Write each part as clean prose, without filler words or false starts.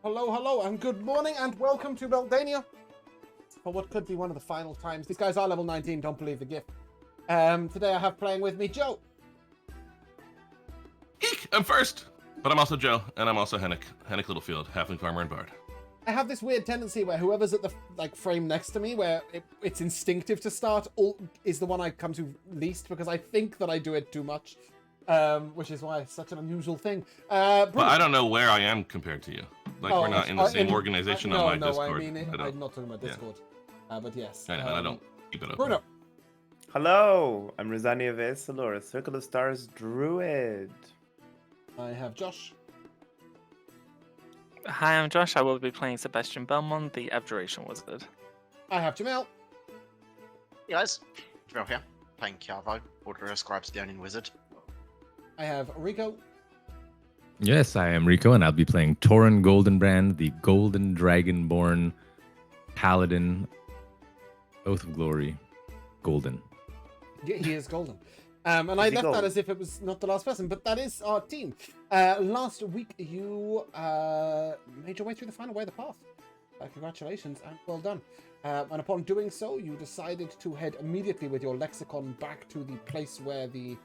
Hello, and good morning, and welcome to Beldania. For what could be one of the final times. These guys are level 19, don't believe the gift. Today I have playing with me Joe. Eek! I'm first! But I'm also Joe, and I'm also Hennick Littlefield, halfling farmer and bard. I have this weird tendency where whoever's at the frame next to me, where it's instinctive to start, is the one I come to least, because I think that I do it too much. Which is why it's such an unusual thing. But I don't know where I am compared to you. Like, we're not in the same organization on my Discord. No, I mean, I'm not talking about Discord. But yes. I know, I don't keep it open. Bruno. Hello, I'm Rosania Vesalor, a Circle of Stars druid. I have Josh. Hi, I'm Josh. I will be playing Sebastian Belmont, the Abjuration Wizard. I have Jamel. Hey guys, Jamel here, playing Kiavo, Order of Scribes, the Onion Wizard. I have Rico. Yes, I am Rico, and I'll be playing Torin Goldenbrand, the Golden Dragonborn Paladin, Oath of Glory, Golden. Yeah, he is golden. And I left that as if it was not the last person, but that is our team. Last week, you made your way through the final way of the path. Congratulations, and well done. And upon doing so, you decided to head immediately with your lexicon back to the place where the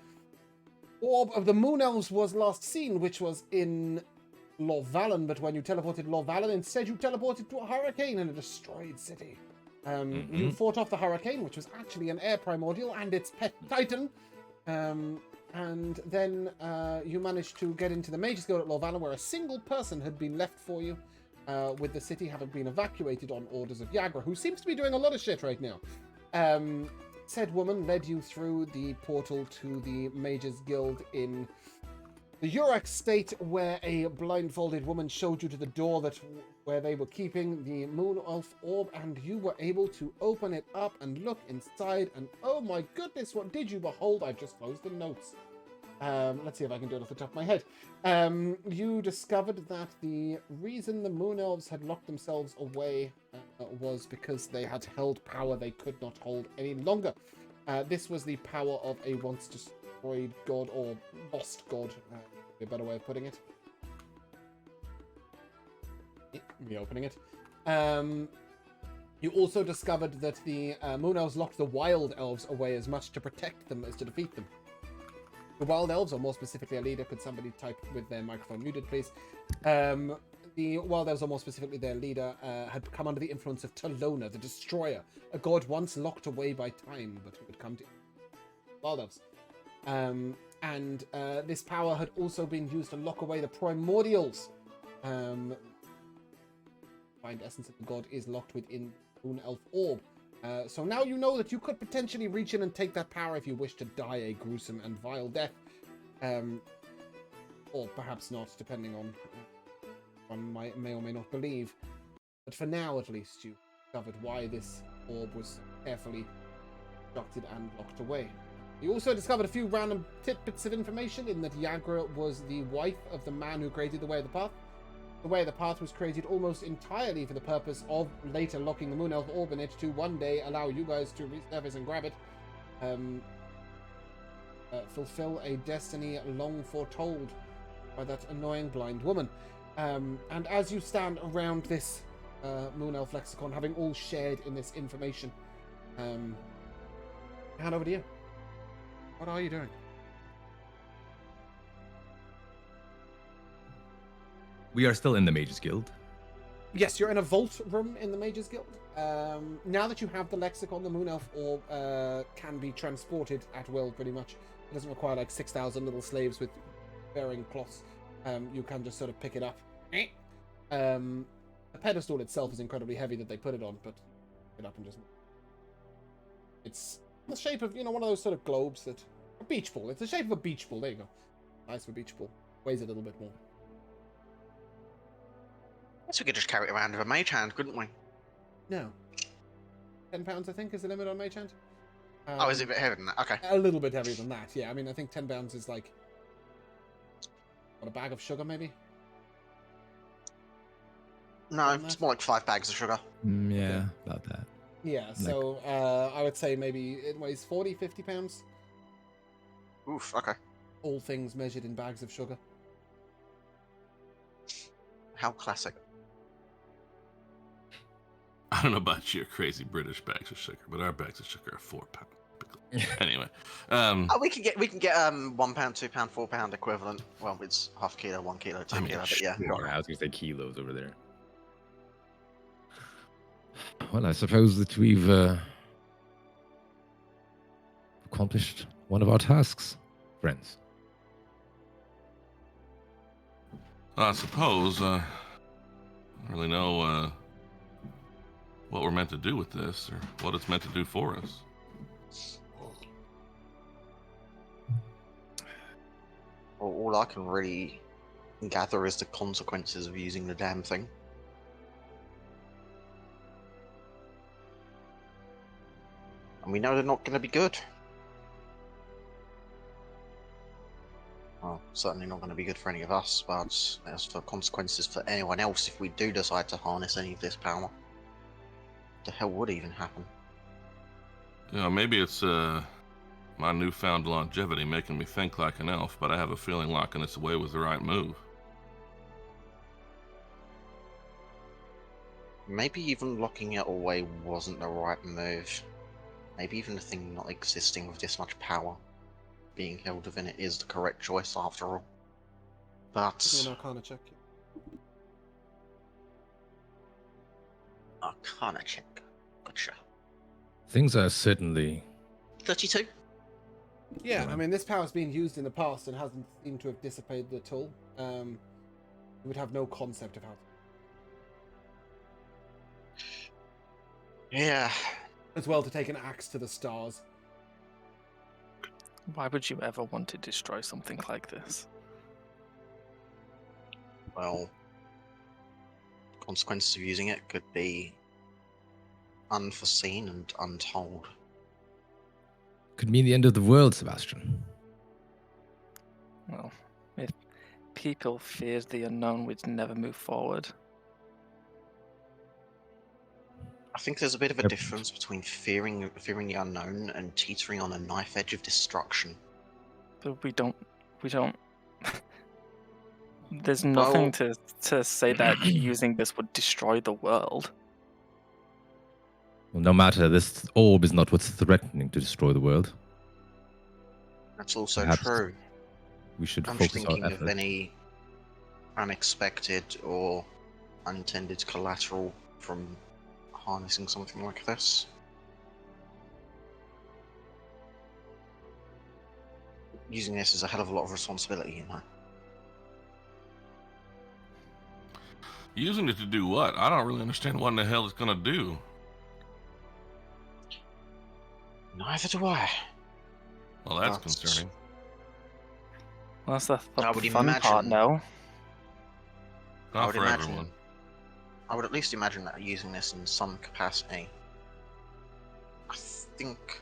Orb of the Moon Elves was last seen, which was in Lorvalen, but when you teleported Lorvalen, instead you teleported to a hurricane in a destroyed city. You fought off the hurricane, which was actually an air primordial and its pet titan. And then you managed to get into the Mage's Guild at Lorvalen, where a single person had been left for you, with the city having been evacuated on orders of Yagra, who seems to be doing a lot of shit right now. Said woman led you through the portal to the Mage's Guild in the Uruk state, where a blindfolded woman showed you to the door where they were keeping the Moon Elf Orb, and you were able to open it up and look inside, and oh my goodness, what did you behold? I've just closed the notes. Let's see if I can do it off the top of my head. You discovered that the reason the Moon Elves had locked themselves away was because they had held power they could not hold any longer. This was the power of a once destroyed god, or lost god, a better way of putting it. Reopening it. You also discovered that the Moon Elves locked the Wild Elves away as much to protect them as to defeat them. The Wild Elves, or more specifically a leader, could somebody type with their microphone muted, please? The Wild Elves, or more specifically their leader, had come under the influence of Talona, the Destroyer, a god once locked away by time, but who would come to Wild Elves. And this power had also been used to lock away the Primordials. Find essence of the god is locked within Moon Elf Orb. So now you know that you could potentially reach in and take that power if you wish to die a gruesome and vile death. Or perhaps not, depending on one may or may not believe. But for now, at least, you discovered why this orb was carefully constructed and locked away. You also discovered a few random tidbits of information, in that Yagra was the wife of the man who created the Way of the Path. The Way of the Path was created almost entirely for the purpose of later locking the Moon Elf Orb in it to one day allow you guys to resurface and grab it. Fulfill a destiny long foretold by that annoying blind woman. And as you stand around this Moon Elf lexicon, having all shared in this information, hand over to you. What are you doing? We are still in the Mages Guild. Yes, you're in a vault room in the Mages Guild. Now that you have the lexicon, the Moon Elf Orb can be transported at will, pretty much. It doesn't require like 6,000 little slaves with bearing cloths. You can just sort of pick it up. The pedestal itself is incredibly heavy that they put it on, but pick it up and just... It's the shape of, one of those sort of globes that... A beach ball. It's the shape of a beach ball. There you go. Nice for a beach ball. Weighs a little bit more. I guess we could just carry it around with a mage hand, couldn't we? No. £10, I think, is the limit on mage hand. Oh, is it a bit heavier than that? Okay. A little bit heavier than that, yeah. I mean, I think £10 is like... What, a bag of sugar, maybe? No, it's more like 5 bags of sugar. Yeah, about that. Yeah, so I would say maybe it weighs 40, 50 pounds. Oof, okay. All things measured in bags of sugar. How classic. I don't know about your crazy British bags of sugar, but our bags of sugar are 4 pounds. Anyway, Oh, we can get £1, £2, £4 equivalent. Well, it's half kilo, 1 kilo, 2 kilo, but yeah. Sure, I was gonna say kilos over there. Well, I suppose that we've accomplished one of our tasks, friends. I suppose I don't really know what we're meant to do with this, or what it's meant to do for us. Well, all I can really gather is the consequences of using the damn thing. And we know they're not going to be good. Well, certainly not going to be good for any of us, but as for consequences for anyone else if we do decide to harness any of this power, what the hell would even happen? Maybe it's my newfound longevity making me think like an elf, but I have a feeling locking this away was the right move. Maybe even locking it away wasn't the right move. Maybe even the thing not existing with this much power being held within it is the correct choice after all. But Give me an Arcana check. Arcana check. Gotcha. Things are certainly 32? Yeah, Right. I mean, this power's been used in the past and hasn't seemed to have dissipated at all. You would have no concept of how. Yeah. As well to take an axe to the stars. Why would you ever want to destroy something like this? Well, consequences of using it could be unforeseen and untold. could mean the end of the world, Sebastian. Well, if people feared the unknown, we'd never move forward. I think there's a bit of a Yep. difference between fearing the unknown and teetering on a knife edge of destruction. But we don't. There's nothing to say that using this would destroy the world. Well, no matter, this orb is not what's threatening to destroy the world. That's also Perhaps true. We should I'm just focus our thinking of efforts. any unexpected or unintended collateral from harnessing something like this. Using this is a hell of a lot of responsibility, you know. Using it to do what? I don't really understand what in the hell it's gonna do. Neither do I. Well, that's That's- concerning. Well, that's the I would fun part, imagine- no? I Not would for imagine. everyone. I would at least imagine that using this in some capacity. I think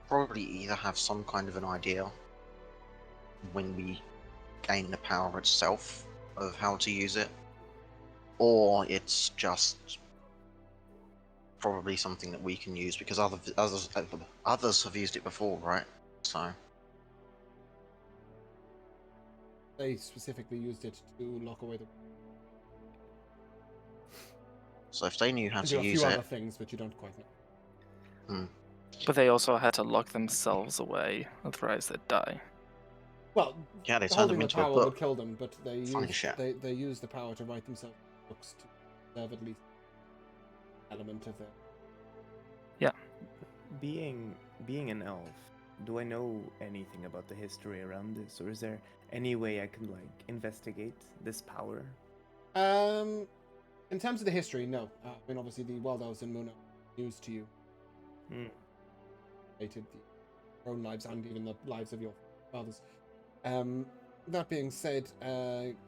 probably either have some kind of an idea when we gain the power itself of how to use it, or it's just probably something that we can use because others have used it before, right? So They specifically used it to lock away the. if they knew how And to do a use few it, other things, but you don't quite know. But they also had to lock themselves away, otherwise they'd die. Well, yeah, they turned holding them the into a power would book. kill them, but they Funny used shit. they used the power to write themselves books to serve at least an element of their. Being an elf, do I know anything about the history around this, or is there any way I can investigate this power? In terms of the history, no. I mean, obviously, the Wild Elves in Muna news to you. Related your own lives and even the lives of your fathers. That being said,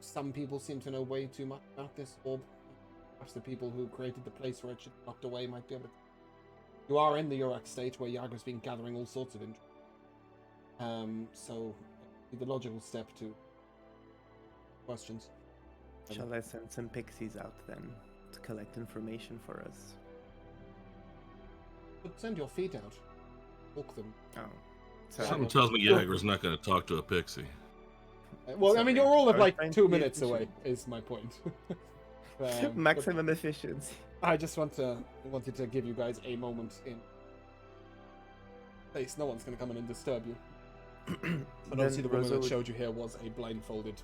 some people seem to know way too much about this orb. Perhaps the people who created the place where it should be locked away might be able to. You are in the Yurak state where Yagra's been gathering all sorts of interest. So the logical step to questions. Shall I send some pixies out then to collect information for us? But send your feet out. Walk them. Oh, Something tells me Jaeger's not gonna talk to a pixie. Well, I mean, you're all of I was like trying 2 to be minutes away, efficient. is my point. Maximum efficiency. I just wanted to give you guys a moment in place. No one's going to come in and disturb you. But obviously the woman that showed you here was a blindfolded.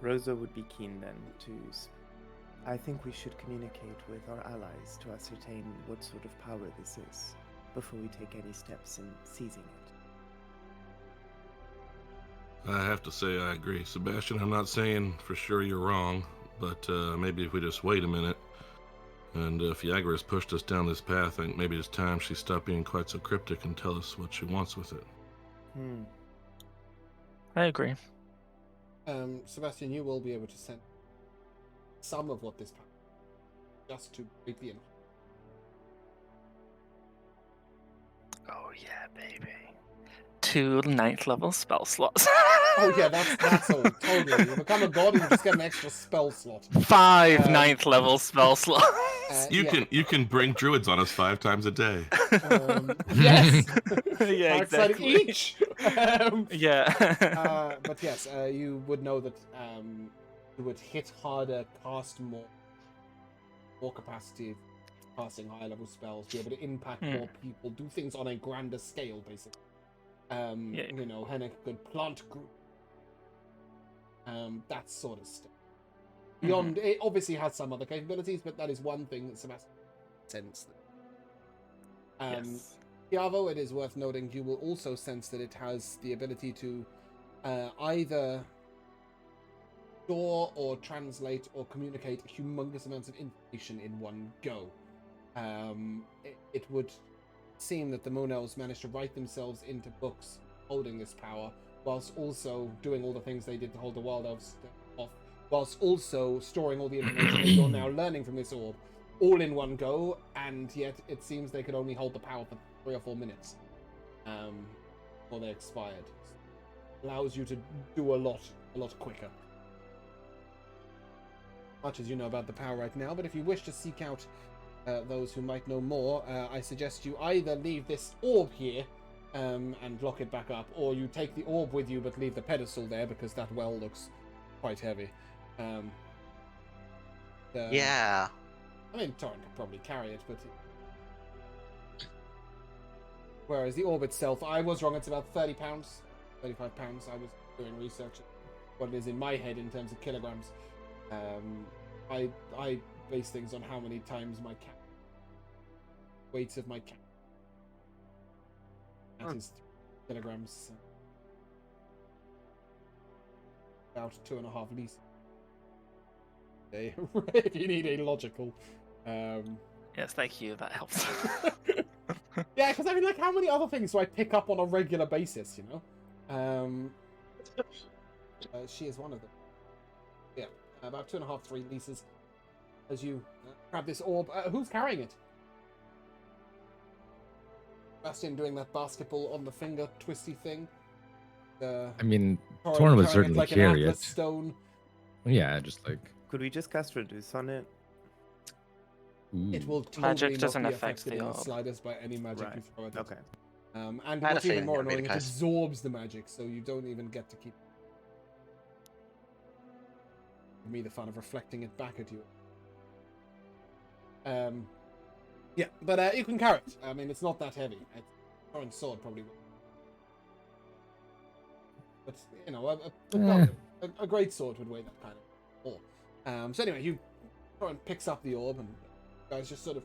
Rosa would be keen then to... I think we should communicate with our allies to ascertain what sort of power this is before we take any steps in seizing it. I have to say I agree. Sebastian, I'm not saying for sure you're wrong, but maybe if we just wait a minute, and if Yagra has pushed us down this path, I think maybe it's time she stopped being quite so cryptic and tell us what she wants with it. I agree. Sebastian, you will be able to send some of what this power just to break the enchantment. Oh yeah, baby. 2 9th level spell slots. Oh yeah, that's all. Totally. You become a god and you just get an extra spell slot. 5 9th level spell slots. You can bring druids on us 5 times a day. Yes. Yeah, exactly. Each. Yeah. But yes, you would know that you would hit harder, cast more capacity, casting higher level spells, be able to impact more people, do things on a grander scale, basically. You know, Henrik could plant group. That sort of stuff. Beyond, it obviously has some other capabilities, but that is one thing that Sebastian sensed. Tiavo, it is worth noting, you will also sense that it has the ability to either store or translate or communicate humongous amounts of information in one go. It would seem that the Moon Elves managed to write themselves into books holding this power, whilst also doing all the things they did to hold the Wild Elves off, whilst also storing all the information that you're now learning from this orb, all in one go, and yet it seems they could only hold the power for 3 or 4 minutes before they expired. Allows you to do a lot quicker. Much as you know about the power right now, but if you wish to seek out those who might know more, I suggest you either leave this orb here and lock it back up, or you take the orb with you but leave the pedestal there because that well looks quite heavy. Yeah. I mean, Torrent could probably carry it, but... Whereas the orb itself, I was wrong, it's about 30 pounds, 35 pounds. I was doing research what it is in my head in terms of kilograms. I base things on how many times my cat... weights of my cat. That is kilograms. About 2.5 liters. Okay, if you need a logical. Yes, thank you. That helps. Yeah, because I mean, like, how many other things do I pick up on a regular basis? You know, she is one of them. Yeah, about 2.5, 3 liters. As you grab this orb, who's carrying it? Bastian doing that basketball on the finger twisty thing. I mean, Torn would certainly like carry an it. Stone. Yeah, just like. Could we just cast Reduce on it? Ooh. It will totally Magic doesn't not be affect affected the in the orb. slightest by any magic you throw at it. Okay. And I had what's a even feeling more that'd be annoying, the it case. absorbs the magic, so you don't even get to keep me the fun of reflecting it back at you. Yeah, but you can carry it. I mean, it's not that heavy. Current sword probably will. But, you know, a great sword would weigh that kind of more. So anyway, Torrent picks up the orb, and you guys just sort of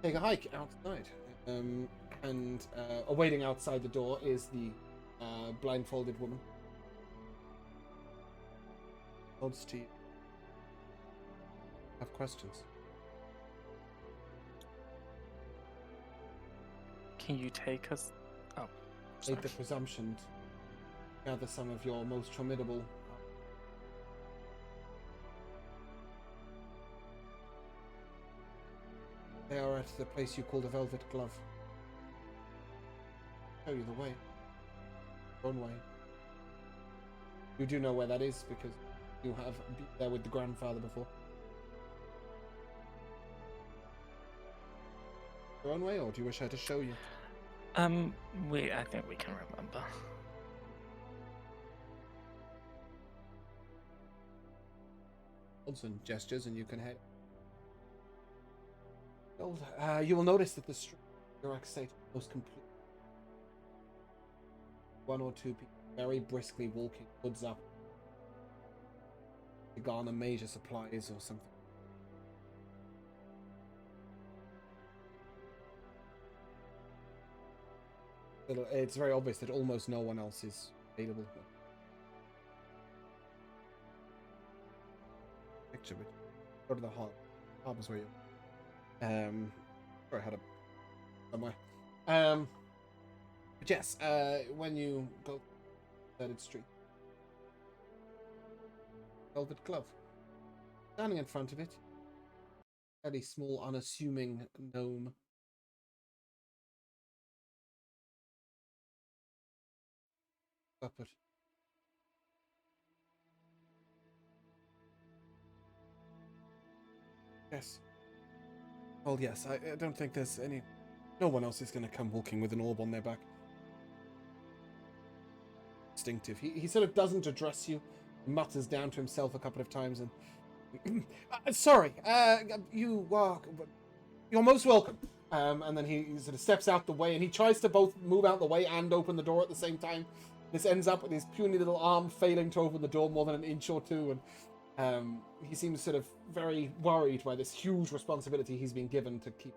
take a hike outside. And awaiting outside the door is the blindfolded woman. Nods to you. Have questions? Can you take us? Oh, sorry. Make the presumption to gather some of your most formidable. They are at the place you call the Velvet Glove. Show you the way. Your own way. You do know where that is because you have been there with the grandfather before. Your own way, or do you wish her to show you? I think we can remember. and gestures, and you can head. You will notice that the street you're accessing most complete. One or two people very briskly walking hoods up to garner major supplies or something. It's very obvious that almost no one else is available. Picture it. Go to the harbor. Harbor's where you. Sorry, I had a somewhere. But yes, when you go to 3rd Street, Velvet Glove, standing in front of it, fairly small, unassuming gnome. Up it. Yes. Well, yes, I don't think there's any... No one else is going to come walking with an orb on their back. Instinctive. He sort of doesn't address you. He mutters down to himself a couple of times and... sorry, you're most welcome. And then he sort of steps out the way, and he tries to both move out the way and open the door at the same time. This ends up with his puny little arm failing to open the door more than an inch or two, and he seems sort of very worried by this huge responsibility he's been given to keep.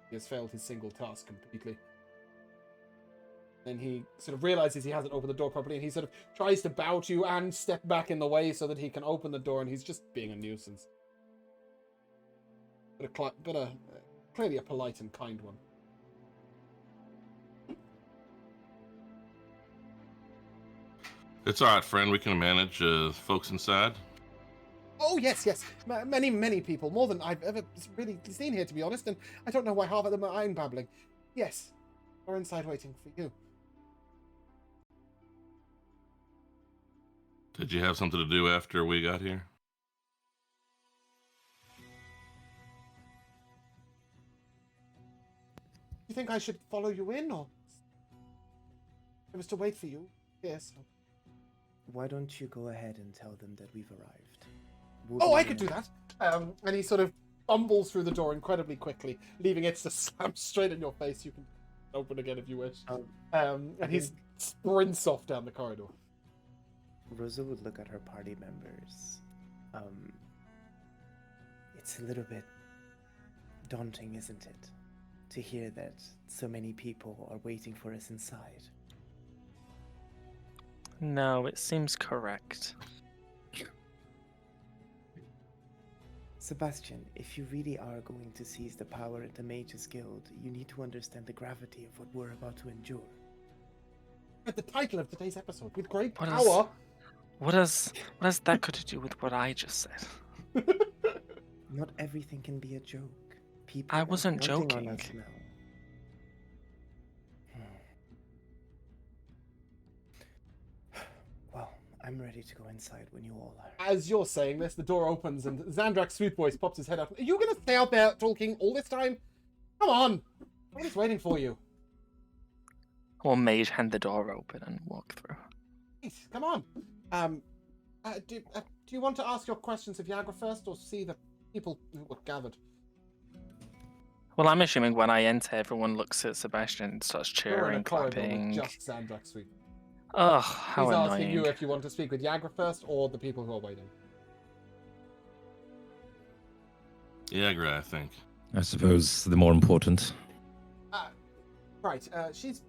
He has failed his single task completely. Then he sort of realizes he hasn't opened the door properly, and he sort of tries to bow to you and step back in the way so that he can open the door, and he's just being a nuisance. But clearly a polite and kind one. It's all right, friend. We can manage folks inside. Oh, yes. Many people. More than I've ever really seen here, to be honest. And I don't know why half of them are iron babbling. Yes. We're inside waiting for you. Did you have something to do after we got here? You think I should follow you in, or... I was to wait for you? Yes. Why don't you go ahead and tell them that we've arrived? I could do that. And he sort of fumbles through the door incredibly quickly, leaving it to slam straight in your face. You can open again if you wish. And he sprints off down the corridor. Rosa would look at her party members. It's a little bit daunting, isn't it? To hear that so many people are waiting for us inside. No, it seems correct. Sebastian, if you really are going to seize the power at the Mages Guild, you need to understand the gravity of what we're about to endure. At the title of today's episode, with great power... What has that got to do with what I just said? Not everything can be a joke. People I wasn't are counting joking. on us now. Well, I'm ready to go inside when you all are. As you're saying this, the door opens and Xandrak's sweet voice pops his head out. Are you going to stay out there talking all this time? Come on! I'm just waiting for you. Or mage hand the door open and walk through. Please, come on. Do you want to ask your questions of Yagra first, or see the people who were gathered? Well, I'm assuming when I enter, everyone looks at Sebastian and starts You're in a cheering, corridor clapping. with just Xandrak's sweet. Ugh, how He's annoying. asking you if you want to speak with Yagra first, or the people who are waiting. Yagra, I think. I suppose the more important. Right, she's...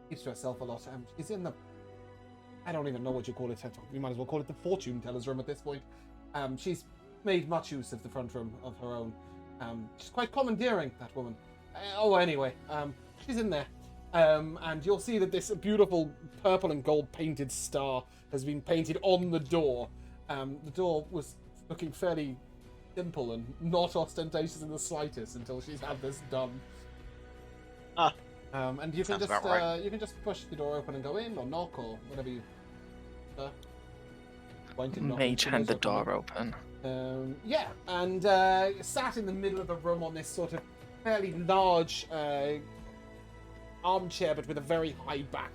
keeps to herself a lot. She's in the... I don't even know what you call it. We might as well call it the fortune teller's room at this point. She's made much use of the front room of her own. She's quite commandeering, that woman. Anyway, she's in there. And you'll see that this beautiful purple and gold painted star has been painted on the door. The door was looking fairly simple and not ostentatious in the slightest until she's had this done. And you can Sounds just about right. you can just push the door open and go in, or knock, or whatever you. Mage hand the door open. Yeah, and sat in the middle of the room on this sort of fairly large armchair, but with a very high back,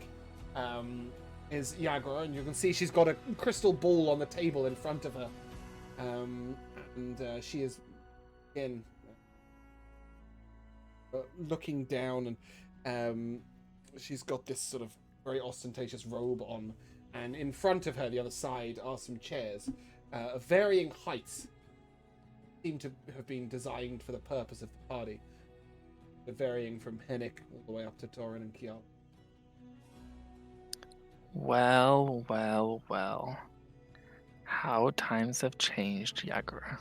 is Yagra, and you can see she's got a crystal ball on the table in front of her. She is, again, looking down, and she's got this sort of very ostentatious robe on, and in front of her, the other side, are some chairs of varying heights. Seem to have been designed for the purpose of the party. They're varying from Hennick all the way up to Torin and Kial. Well, well, well. How times have changed, Yagra.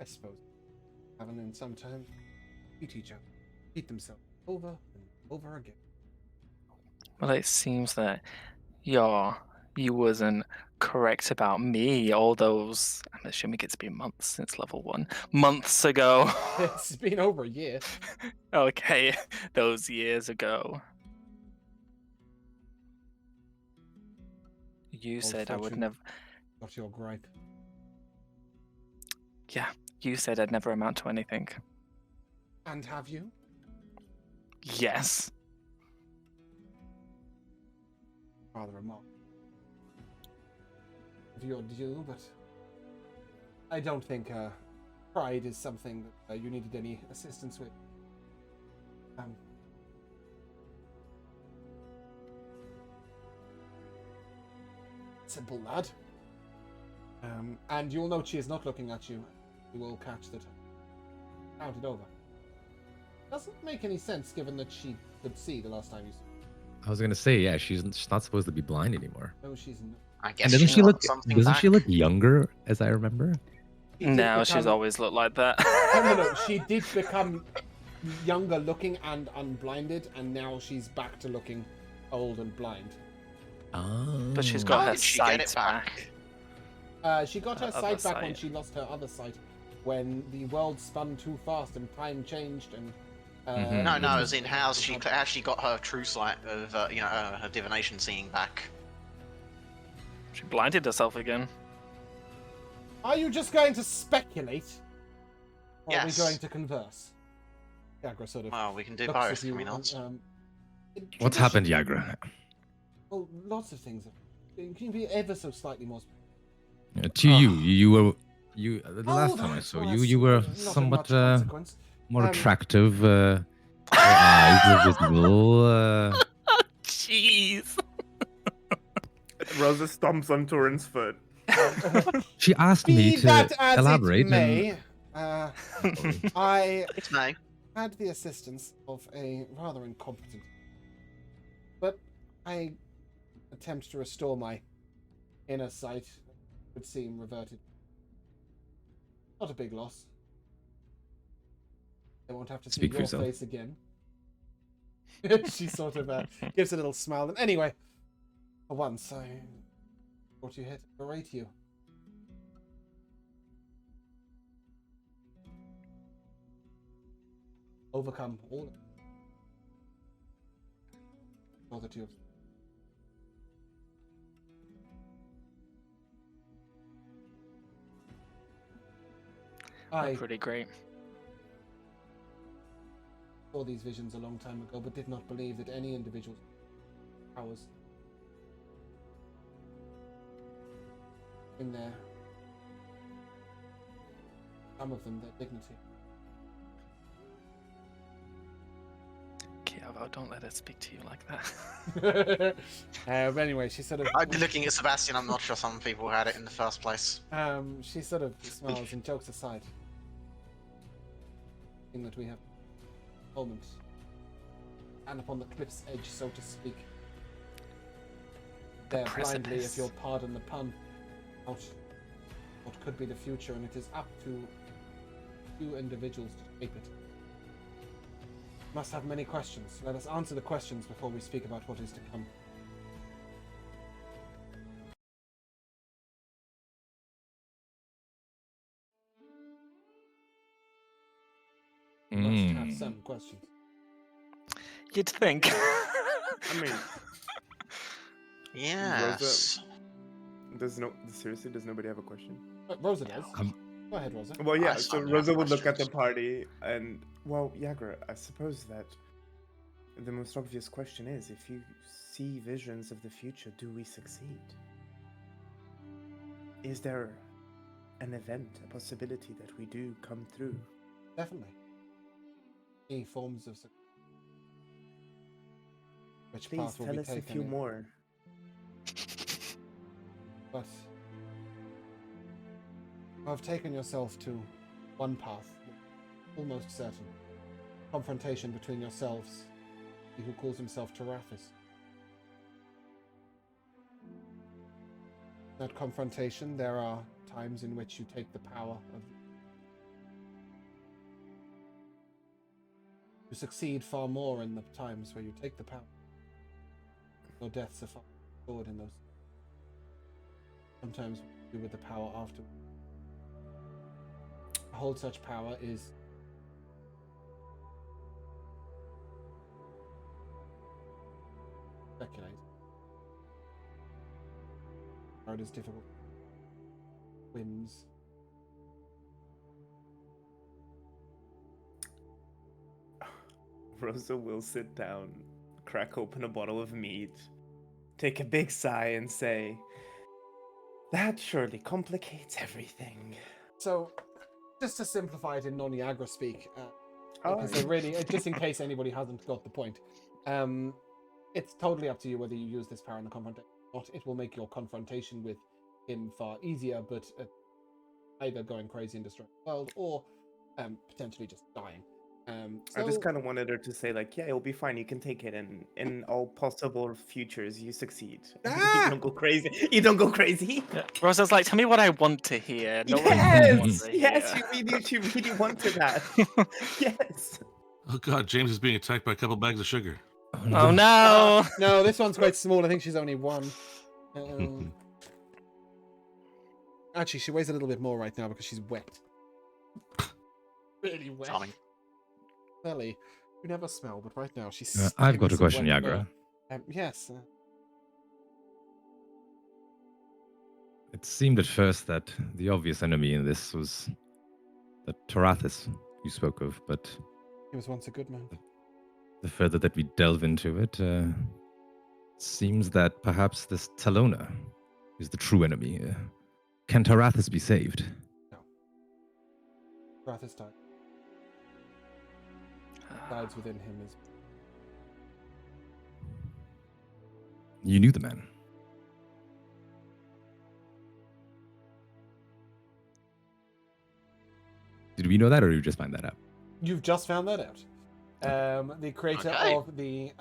I suppose. Haven't in some time. Beat each other. Beat themselves over and over again. Well, it seems that you wasn't correct about me all those, I'm assuming it's been months since level 1. Months ago. It's been over a year. Okay, those years ago. You said I would fortune. never. Got your gripe. Yeah, you said I'd never amount to anything. And have you? Yes. Rather remarkable. Of your due, but I don't think pride is something that you needed any assistance with. Simple lad. And you'll note she is not looking at you. You will catch that. Counted over. Doesn't make any sense given that she could see the last time you saw her. I was gonna say, yeah, she's not supposed to be blind anymore. No, she's not. I And guess doesn't she she look? wants something Doesn't back. she look younger, as I remember? She did No, she's become- always looked like that. No. She did become younger looking and unblinded, and now she's back to looking old and blind. Oh. But she's How got her did she get it sight back? She got her Her sight other back when sight. she lost her other sight, when the world spun too fast and time changed and. Mhm. No, as in how she got her true sight of her divination seeing back. She blinded herself again. Are you just going to speculate? Or Yes. are we going to converse? Yagra sort of. Well, we can do looks at both, you, can we not? What's happened, Yagra? Well, lots of things. Can you be ever so slightly more? To you were the last time I that's- saw well, you, that's you were not of somewhat much consequence. more Um, attractive. Your eyes were visible. Jeez. Rosa stomps on Torin's foot. She asked me Be to that as elaborate. it may, And... I It's May. had the assistance of a rather incompetent, but I attempt to restore my inner sight. Would seem reverted. Not a big loss. I won't have to see Speak for your yourself. face again. She sort of gives a little smile. And anyway, for once, I brought you here to berate you. Overcome all all that you have. I Pretty great. saw these visions a long time ago, but did not believe that any individual's powers in there. Some of them, their dignity. Kiavo, don't let her speak to you like that. But anyway, she sort of I'd be looking at Sebastian. I'm not sure some people had it in the first place. she sort of smiles and jokes aside. In that we have moment and upon the cliff's edge, so to speak. There blindly, if precipice. you'll pardon the pun, out what could be the future, and it is up to few individuals to shape it. Must have many questions. Let us answer the questions before we speak about what is to come. Must have some questions. You'd think. I mean, Yes. seriously, does nobody have a question? Rosa does. Go ahead, Rosa. Well, yeah, I so saw Rosa no would look at the questions. party and, well, Yagra, I suppose that the most obvious question is, if you see visions of the future, do we succeed? Is there an event, a possibility that we do come through? Definitely. Any forms of success. Which Please path will tell be us a taken few in. more. But I've taken yourself to one path, almost certain. Confrontation between yourselves, he who calls himself Tarathis. That confrontation, there are times in which you take the power of... You succeed far more in the times where you take the power. No deaths are far forward in those. Sometimes what you do with the power after. To hold such power is speculate. It is difficult. Wins. Rosa will sit down, crack open a bottle of mead, take a big sigh, and say, "That surely complicates everything." So, just to simplify it in non-Niagara speak, Oh, because they really, just in case anybody hasn't got the point, it's totally up to you whether you use this power in the confrontation or not. It will make your confrontation with him far easier, but either going crazy and destroying the world or potentially just dying. I just kind of wanted her to say, like, yeah, it'll be fine. You can take it, and in all possible futures, you succeed. You don't go crazy. You don't go crazy. Yeah. Rosa's like, tell me what I want to hear. Not what you Yes, want to yes, hear. she really wanted that. Yes. Oh God, James is being attacked by a couple bags of sugar. Oh no! No, this one's quite small. I think she's only one. Actually, she weighs a little bit more right now because she's wet. Really wet. Charming. Smelly. You never smell, but right now she's. I've got a question, Yagra. Yes. It seemed at first that the obvious enemy in this was the Tarathis you spoke of, but He was once a good man. the further that we delve into it, seems that perhaps this Talona is the true enemy. Can Tarathis be saved? No. Tarathis died. Dies within him is. You knew the man. Did we know that, or did you just find that out? You've just found that out. The creator Okay. of the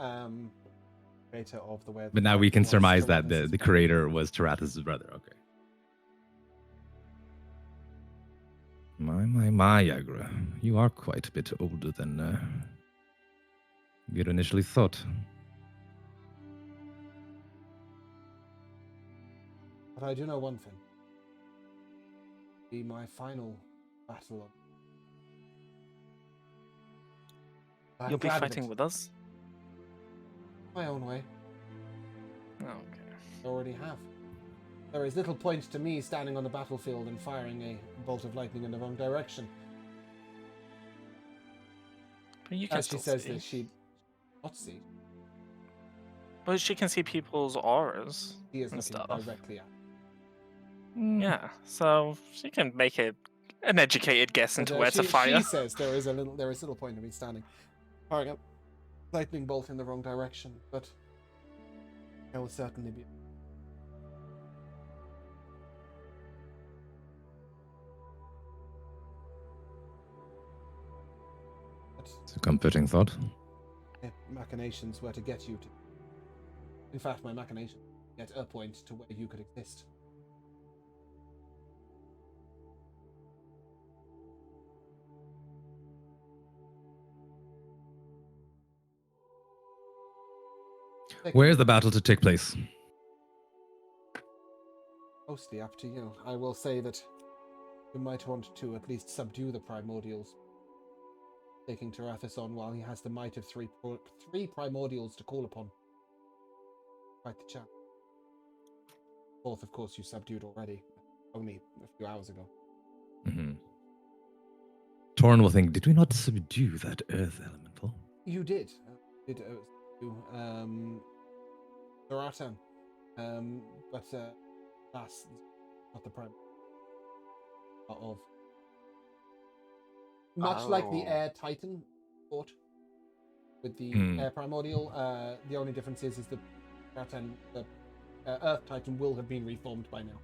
Where. But now we can was surmise that Tarathis' the brother. creator was Tarathis' brother. Okay. My, Yagra. You are quite a bit older than we had initially thought. But I do know one thing. Be my final battle. You'll be fighting with us? my own way. Oh, okay. I already have. There is little point to me standing on the battlefield and firing a bolt of lightning in the wrong direction. But you can As she still says see. this, she not see. But she can see people's auras She is and looking stuff. directly at. Yeah, so she can make an educated guess into But, where to fire. She says there is little point in me standing, firing a lightning bolt in the wrong direction. But I will certainly be. But It's a comforting thought. my machinations were to get you to. In fact, my machinations get a point to where you could exist. Where is the battle to take place? Mostly up to you. I will say that you might want to at least subdue the primordials. Taking Tarathis on while he has the might of three primordials to call upon. Quite the chap. Fourth, of course, you subdued already. Only a few hours ago. Mm-hmm. Torn will think, did we not subdue that earth elemental? You did. did to Zaratan, but that's not the prime of. Much like the Oh. Air Titan fought with the Air Primordial, the only difference is the Zaratan, the Earth Titan will have been reformed by now.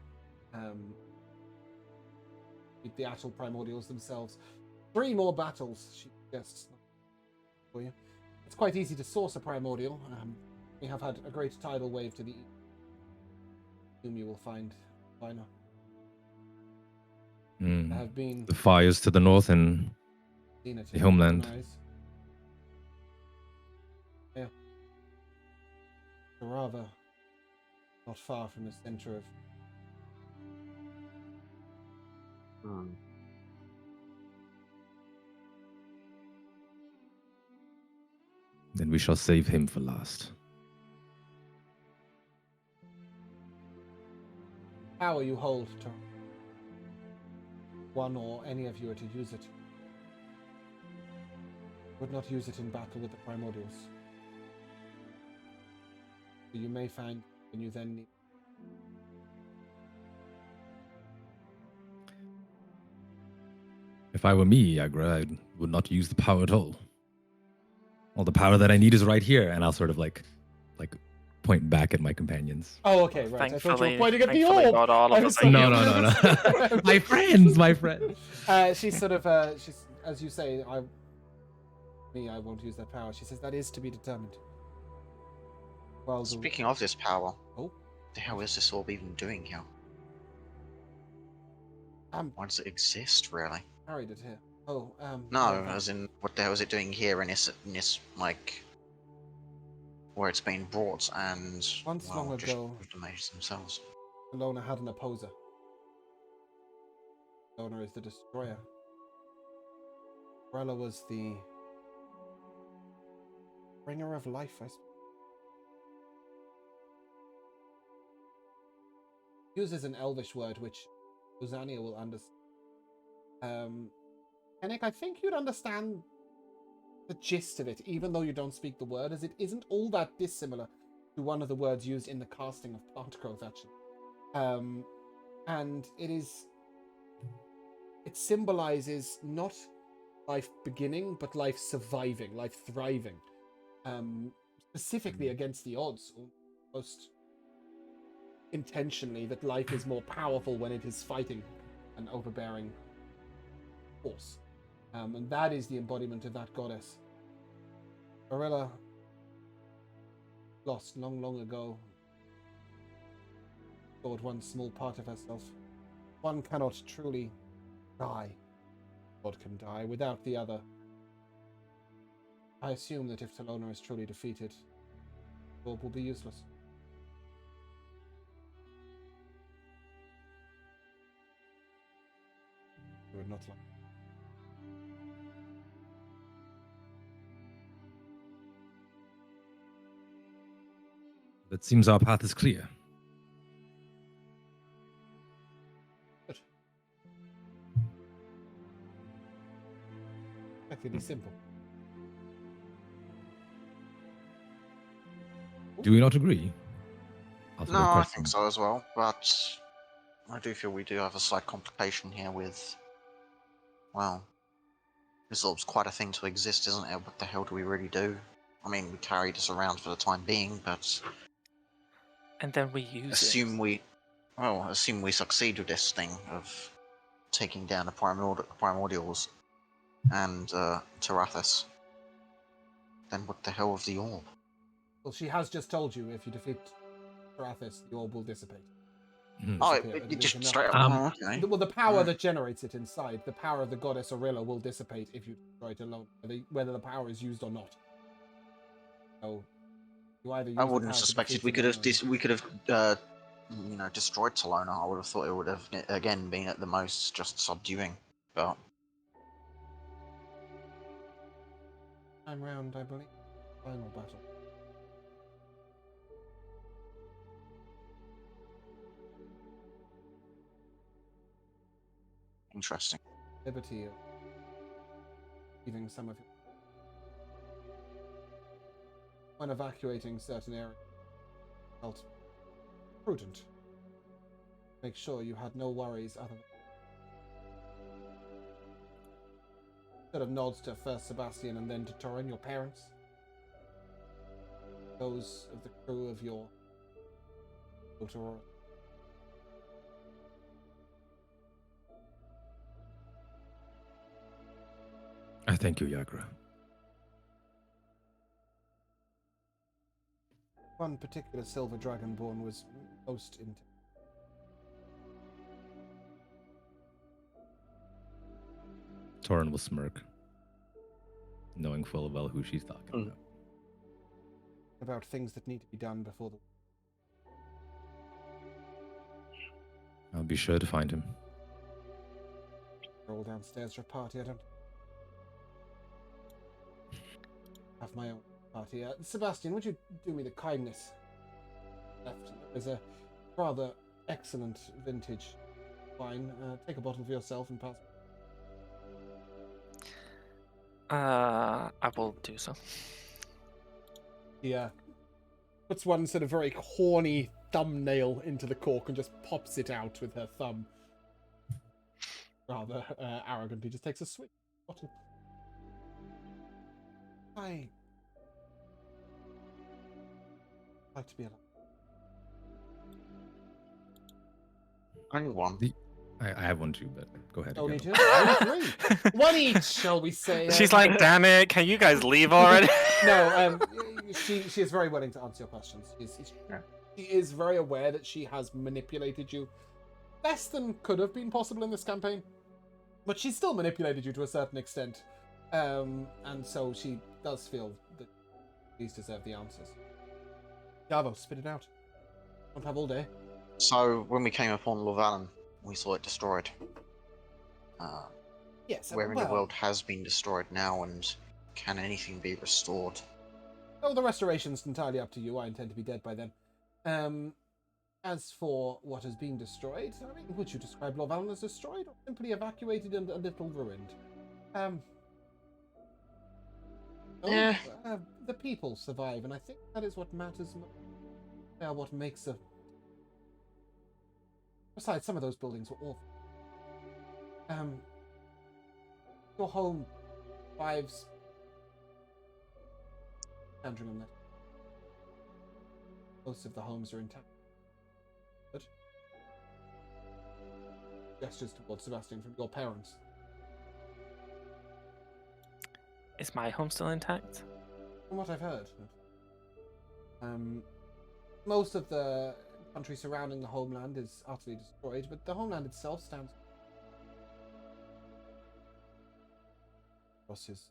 With the actual Primordials themselves. 3 more battles, she suggests for you. It's quite easy to source a Primordial. We have had a great tidal wave to the east, whom you will find by now. There have been the fires to the north and the homeland. Yeah. Rather not far from the center of. Then we shall save him for last. Power you hold to one or any of you are to use it. Would not use it in battle with the Primordials. So you may find when you then need. If I were me, Agra, I would not use the power at all. All the power that I need is right here, and I'll sort of like point back at my companions. Oh, okay, right. I thought you were pointing at the thankfully orb. not all of us are No. My friends. She's sort of, she's, as you say, I won't use that power. She says that is to be determined. Well, Speaking of this power, oh, the hell is this orb even doing here? Why does it exist, really? Carried it here. Oh, no, as in, what the hell is it doing here in this like, where it's been brought and once long ago, just the mages themselves. Alona had an opposer. Alona is the destroyer. Rella was the bringer of life, I suppose. Uses an elvish word which Uzania will understand. Henrik, I think you'd understand the gist of it, even though you don't speak the word, as it isn't all that dissimilar to one of the words used in the casting of plant growth, actually. And it symbolizes not life beginning, but life surviving, life thriving. Specifically against the odds, almost intentionally, that life is more powerful when it is fighting an overbearing force. And that is the embodiment of that goddess. Arella lost long, long ago. Stored one small part of herself. One cannot truly die. God can die without the other. I assume that if Talona is truly defeated, the orb will be useless. You would not like. It seems our path is clear. Good. Effectively simple. Do we not agree? No, I think so as well, but I do feel we do have a slight complication here with, well, this orb's quite a thing to exist, isn't it? What the hell do we really do? I mean, we carry this around for the time being, but and then we use assume we succeed with this thing of taking down the primordials and Tarathis. Then what the hell of the orb? Well, she has just told you if you defeat Tarathis, the orb will dissipate. Oh, it just straight up. Okay. Well, the power that generates it inside, the power of the goddess Aurilla, will dissipate if you destroy it alone, whether the power is used or not. So, you either use I wouldn't have suspected we could have destroyed Talona. I would have thought it would have again been at the most just subduing, but time round, I believe, final battle. interesting. Liberty of leaving some of it. when evacuating certain areas, felt prudent. Make sure you had no worries other than... Sort of nods to first Sebastian and then to Torin, your parents. Those of the crew of your boat Aurora. I thank you, Yagra. One particular silver dragonborn was most intense. Torin will smirk, knowing full well who she's talking about. About things that need to be done before the... I'll be sure to find him. Roll downstairs for a party. I don't have my own party. Sebastian, would you do me the kindness? There's a rather excellent vintage wine. Take a bottle for yourself and pass. I will do so. Yeah. Puts one sort of very horny thumbnail into the cork and just pops it out with her thumb. Rather arrogantly, just takes a swig bottle. I'd like to be allowed. Only one. I have one too, but go ahead. Only again. two? Only three? One each, shall we say? She's like, damn it, can you guys leave already? No, she is very willing to answer your questions. She is very aware that she has manipulated you less than could have been possible in this campaign. But she's still manipulated you to a certain extent. And so she does feel that these deserve the answers. Gavo, spit it out. Don't have all day. So, when we came upon Lorvalan, we saw it destroyed. Yes, Where in the world has been destroyed now, and can anything be restored? Oh, the restoration's entirely up to you. I intend to be dead by then. As for what has been destroyed, I mean, would you describe Lorvalan as destroyed or simply evacuated and a little ruined? Yeah. The people survive, and I think that is what matters most. They are what makes a... Besides, some of those buildings were awful. Your home survives... Andrew, most of the homes are intact. But gestures towards Sebastian from your parents. Is my home still intact? From what I've heard. Most of the country surrounding the homeland is utterly destroyed, but the homeland itself stands. Bosses.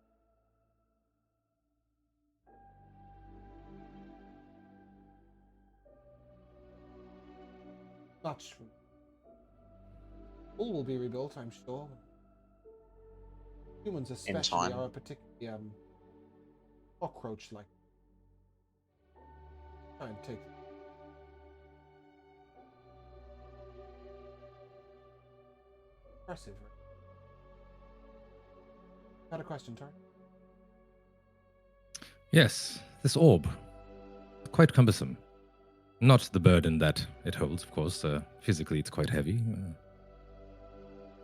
Much. All will be rebuilt, I'm sure. Humans especially are a particularly cockroach-like. Try and take. Impressive. Right? Got a question, Tar? Yes, this orb. Quite cumbersome. Not the burden that it holds, of course. Physically, it's quite heavy.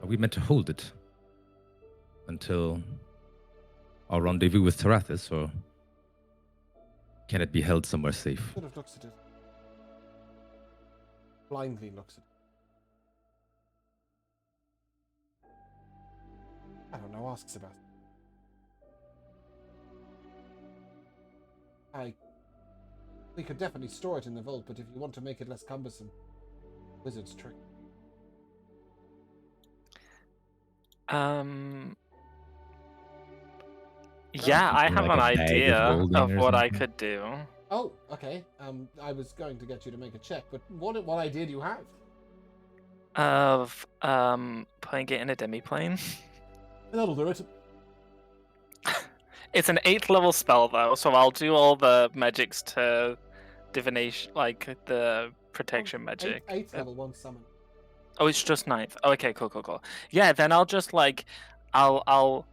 Are we meant to hold it until our rendezvous with Tarathis, or can it be held somewhere safe? Sort of looks at it. Blindly looks at it. I don't know, ask Sebastian. We could definitely store it in the vault, but if you want to make it less cumbersome, wizard's trick. Yeah, I have an idea of what I could do. Oh, okay. I was going to get you to make a check, but what idea do you have? Of putting it in a demi-plane. That'll do it. It's an 8th level spell though, so I'll do all the magics to divination, like the protection magic. 8th level, 1 summon. Oh, it's just 9th. Oh, okay, cool. Yeah, then I'll just I'll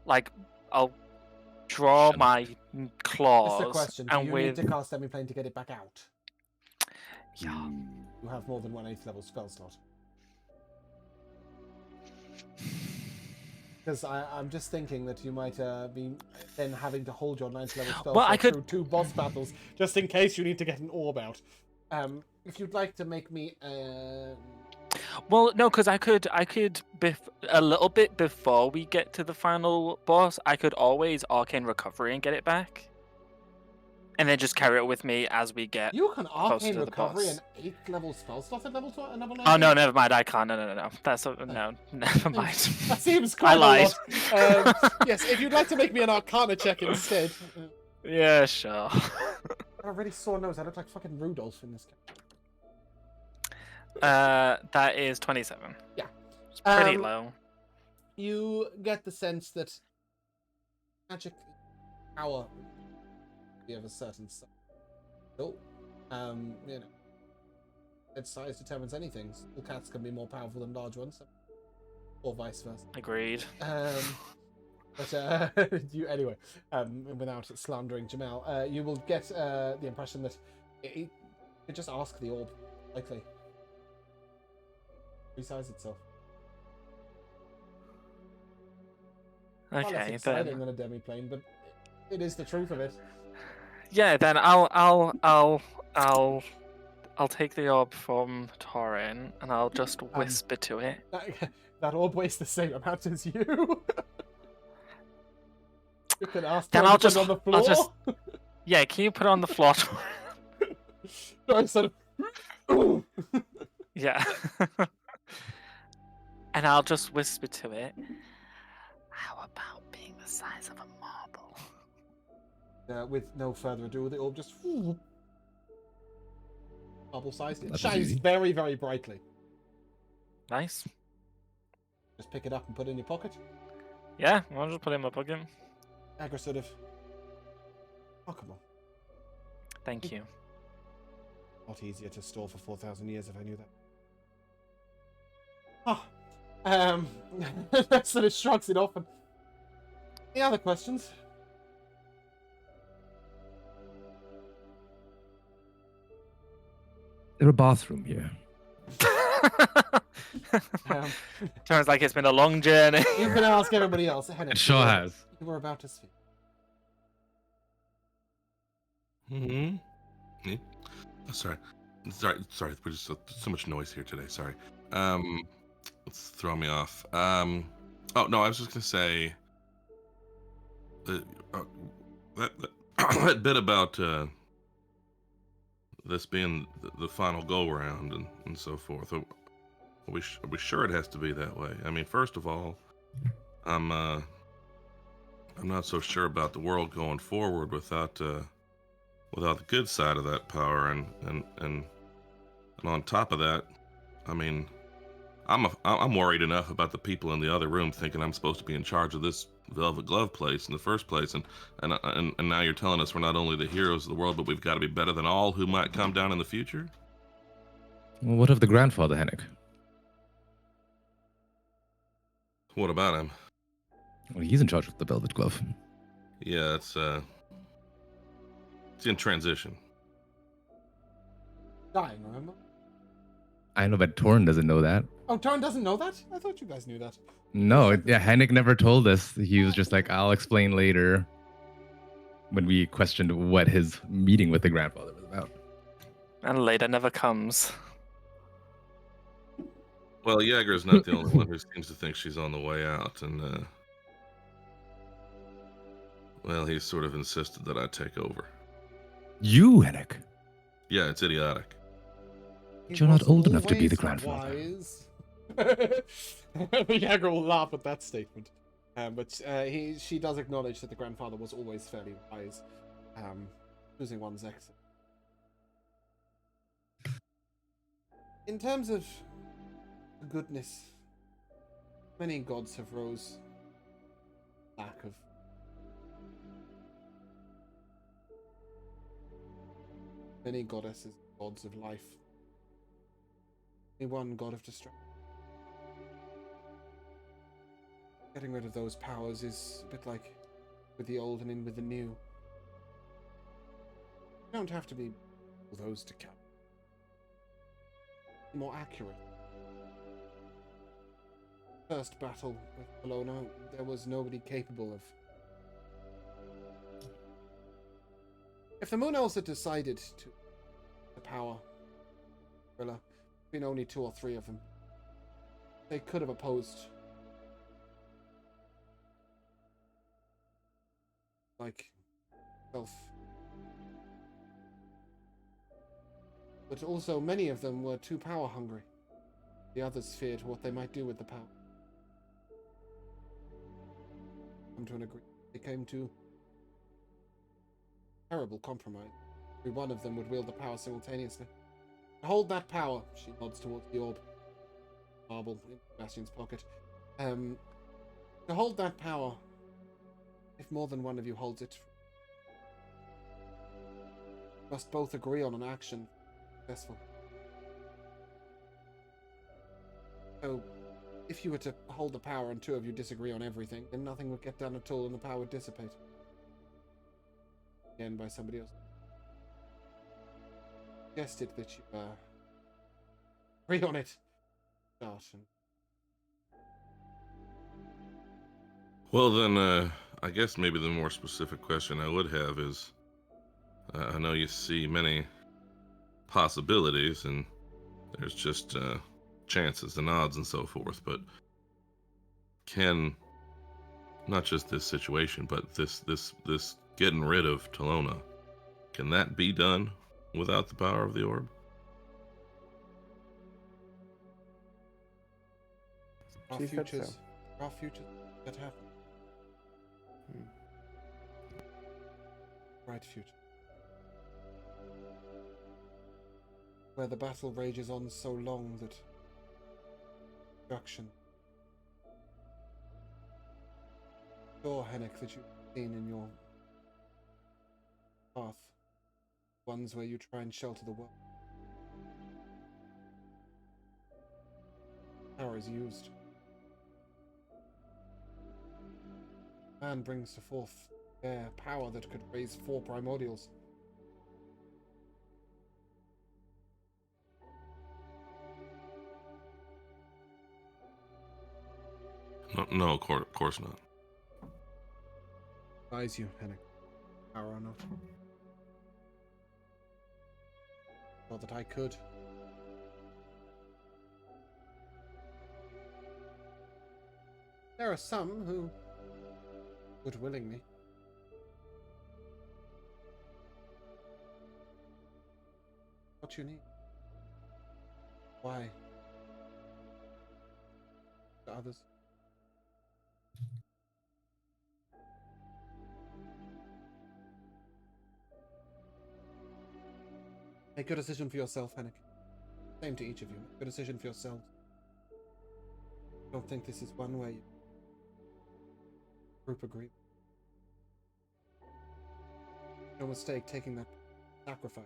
draw Shut my Just claws, a question. Do and you need to cast Demiplane to get it back out? yeah. You have more than one 8th level spell slot. Because I'm just thinking that you might be then having to hold your 9th level spell Well, I slot could- through 2 boss battles, just in case you need to get an orb out. If you'd like to make me... Well, no, because I could a little bit before we get to the final boss, I could always Arcane Recovery and get it back. And then just carry it with me as we get You can closer Arcane to the Recovery boss. an 8th level spell slot at level 12, level 19? Oh, no, never mind. I can't. No. That's no, never mind. That seems I quite lied. a lot. Yes, if you'd like to make me an Arcana check instead. Yeah, sure. I have a really sore nose. I look like fucking Rudolph in this game. That is 27. Yeah. It's pretty Um, low. You get the sense that magic power be of a certain size. So, you know, its size determines anything. Small cats can be more powerful than large ones, or vice versa. Agreed. But you anyway, without slandering Jamal, you will get the impression that it could just ask the orb, likely resize itself. Far less Okay, exciting then. than a demi-plane, but it is the truth of it. Yeah, then I'll take the orb from Torin and I'll just whisper to it. That orb weighs the same amount as you. You can ask Then Torin I'll to put it just- on the I'll floor. just- Yeah, can you put it on the floor? Torin sort of. Yeah. And I'll just whisper to it. How about being the size of a marble? With no further ado, the orb just bubble-sized. It That was shines easy. very, very brightly. Nice. Just pick it up and put it in your pocket. Yeah, I'll just put it in my pocket. Agra sort of. Oh, come on. Thank you. A lot easier to store for 4,000 years if I knew that. Oh. Sort of shrugs it off. And... Any other questions? Is there a bathroom here? Turns like it's been a long journey. You can ask everybody else. Henrik, It sure has. You were about to speak. Sorry. We're just so much noise here today. Sorry. It's throwing me off. Oh no, I was just gonna say that that bit about this being the final go round and so forth. Are we sure it has to be that way? I mean, first of all, I'm not so sure about the world going forward without the good side of that power, and on top of that, I mean, I'm worried enough about the people in the other room thinking I'm supposed to be in charge of this Velvet Glove place in the first place, and now you're telling us we're not only the heroes of the world, but we've got to be better than all who might come down in the future. Well, what of the grandfather, Henrik? What about him? Well, he's in charge of the Velvet Glove. Yeah, it's in transition. Dying, remember? I know, but Torn doesn't know that. Oh, Torin doesn't know that? I thought you guys knew that. No, Henrik never told us. He was just like, I'll explain later when we questioned what his meeting with the grandfather was about. And later never comes. Well, Jaeger's not the only one who seems to think she's on the way out, and well, he's sort of insisted that I take over. You, Henrik? Yeah, it's idiotic. You're not was old enough to be the always grandfather. Wise. Yagra will laugh at that statement. But she does acknowledge that the grandfather was always fairly wise, choosing one's exit. In terms of goodness, many gods have rose lack of many goddesses, gods of life. Only one god of destruction. Getting rid of those powers is a bit like with the old and in with the new. You don't have to be those to count. More accurate. First battle with Beldania, there was nobody capable of. If the Moon Elves had decided to the power, Gorilla, been only 2 or 3 of them, they could have opposed. Like self. But also many of them were too power hungry. The others feared what they might do with the power. Come to an agreement. They came to a terrible compromise. Every one of them would wield the power simultaneously. To hold that power, she nods towards the orb. Marble in Sebastian's pocket. To hold that power, if more than one of you holds it, must both agree on an action. Successful. So, if you were to hold the power and 2 of you disagree on everything, then nothing would get done at all and the power would dissipate. Again, by somebody else. Suggested that you agree on it. Start and... Well, then, I guess maybe the more specific question I would have is, I know you see many possibilities, and there's just chances and odds and so forth, but can not just this situation, but this getting rid of Talona, can that be done without the power of the orb? Our She said futures, so. our futures that happen. Bright future. Where the battle rages on so long that destruction. Sure, Hennick, that you've seen in your path. Ones where you try and shelter the world. Power is used. Man brings to forth air power that could raise 4 primordials. No, of course not. Advise you, Hennick. Power or not. Thought that I could. There are some who would willingly. What you need? Why? The others. Make a decision for yourself, Hennick. Same to each of you. Make a decision for yourselves. I don't think this is one way. Group agreement. No mistake taking that sacrifice.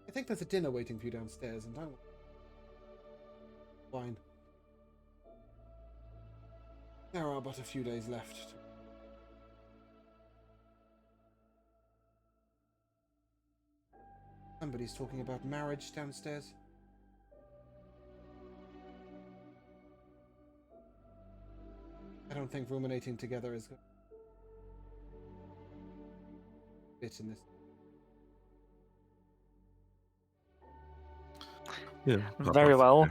I think there's a dinner waiting for you downstairs, and I want wine. There are but a few days left. Somebody's talking about marriage downstairs. I don't think ruminating together is good. Bit in this. Yeah. Very well.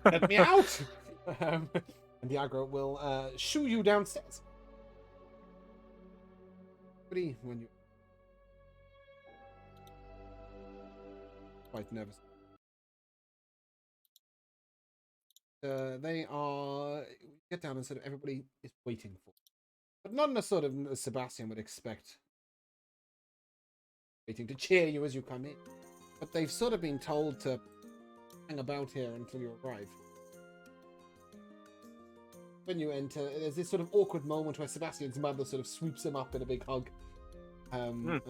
Let me out! And the aggro will shoo you downstairs. When you quite nervous. They are get down and sort of everybody is waiting for, but not in a sort of as Sebastian would expect. Waiting to cheer you as you come in, but they've sort of been told to hang about here until you arrive. when you enter, there's this sort of awkward moment where Sebastian's mother sort of sweeps him up in a big hug. And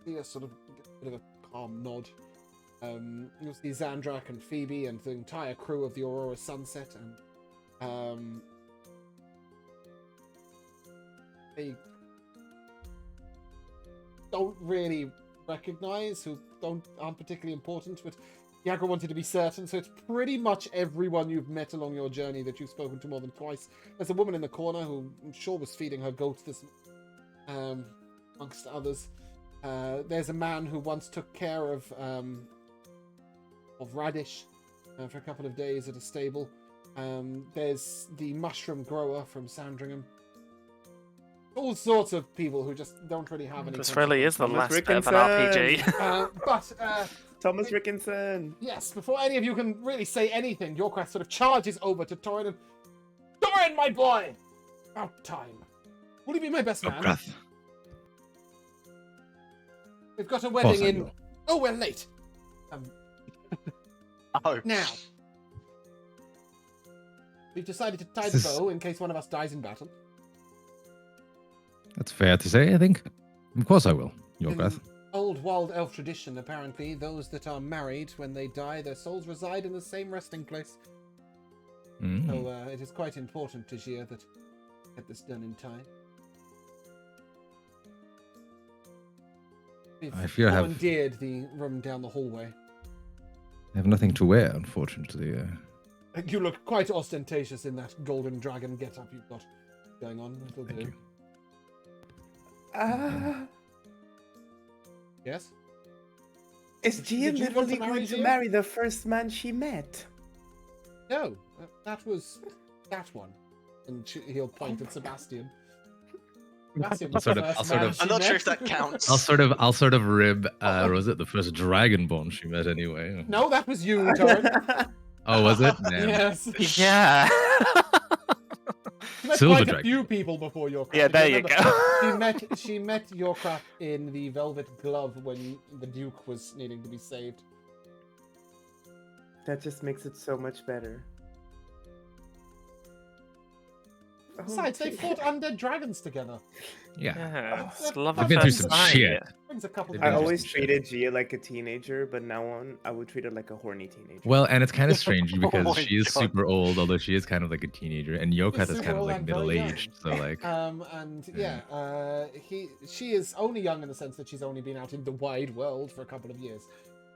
Thea sort of gets a bit of a calm nod. You'll see Xandrak and Phoebe and the entire crew of the Aurora Sunset, and they don't really recognize, who aren't particularly important, but Yagra wanted to be certain, so it's pretty much everyone you've met along your journey that you've spoken to more than twice. There's a woman in the corner who I'm sure was feeding her goat this, amongst others. There's a man who once took care of Radish for a couple of days at a stable. There's the mushroom grower from Sandringham. All sorts of people who just don't really have any. This really is the Thomas last bit of an RPG. But Thomas Rickinson. yes, before any of you can really say anything, Yorkcraft sort of charges over to Torin and... Torin, my boy! About time. Will you be my best man? Yorkrath. We've got a Of course wedding I in... will. Oh, we're late. Oh. Now. We've decided to tie the This is- bow in case one of us dies in battle. That's fair to say, I think. Of course I will, In Yorkrath. old wild elf tradition, apparently, those that are married, when they die, their souls reside in the same resting place. Mm. So it is quite important to Gia that get this done in time. We've I fear I have- commandeered the room down the hallway. I have nothing to wear, unfortunately. You look quite ostentatious in that golden dragon get-up you've got going on. It'll Thank do. you. Yes? Is Gia Did you want to literally marry going to Gia? marry the first man she met? No, that was that one. And he'll point at Sebastian. Sebastian was Sort the of- first I'll sort man of- she I'm not sure met. if that counts. I'll sort of rib Rosette, the first dragonborn she met anyway. No, that was you, Torin. Oh, was it? Damn. Yes. Yeah. She met Silver quite a dragon. few people before Yorkcraft. Yeah, If there you remember, go. She met Yorkcraft in the Velvet Glove when the Duke was needing to be saved. That just makes it so much better. Oh, Besides, they gee. fought undead dragons together. Yeah. Yeah, Oh, it's love I've at been through first some sight. shit. Brings a couple. They've I been through always some shit. treated Gia like a teenager, but now on I would treat her like a horny teenager. Well, and it's kind of strange because my she is God. super old, although she is kind of like a teenager, and Yorkrath is super kind of old like and very middle young. aged. So like, And she is only young in the sense that she's only been out in the wide world for a couple of years.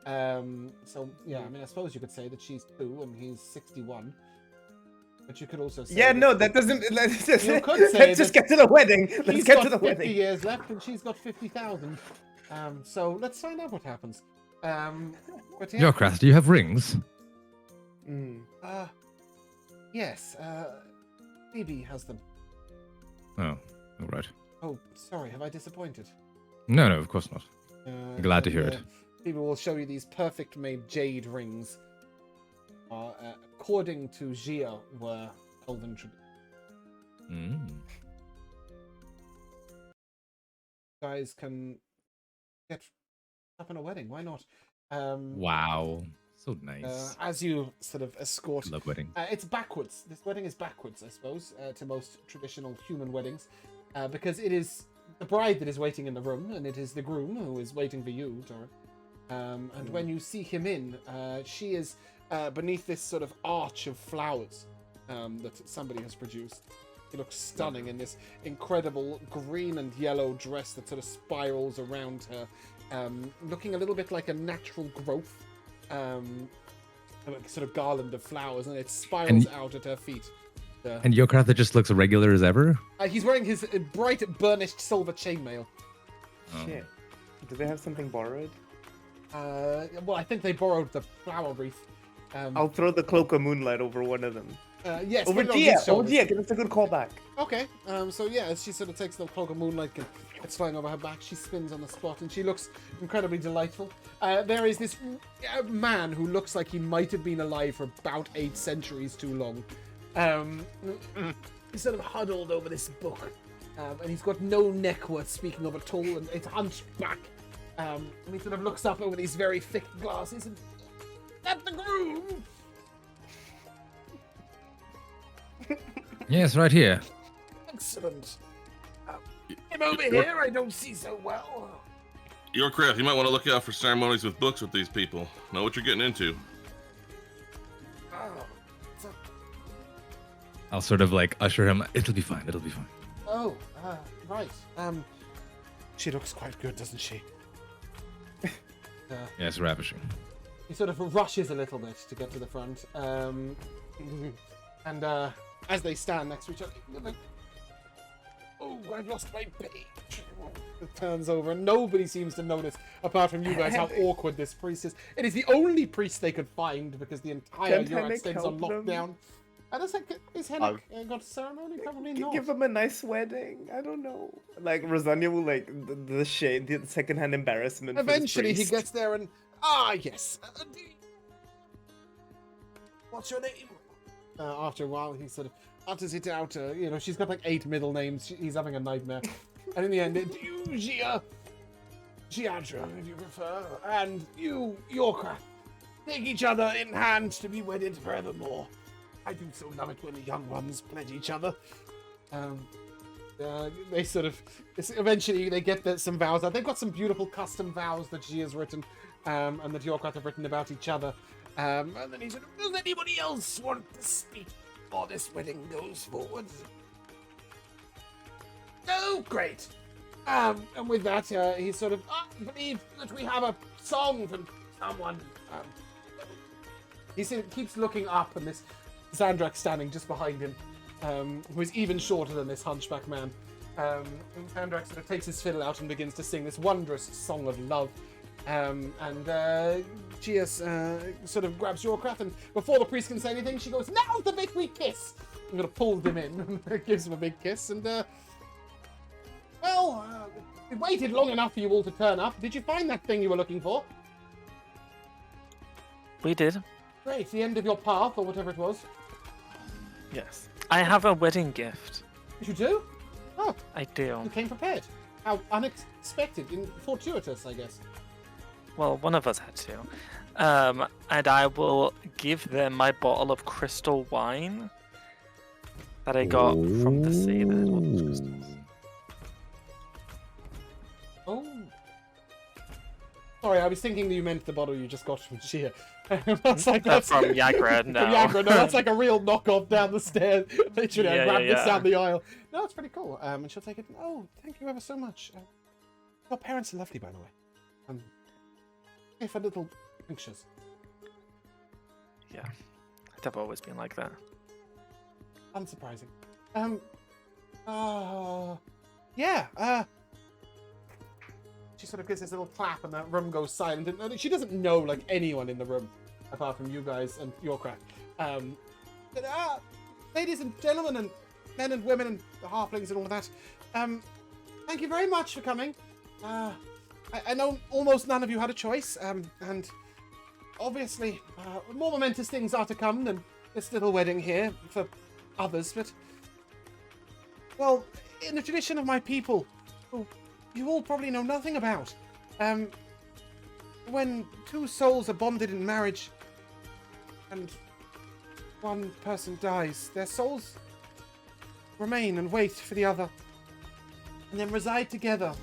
So yeah, I mean, I suppose you could say that she's 2 and he's 61. But you could also say Yeah, no, that doesn't. Let's just, You could say let's just that get to the wedding. Let's he's get got to the 50 wedding. years left and she's got 50,000. So let's find out what happens. But yeah, Yorkrath, do you have rings? Mm. yes, Phoebe has them. Oh, all right. Oh, sorry, have I disappointed? No, of course not. Glad to hear and, it. Phoebe will show you these perfect made jade rings. According to Gia, were elven tradition. Mm. Guys can get up in a wedding. Why not? Wow, so nice. As you sort of escort. Love wedding. It's backwards. This wedding is backwards, I suppose, to most traditional human weddings, because it is the bride that is waiting in the room, and it is the groom who is waiting for you, Torin. And when you see him in, she is beneath this sort of arch of flowers that somebody has produced. She looks stunning in this incredible green and yellow dress that sort of spirals around her, looking a little bit like a natural growth. Like a sort of garland of flowers, and it spirals out at her feet. And Yorkrath that just looks regular as ever? He's wearing his bright burnished silver chainmail. Oh. Shit. Do they have something borrowed? Well, I think they borrowed the flower wreath. I'll throw the cloak of moonlight over one of them. Yes, Over put it on Gia! his Over shoulders. Gia! That's a good callback. Okay, so yeah, as she sort of takes the cloak of moonlight and it's flying over her back, she spins on the spot and she looks incredibly delightful. There is this man who looks like he might have been alive for about 8 centuries too long. He's sort of huddled over this book, and he's got no neck worth speaking of at all, and it's hunched back. And he sort of looks up over these very thick glasses and... That's the groom! Yes, right here. Excellent. I'm over here. I don't see so well. Your craft, you might want to look out for ceremonies with books with these people. Know what you're getting into. Oh, I'll sort of like usher him. It'll be fine. It'll be fine. oh, right. She looks quite good, doesn't she? Yes, ravishing. He sort of rushes a little bit to get to the front. And as they stand next to each other, they're like, oh, I've lost my page. It turns over, and nobody seems to notice, apart from you guys, how awkward this priest is. It is the only priest they could find because the entire Europe state's on lockdown. And it's like, is Henrik got a ceremony? Probably not. Give him a nice wedding. I don't know. Like Rosania will like the shade, the secondhand embarrassment. Eventually, for he this gets there and yes. What's your name? After a while, he sort of utters it out. She's got like 8 middle names. He's having a nightmare. And in the end, Gia, Giadra, if you prefer, and Yorkra, take each other in hand to be wedded forevermore. I do so love it when the young ones pledge each other. They sort of eventually they get some vows out. They've got some beautiful custom vows that she has written, and that Yorkrat have written about each other. And then he said, does anybody else want to speak before this wedding goes forward? Oh, great. And with that, he sort of, I believe that we have a song from someone. He sort of keeps looking up, and this Xandrak standing just behind him, who is even shorter than this hunchback man. And Xandrak sort of takes his fiddle out and begins to sing this wondrous song of love. And Gias sort of grabs Yorkrat, and before the priest can say anything, she goes, now's the bit we kiss! I'm going to pull him in and gives him a big kiss. And, we waited long enough for you all to turn up. Did you find that thing you were looking for? We did. Great, the end of your path, or whatever it was. Yes. I have a wedding gift. You do? Oh, I do. you came prepared. How unexpected, fortuitous, I guess. Well, one of us had to. And I will give them my bottle of crystal wine that I got from the sea that had all those crystals. Oh. Sorry, I was thinking that you meant the bottle you just got from Shia. That's like From Yagra, no. From Yagra, no, that's like a real knockoff down the stairs. Literally, I grabbed this down the aisle. No, it's pretty cool. And she'll take it. Oh, thank you ever so much. Your parents are lovely, by the way. If a little anxious. Yeah, they've always been like that. Unsurprising. Yeah, she sort of gives this little clap and that room goes silent. And she doesn't know, like, anyone in the room, apart from you guys and Yorkrat. Ladies and gentlemen and men and women and the halflings and all of that, thank you very much for coming. I know almost none of you had a choice, and obviously more momentous things are to come than this little wedding here for others, but, well, in the tradition of my people, who you all probably know nothing about, when 2 souls are bonded in marriage and one person dies, their souls remain and wait for the other, and then reside together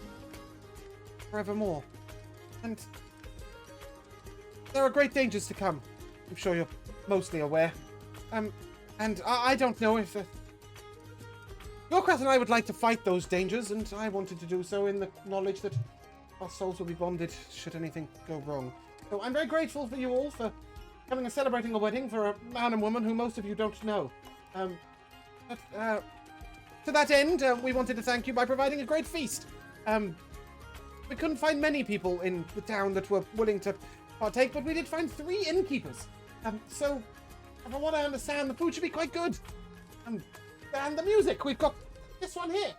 forevermore. And there are great dangers to come. I'm sure you're mostly aware. And I don't know if Yorkrat and I would like to fight those dangers, and I wanted to do so in the knowledge that our souls will be bonded should anything go wrong. So I'm very grateful for you all for coming and celebrating a wedding for a man and woman who most of you don't know. To that end, we wanted to thank you by providing a great feast. We couldn't find many people in the town that were willing to partake, but we did find 3 innkeepers. So, from what I understand, the food should be quite good. And the music, we've got this one here.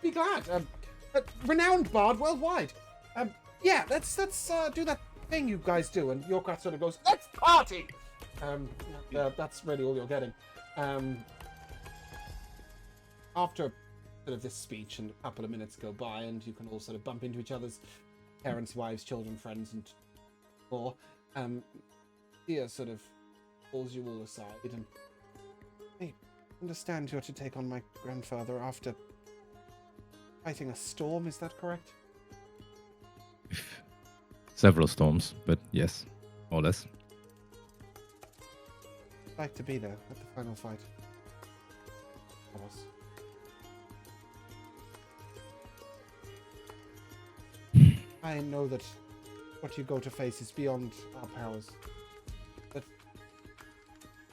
Be glad. A renowned bard worldwide. Yeah, let's do that thing you guys do. And Yorkrat sort of goes, let's party! That's really all you're getting. After sort of this speech and a couple of minutes go by, and you can all sort of bump into each other's parents, wives, children, friends, and more. Thea sort of pulls you all aside and, hey, understand you're to take on my grandfather after fighting a storm, is that correct? Several storms, but yes, more or less. I'd like to be there at the final fight. I was. I know that what you go to face is beyond our powers. But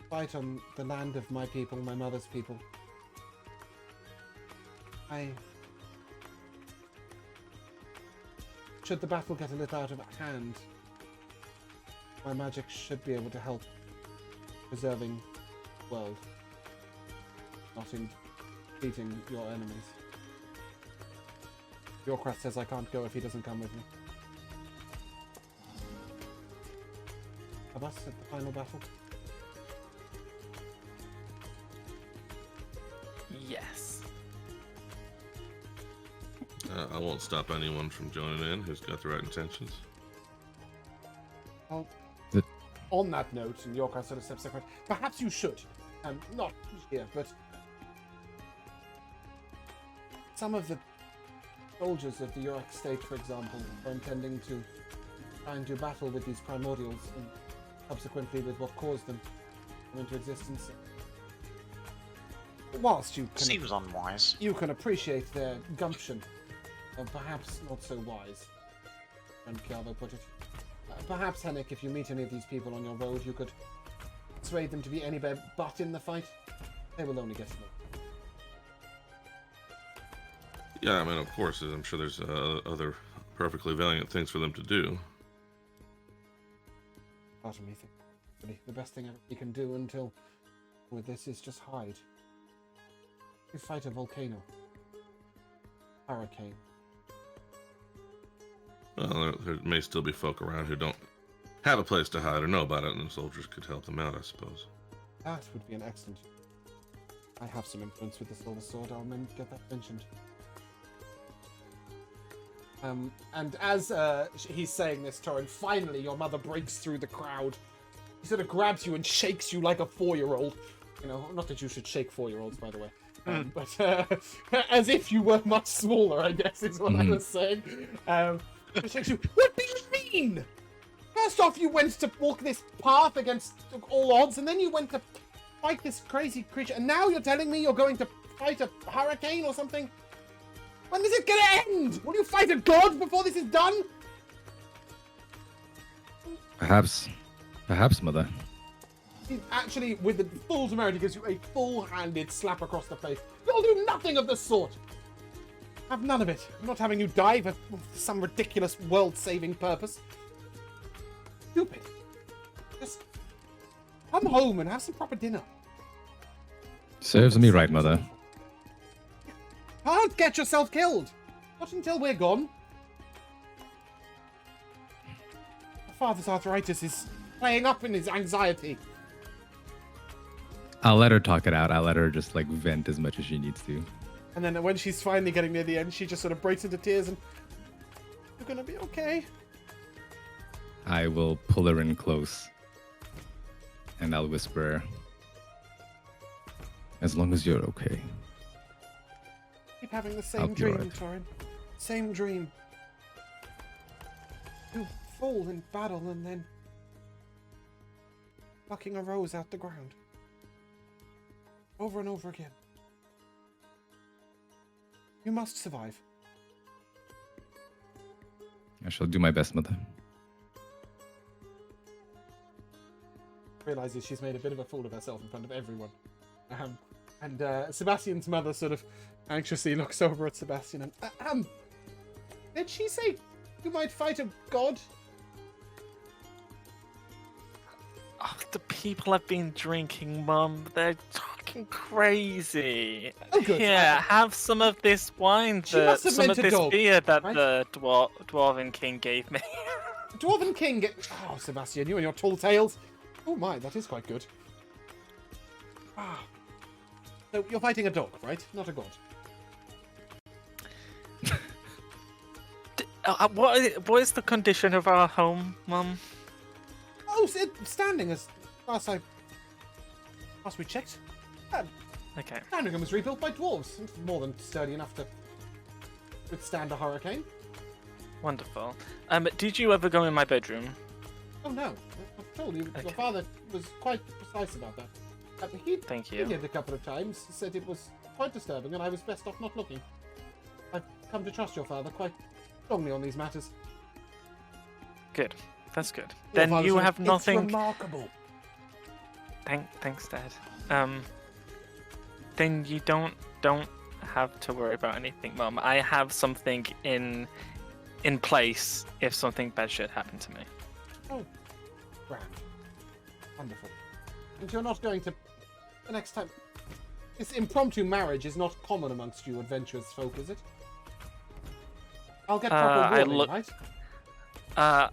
fight on the land of my people, my mother's people. Should the battle get a little out of hand, my magic should be able to help preserving the world, not in defeating your enemies. Yorkrat says I can't go if he doesn't come with me. Of us at the final battle? Yes. I won't stop anyone from joining in who's got the right intentions. Well, on that note, and Yorkrat sort of steps forward, perhaps you should. Not here, but some of the soldiers of the Yorick state, for example, are intending to try and do battle with these primordials and subsequently with what caused them to come into existence. Whilst you can, Seems unwise. you can appreciate their gumption, perhaps not so wise, and Kiavo put it. Perhaps, Henrik, if you meet any of these people on your road, you could persuade them to be anywhere but in the fight. They will only get to know. Yeah, I mean, of course, I'm sure there's other perfectly valiant things for them to do. Part of me thinks really the best thing he can do until with this is just hide. You fight a volcano. Hurricane. Well, there may still be folk around who don't have a place to hide or know about it, and the soldiers could help them out, I suppose. That would be an excellent. I have some influence with the Silver Sword. I'll get that mentioned. And as he's saying this, Torin, finally your mother breaks through the crowd. She sort of grabs you and shakes you like a 4-year-old. You know, not that you should shake 4-year-olds, by the way. But as if you were much smaller, I guess is what I was saying. She shakes you. What do you mean? First off, you went to walk this path against all odds, and then you went to fight this crazy creature, and now you're telling me you're going to fight a hurricane or something? When is it gonna end? Will you fight a god before this is done? Perhaps, mother. He actually, with the full temerity, gives you a full-handed slap across the face. You'll do nothing of the sort. Have none of it. I'm not having you die for some ridiculous world-saving purpose. Stupid. Just come home and have some proper dinner. Serves me right, mother. Can't get yourself killed. Not until we're gone. My father's arthritis is playing up in his anxiety. I'll let her talk it out. I'll let her just like vent as much as she needs to. And then when she's finally getting near the end, she just sort of breaks into tears and... You're gonna be okay. I will pull her in close. And I'll whisper, as long as you're okay. Keep having the I'll same be dream, alright. Torin. Same dream. You fall in battle and then... plucking a rose out the ground. Over and over again. You must survive. I shall do my best, mother. Realizes she's made a bit of a fool of herself in front of everyone. And Sebastian's mother sort of anxiously looks over at Sebastian and... did she say you might fight a god? Oh, the people have been drinking, Mum. They're talking crazy. Oh, good. Yeah, have some of this wine, She must have some meant of a this dog, beer that right? the Dwarven King gave me. Dwarven King get... Oh, Sebastian, you and your tall tales. Oh my, that is quite good. Ah. So you're fighting a dog, right? Not a god. What is the condition of our home, Mum? Oh, it's standing as last we checked. Okay. Sandringham was rebuilt by dwarves. It's more than sturdy enough to withstand a hurricane. Wonderful. Did you ever go in my bedroom? Oh no, I've told you, Okay. your father was quite precise about that. Thank He you. did a couple of times, said it was quite disturbing and I was best off not looking. I've come to trust your father quite strongly on these matters. Good. That's good. Your Then father's you right. have nothing. It's remarkable. Thanks, Dad. Then you don't have to worry about anything, Mum. I have something in place if something bad should happen to me. Oh, grand. Wonderful. And you're not going to... The next time... This impromptu marriage is not common amongst you adventurous folk, is it? I'll get proper warning, right?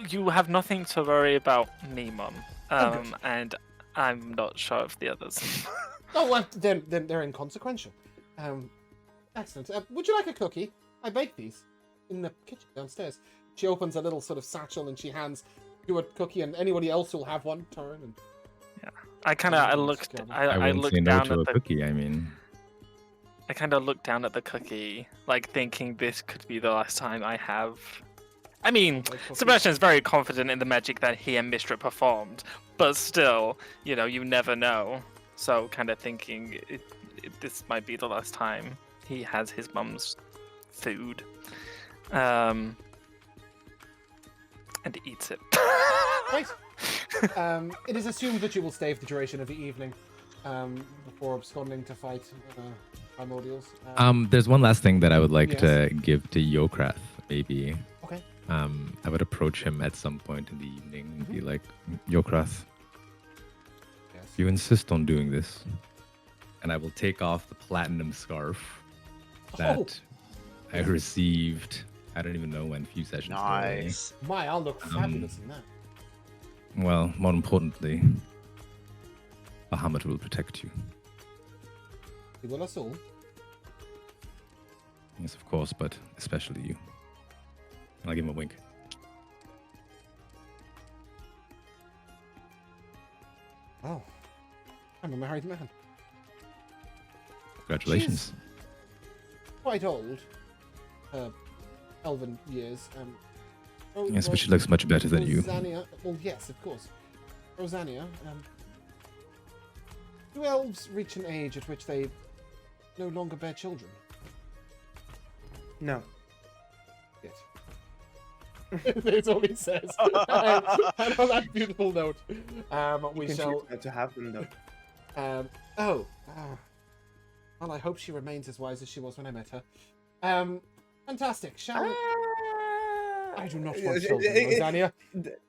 You have nothing to worry about me, Mum. good. And I'm not sure of the others. Oh, well, then they're inconsequential. Excellent. Would you like a cookie? I baked these in the kitchen downstairs. She opens a little sort of satchel and she hands you a cookie, and anybody else will have one. Turn and I looked wouldn't say no down to at a the cookie. I mean, I kind of looked down at the cookie, like thinking this could be the last time I have. I mean, Sebastian's very confident in the magic that he and Mistra performed, but still, you never know. So, kind of thinking this might be the last time he has his mum's food, and eats it. Right. It is assumed that you will stay for the duration of the evening, before absconding to fight primordials. there's one last thing that I would like Yes. to give to Yokrath, maybe. Okay. I would approach him at some point in the evening and be like, Yokrath, Yes. you insist on doing this, and I will take off the platinum scarf that I received. I don't even know when, few sessions ago. Nice. My, I'll look fabulous in that. Well, more importantly, Bahamut will protect you. He will us all. Yes, of course, but especially you. And I'll give him a wink. Oh, I'm a married man. Congratulations. Quite old. Elven years. Yes, but she looks much better than you. Rosania, well, yes, of course. Rosania, do elves reach an age at which they no longer bear children? No. Yet. That's all he says. And on that beautiful note, we You can shall... choose not to have them, though. Well, I hope she remains as wise as she was when I met her. Fantastic. Shall we... I do not want children, Rosania.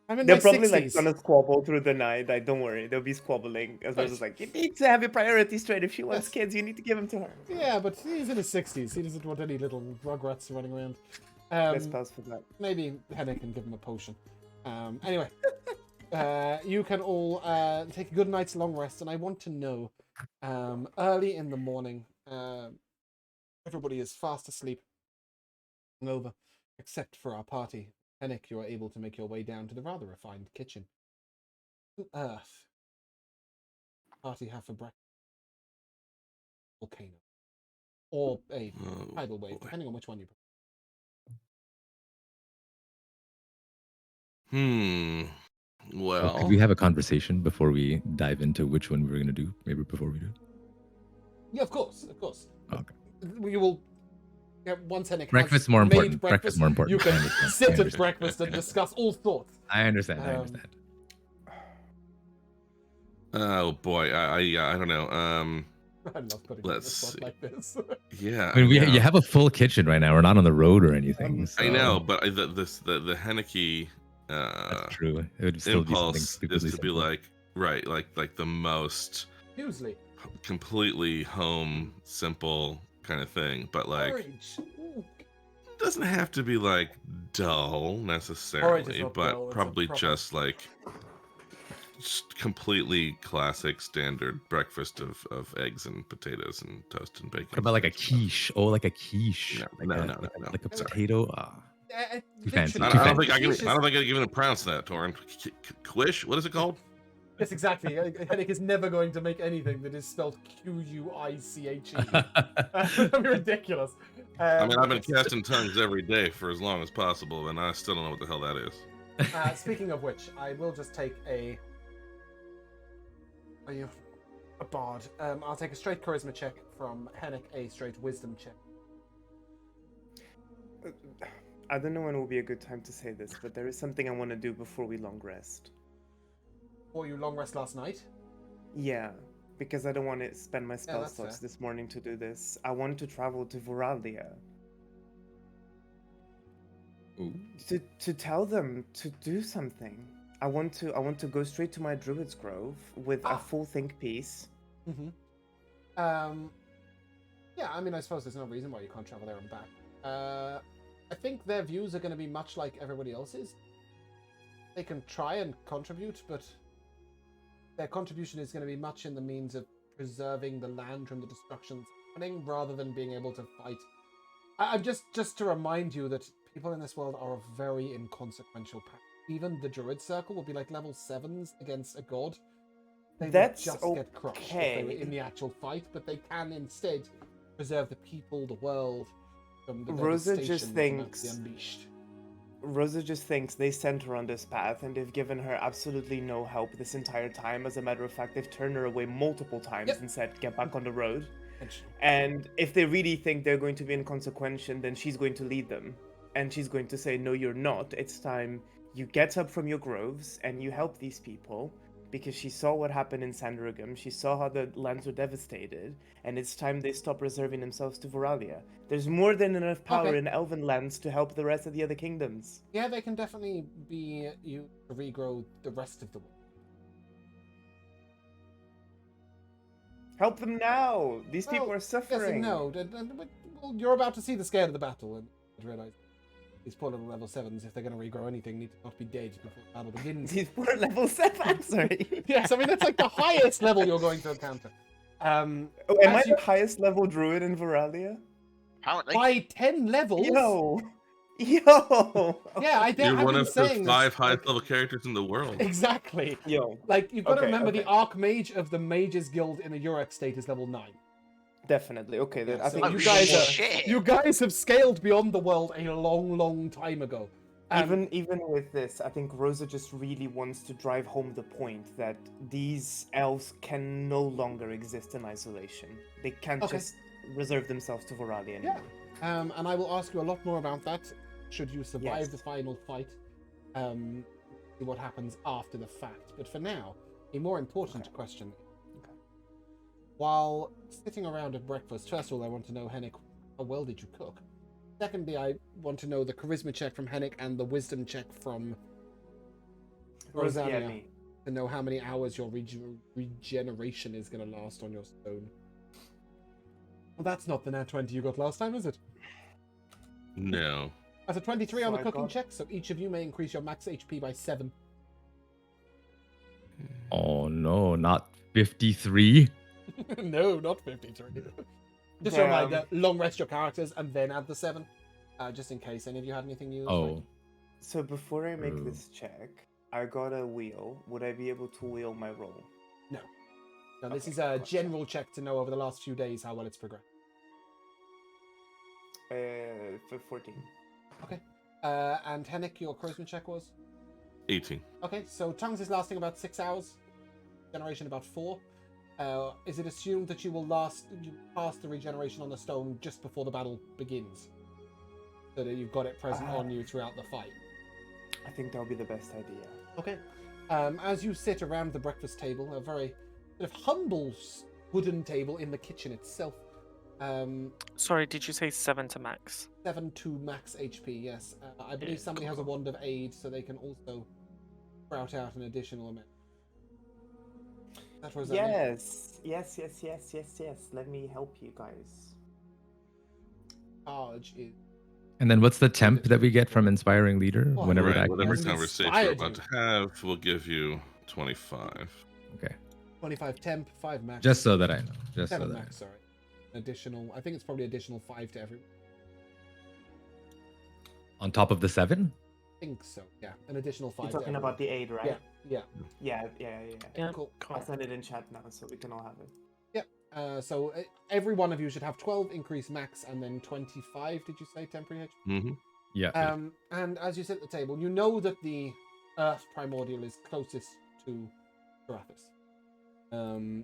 I'm in They're my probably 60s. like gonna squabble through the night. Like, don't worry, they'll be squabbling. As well as like, you need to have your priorities straight. If she wants kids, you need to give them to her. Yeah, but he's in his 60s. He doesn't want any little rugrats running around. Let's pause for that. Maybe Henrik can give him a potion. Anyway, you can all take a good night's long rest, and I want to know, early in the morning, everybody is fast asleep, over, except for our party. Henrik, you are able to make your way down to the rather refined kitchen. On Earth, party have for breakfast? Volcano. Or a tidal wave, depending on which one you prefer. Well, Could we have a conversation before we dive into which one we're going to do? Maybe before we do. Yeah, of course, of course. Okay. We will. Yeah, once Henrik Breakfast has more made important. Breakfast more important. You can I understand. sit I at understand. breakfast and discuss all thoughts. I understand. I understand. oh boy, I don't know. I love putting you on the Let's spot see. like this. Yeah, I mean, know. you have a full kitchen right now. We're not on the road or anything. I know, so but the Henneke that's true. It would still be something impulse is stupidly to be simple. like the most Muesli. completely home simple kind of thing, but like Porridge. Ooh. doesn't have to be like dull Porridge is necessarily, not but dull, it's a probably proper- just like just completely classic standard breakfast of eggs and potatoes and toast and bacon. What about like a quiche? Oh, like a quiche. No, like no, a, no, no. Like a Sorry. potato. Too fancy. literally, I Too don't fancy. think I quiche can. I don't think I can even pronounce that, Torin. Quish? What is it called? Yes, exactly. Hennick is never going to make anything that is spelled Q-U-I-C-H-E. That'd be ridiculous. I mean, I've been casting tongues every day for as long as possible, and I still don't know what the hell that is. Speaking of which, I will just take a bard. I'll take a straight charisma check from Hennick, a straight wisdom check. I don't know when will be a good time to say this, but there is something I want to do before we long rest. Or you long rest last night? Yeah, because I don't want to spend my spell that's slots fair. this morning to do this. I want to travel to Voraldia. Ooh. To tell them to do something. I want to go straight to my Druid's Grove with a full think piece. Mm-hmm. Yeah, I mean, I suppose there's no reason why you can't travel there and back. I think their views are going to be much like everybody else's. They can try and contribute, but their contribution is going to be much in the means of preserving the land from the destruction happening, rather than being able to fight. I'm just to remind you that people in this world are a very inconsequential pack. Even the Druid Circle will be like level 7s against a god. They would just get crushed if they were in the actual fight, but they can instead preserve the people, the world, from the Rosa devastation just that's about to be thinks unleashed. Rosa just thinks they sent her on this path and they've given her absolutely no help this entire time. As a matter of fact, they've turned her away multiple times and said, get back on the road. And if they really think they're going to be inconsequential, then she's going to lead them. And she's going to say, no, you're not. It's time you get up from your groves and you help these people. Because she saw what happened in Sandringham, she saw how the lands were devastated, and it's time they stop reserving themselves to Voralia. There's more than enough power in Elven lands to help the rest of the other kingdoms. Yeah, they can definitely be you to regrow the rest of the world. Help them now! These people are Yes and suffering. no. Well, you're about to see the scale of the battle and realize these poor little level 7s, if they're going to regrow anything, need to not be dead before the battle begins. These poor level 7, I'm sorry. Yes, I mean, that's like the highest level you're going to encounter. Am I the highest level druid in Voralia? Apparently. By 10 levels? Yo! Yeah, I've You're been one of the saying 5 this, highest level characters in the world. Exactly. Yo. Like, you've got to remember okay. the Archmage of the Mages Guild in the Eurex state is level 9. Definitely. Okay, then Yeah, I so think you guys have scaled beyond the world a long, long time ago. Even with this, I think Rosa just really wants to drive home the point that these elves can no longer exist in isolation. They can't just reserve themselves to Voralia anymore. Yeah. And I will ask you a lot more about that should you survive the final fight. See what happens after the fact. But for now, a more important question. While sitting around at breakfast, first of all, I want to know, Hennick, how well did you cook? Secondly, I want to know the charisma check from Hennick and the wisdom check from Rosanna to know how many hours your regeneration is going to last on your stone. Well, that's not the nat 20 you got last time, is it? No. That's a 23 on the cooking check, so each of you may increase your max HP by 7. Oh no, not 53. No, not 53. Just a reminder, long rest your characters and then add the 7. Just in case any of you had anything you like. So before I make this check, I got a wheel. Would I be able to wheel my roll? No. No, this is a general check to know over the last few days how well it's progressed. For 14. Okay. And Hennick, your charisma check was? 18. Okay, so tongues is lasting about 6 hours. Generation about 4. Is it assumed that you pass the regeneration on the stone just before the battle begins? So that you've got it present on you throughout the fight? I think that'll be the best idea. Okay. As you sit around the breakfast table, a very sort of humble wooden table in the kitchen itself. Sorry, did you say 7 to max? 7 to max HP, yes. I believe somebody has a wand of aid, so they can also sprout out an additional amount. That was Yes. Let me help you guys. Charge is. And then what's the temp that we get from Inspiring Leader? Whenever Right, that whatever goes? conversation we're about to have, we'll give you 25. Okay. 25 temp, 5 max. Just so that I know. Just 7 so that max, sorry. Additional, I think it's probably additional 5 to everyone. On top of the 7? think so. Yeah, an additional 5. You're to talking everyone. about the aid, right? Yeah. Yeah, Cool. I'll send it in chat now so we can all have it. So every one of you should have 12 increase max, and then 25. Did you say temporary HP? Mm-hmm. Yeah. And as you sit at the table, you know that the Earth Primordial is closest to Carathis.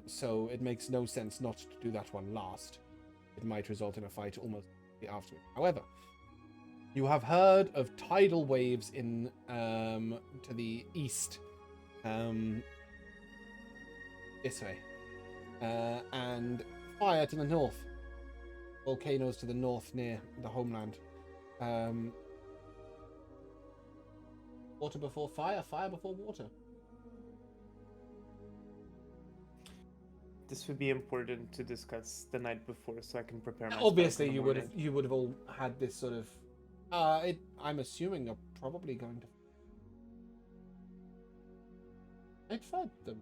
So it makes no sense not to do that one last. It might result in a fight almost afterwards. However, you have heard of tidal waves in to the east, this way, and fire to the north. Volcanoes to the north near the homeland. Water before fire, fire before water. This would be important to discuss the night before, so I can prepare myself. Obviously, you would have all had this sort of. I'm assuming you're probably going to. I'd fight them.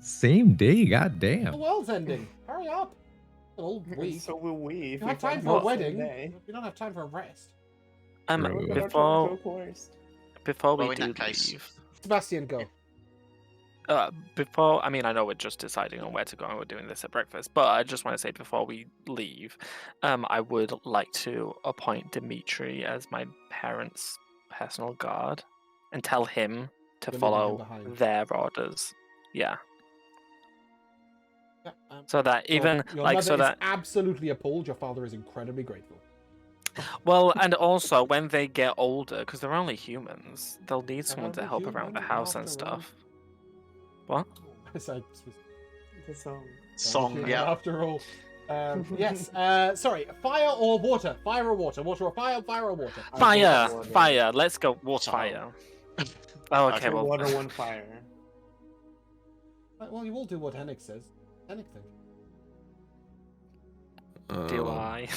Same day, goddamn. The world's ending. Hurry up. An old week. So will we. If You we have time fight for a the wedding. day. We don't have time for a rest. Bro. Before we Well, in do that case- leave, Sebastian, go. before, I mean, I know we're just deciding on where to go and we're doing this at breakfast, but I just want to say before we leave, I would like to appoint Dimitri as my parents' personal guard and tell him to You're leaving him follow behind. their orders. Yeah. Yeah, So that even, your like, mother so is that, absolutely appalled. Your father is incredibly grateful. well, and also when they get older, because they're only humans, they'll need someone to Only help around the human house and after all. stuff. What? Aside, The song. Song, human yeah. After all. Yes. Sorry. Fire or water? Fire or water? Water or fire? Fire or water? Fire! water. Fire! Let's go. Water. Fire. Oh, okay, Okay, well. Water, one fire. Well, you all do what Hennig says. Hennig thinks. Do I?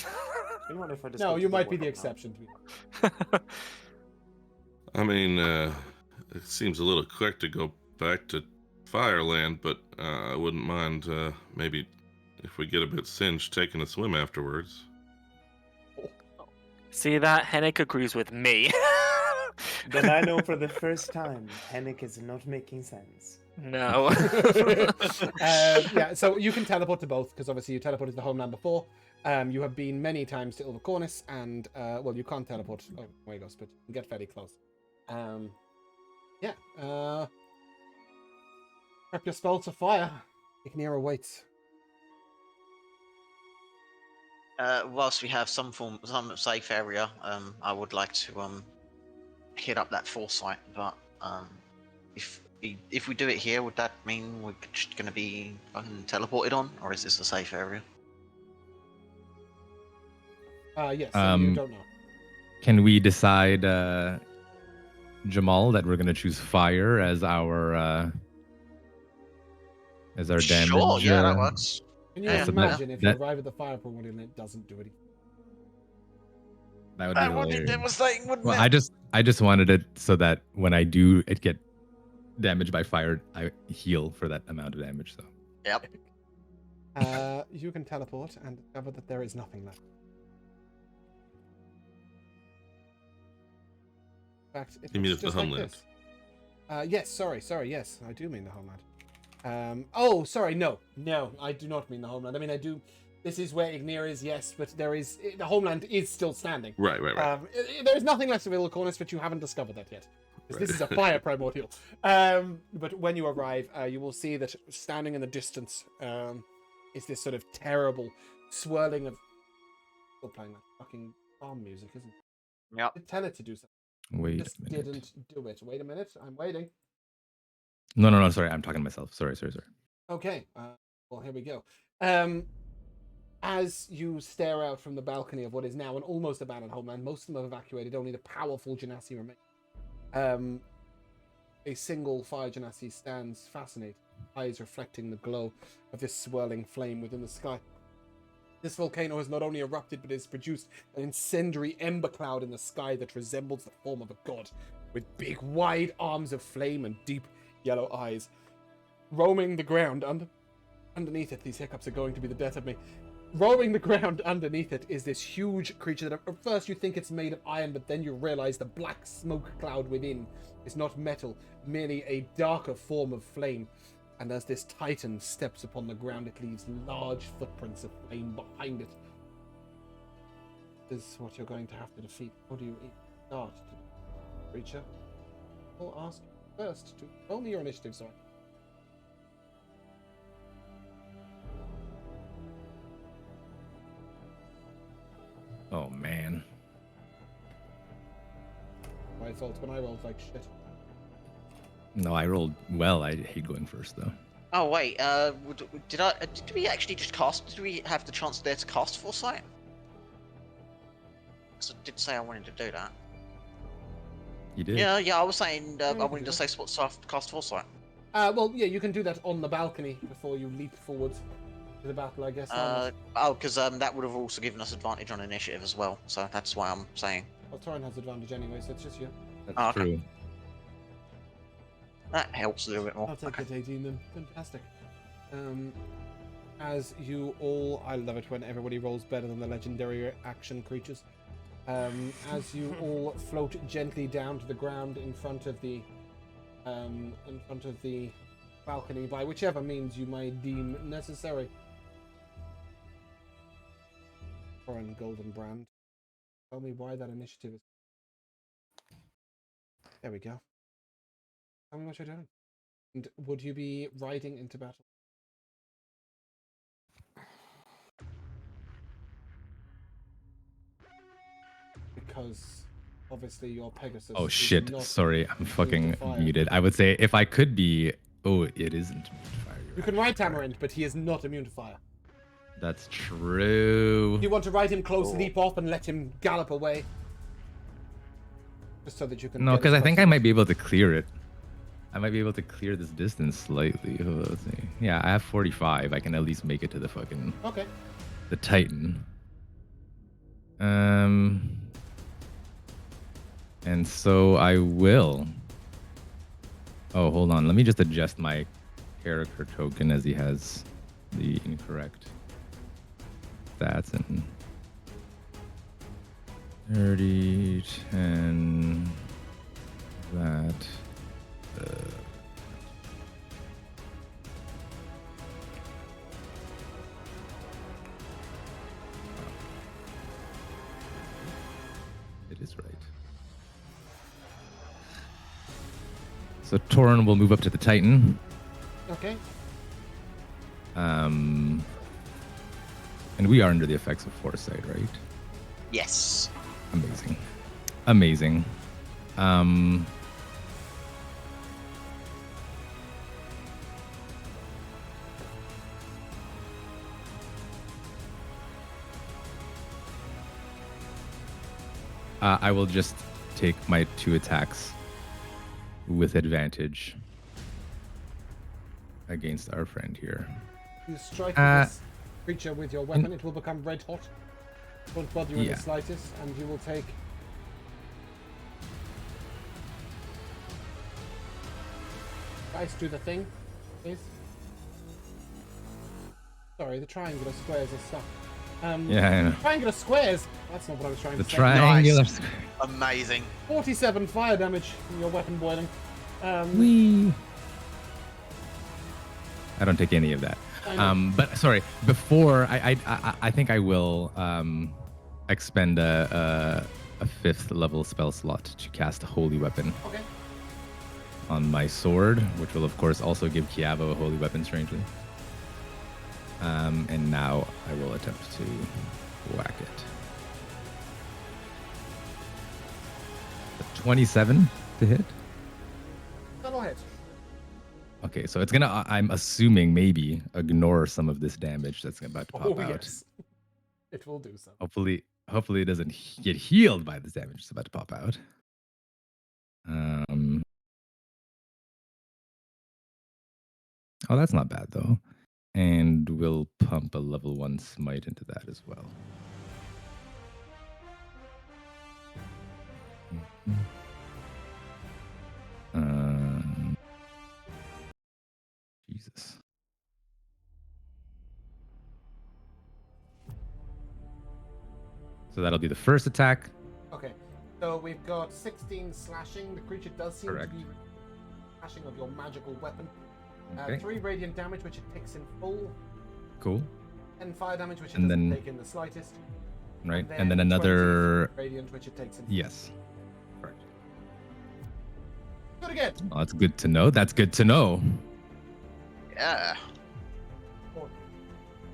You know what, if I just No, go to you might be water the now? exception. To be. I mean, it seems a little quick to go back to Fireland, but I wouldn't mind maybe if we get a bit singed taking a swim afterwards. See that? Hennick agrees with me. Then I know for the first time, Hennick is not making sense. No. Yeah, so you can teleport to both, because obviously you teleported to the homeland before. You have been many times to Ilvacornis, and, well, you can't teleport Wagos, but you can get fairly close. Yeah, prep your spell to fire. Ignira waits. Whilst we have some safe area, I would like to hit up that foresight. But if we do it here, would that mean we're just going to be teleported on, or is this a safe area? Yes, so you don't know. Can we decide, Jamal, that we're gonna choose fire as our damage? Sure, yeah, that works. Can you Yeah, imagine if you that- arrive at the fire primordial and it doesn't do anything? That would be That would be hilarious. devastating, wouldn't Well, it? I just wanted it so that when I do get damaged by fire, I heal for that amount of damage. So Yep. You can teleport and discover that there is nothing left. In fact, You mean looks it's the just like homeland? this. Yes, sorry, yes, I do mean the homeland. Oh, sorry, no, I do not mean the homeland. I mean, I do. This is where Ignir is, yes, but the homeland is still standing. Right. There's nothing left of Ilvacornis, but you haven't discovered that yet. 'Cause This is a fire primordial. But when you arrive, you will see that standing in the distance is this sort of terrible swirling of. Still playing that fucking farm music, isn't it? Yep. Tell it to do something. wait Just a minute. didn't do it. Wait a minute. I'm waiting. No. Sorry, I'm talking to myself. Sorry. Okay. Well, here we go. As you stare out from the balcony of what is now an almost abandoned homeland, most of them have evacuated. Only the powerful Genasi remain. A single fire Genasi stands fascinated, eyes reflecting the glow of this swirling flame within the sky. This volcano has not only erupted, but has produced an incendiary ember cloud in the sky that resembles the form of a god, with big, wide arms of flame and deep yellow eyes. Roaming the ground underneath it, these hiccups are going to be the death of me. roaring the ground underneath it is this huge creature that at first you think it's made of iron, but then you realize the black smoke cloud within is not metal, merely a darker form of flame. And as this titan steps upon the ground, it leaves large footprints of flame behind it. This is what you're going to have to defeat. How do you start to creature? I'll ask you first to roll me your initiative, sorry. Oh man. My fault when I rolled like shit. No, I rolled well. I hate going first though. Oh wait, did we actually just cast? Did we have the chance there to cast Foresight? So I did say I wanted to do that. You did? Yeah, I was saying I you wanted can to do say spot cast Foresight. Well, yeah, you can do that on the balcony before you leap forward to the battle, I guess. Because that would have also given us advantage on initiative as well. So that's why I'm saying. Well, Torin has advantage anyway, so it's just you. That's Oh, okay. true. That helps a little bit more. I'll take Okay. it 18 then. Fantastic. As you all, I love it when everybody rolls better than the legendary action creatures. As you all float gently down to the ground in front of the balcony by whichever means you may deem necessary. Foreign Golden Brand. Tell me why that initiative is. There we go. Tell me what you're doing. And would you be riding into battle? Because obviously your Pegasus. Oh is shit. not Sorry, I'm immune to fucking fire. muted. I would say if I could be. Oh, it isn't. You can ride Tamarind, but he is not immune to fire. That's true. You want to ride him close, Oh. leap off, and let him gallop away? Just so that you can. No, get as because I close think to I him. might be able to clear it. I might be able to clear this distance slightly. Oh, let's see. Yeah, I have 45. I can at least make it to the fucking Okay. the Titan. And so I will. Oh, hold on. Let me just adjust my character token as he has the incorrect stats and 30, 10, that. It is right. So Torin will move up to the Titan. Okay. And we are under the effects of Foresight, right? Yes. Amazing. Amazing. I will just take my 2 attacks with advantage against our friend here. You strike this creature with your weapon, it will become red hot. Won't bother you in Yeah. the slightest, and you will take. Guys, do the thing, please. Sorry, the triangular squares are stuck. Yeah, I know. Triangular squares. That's not what I was trying The to say. triangular. Nice. Amazing. 47 fire damage from your weapon boiling. Whee! I don't take any of that. I know. But sorry, before I think I will expend a 5th level spell slot to cast a holy weapon Okay. on my sword, which will of course also give Kiavo a holy weapon, strangely. And now I will attempt to whack it. A 27 to hit. That'll hit. Okay, so it's gonna, I'm assuming, maybe ignore some of this damage that's about to pop Oh, out. yes. It will do so. Hopefully it doesn't get healed by this damage that's about to pop out. Oh, that's not bad though. And we'll pump a level 1 smite into that as well. Jesus. So that'll be the first attack. Okay. So we've got 16 slashing. The creature does seem Correct. to be slashing of your magical weapon. Okay. 3 radiant damage, which it takes in full. Cool. And fire damage, which it And doesn't then- take in the slightest. Right. And then another. 20 radiant, which it takes in. Yes. Correct. Do it again. Well, that's good to know. That's good to know. Yeah.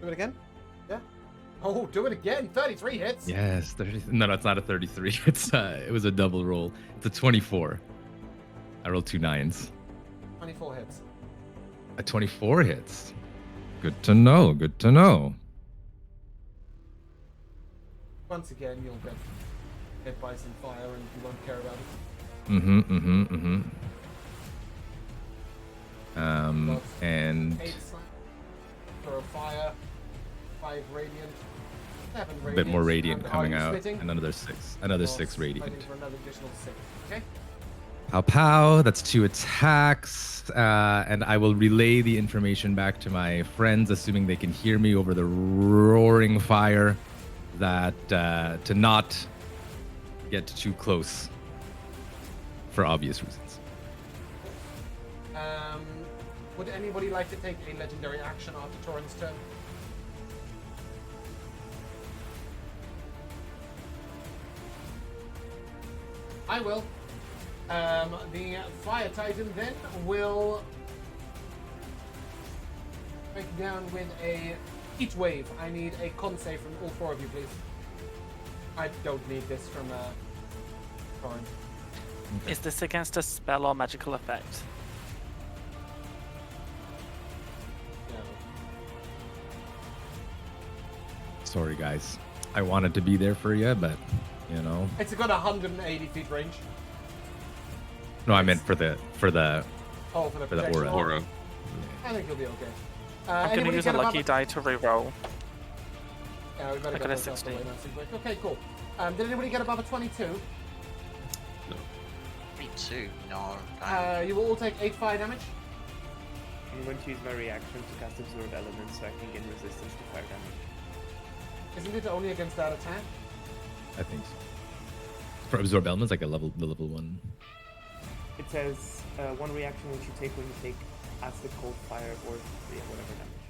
Do it again. Yeah. Oh, do it again. 33 hits. Yes. 30. No, it's not a 33. It was a double roll. It's a 24. I rolled 2 9s. 24 hits. A 24 hits. Good to know. Good to know. Once again, you'll get hit by some fire and you won't care about it. Plus And 8 slap for fire, 5 radiant, 7 a radiant. bit more radiant and coming are you out. splitting? And another 6. Another Or 6 fighting radiant. For another additional 6. Okay. Pow pow. That's 2 attacks. And I will relay the information back to my friends, assuming they can hear me over the roaring fire, that to not get too close for obvious reasons. Would anybody like to take a legendary action after Torin's turn? I will. The Fire Titan then will break down with a heat wave. I need a con save from all 4 of you, please. I don't need this from Torin. Is this against a spell or magical effect? No. Sorry, guys. I wanted to be there for you, but you know. It's got 180 feet range. No, I meant for the Oh, for the protection. aura. Aura. I think you'll be okay. I'm going to anybody use a get above lucky die to reroll. Yeah, we better I get got a those out of the way 16. now, so quick. Okay, cool. Did anybody get above a 22? Me too. No. You will all take 8 fire damage. I'm going to use my reaction to cast Absorb Elements so I can gain resistance to fire damage. Isn't it only against that attack? I think so. For absorb elements, like the level 1. It says 1 reaction which you take when you take acid, cold, fire, or whatever damage.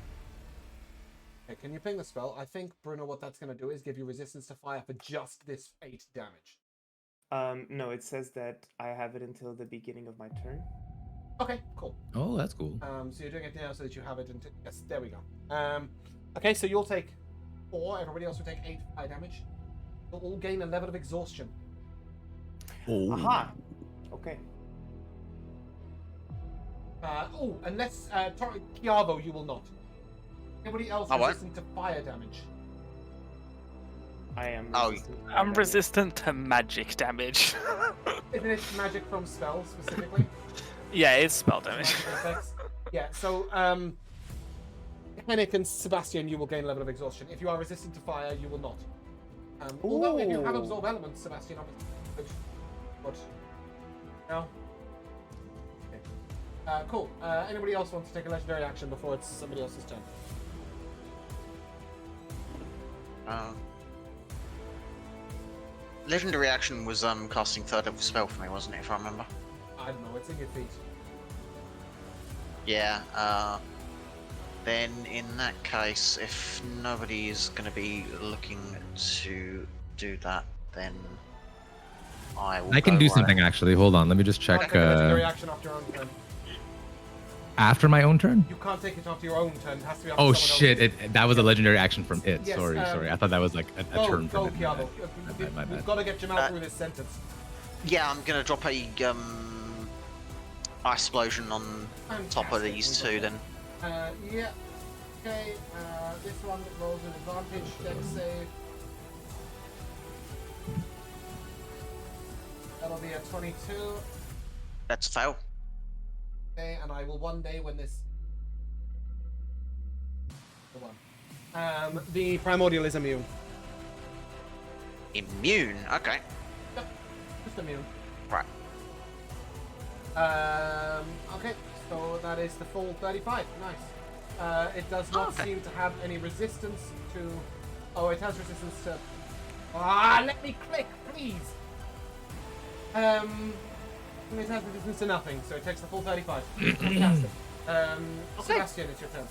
Okay, can you ping the spell? I think, Bruno, what that's going to do is give you resistance to fire for just this 8 damage. No, it says that I have it until the beginning of my turn. Okay, cool. Oh, that's cool. So you're doing it now so that you have it until... Yes, there we go. Okay, so you'll take 4. Everybody else will take 8 fire damage. You'll all gain a level of exhaustion. Oh. Aha! Okay. Unless... Chiavo, you will not. Anybody else I won't. resistant to fire damage? I am Oh, resistant to fire I'm damage. resistant to magic damage. Isn't it magic from spells, specifically? Yeah, it's spell damage. Magical effects? Yeah, so, Henrik and Sebastian, you will gain a level of exhaustion. If you are resistant to fire, you will not. Although, if you have Ooh. absorb elements, Sebastian, obviously. But, no? Okay. Cool. Anybody else want to take a legendary action before it's somebody else's turn? Legendary action was casting 3rd level spell for me, wasn't it? If I remember. I don't know, it's in your feet. Yeah. Then in that case, if nobody is going to be looking to do that, then I will. I can go do away. something actually. Hold on, let me just You can't check. take a legendary action after your own turn. After my own turn? You can't take it after your own turn. It has to be after Oh someone shit! else's. That was a legendary action from it. Yes, sorry. I thought that was like a turn Go, from it. Chiavo. My We've bad. got to get Jamal through this sentence. Yeah, I'm going to drop a ice explosion on top of Fantastic, these we two got then. Yeah. Okay, this one rolls with advantage, dex save. That'll be a 22. That's a fail. Okay, and I will one day when this... The one. The Primordial is immune. Immune. Okay. Yep, just immune. Right. Okay, so that is the full 35. Nice. It does not okay. seem to have any resistance to... Oh, it has resistance to Let me click, please. It has the distance to nothing, so it takes the full 35. Fantastic. Sebastian, it's your turn.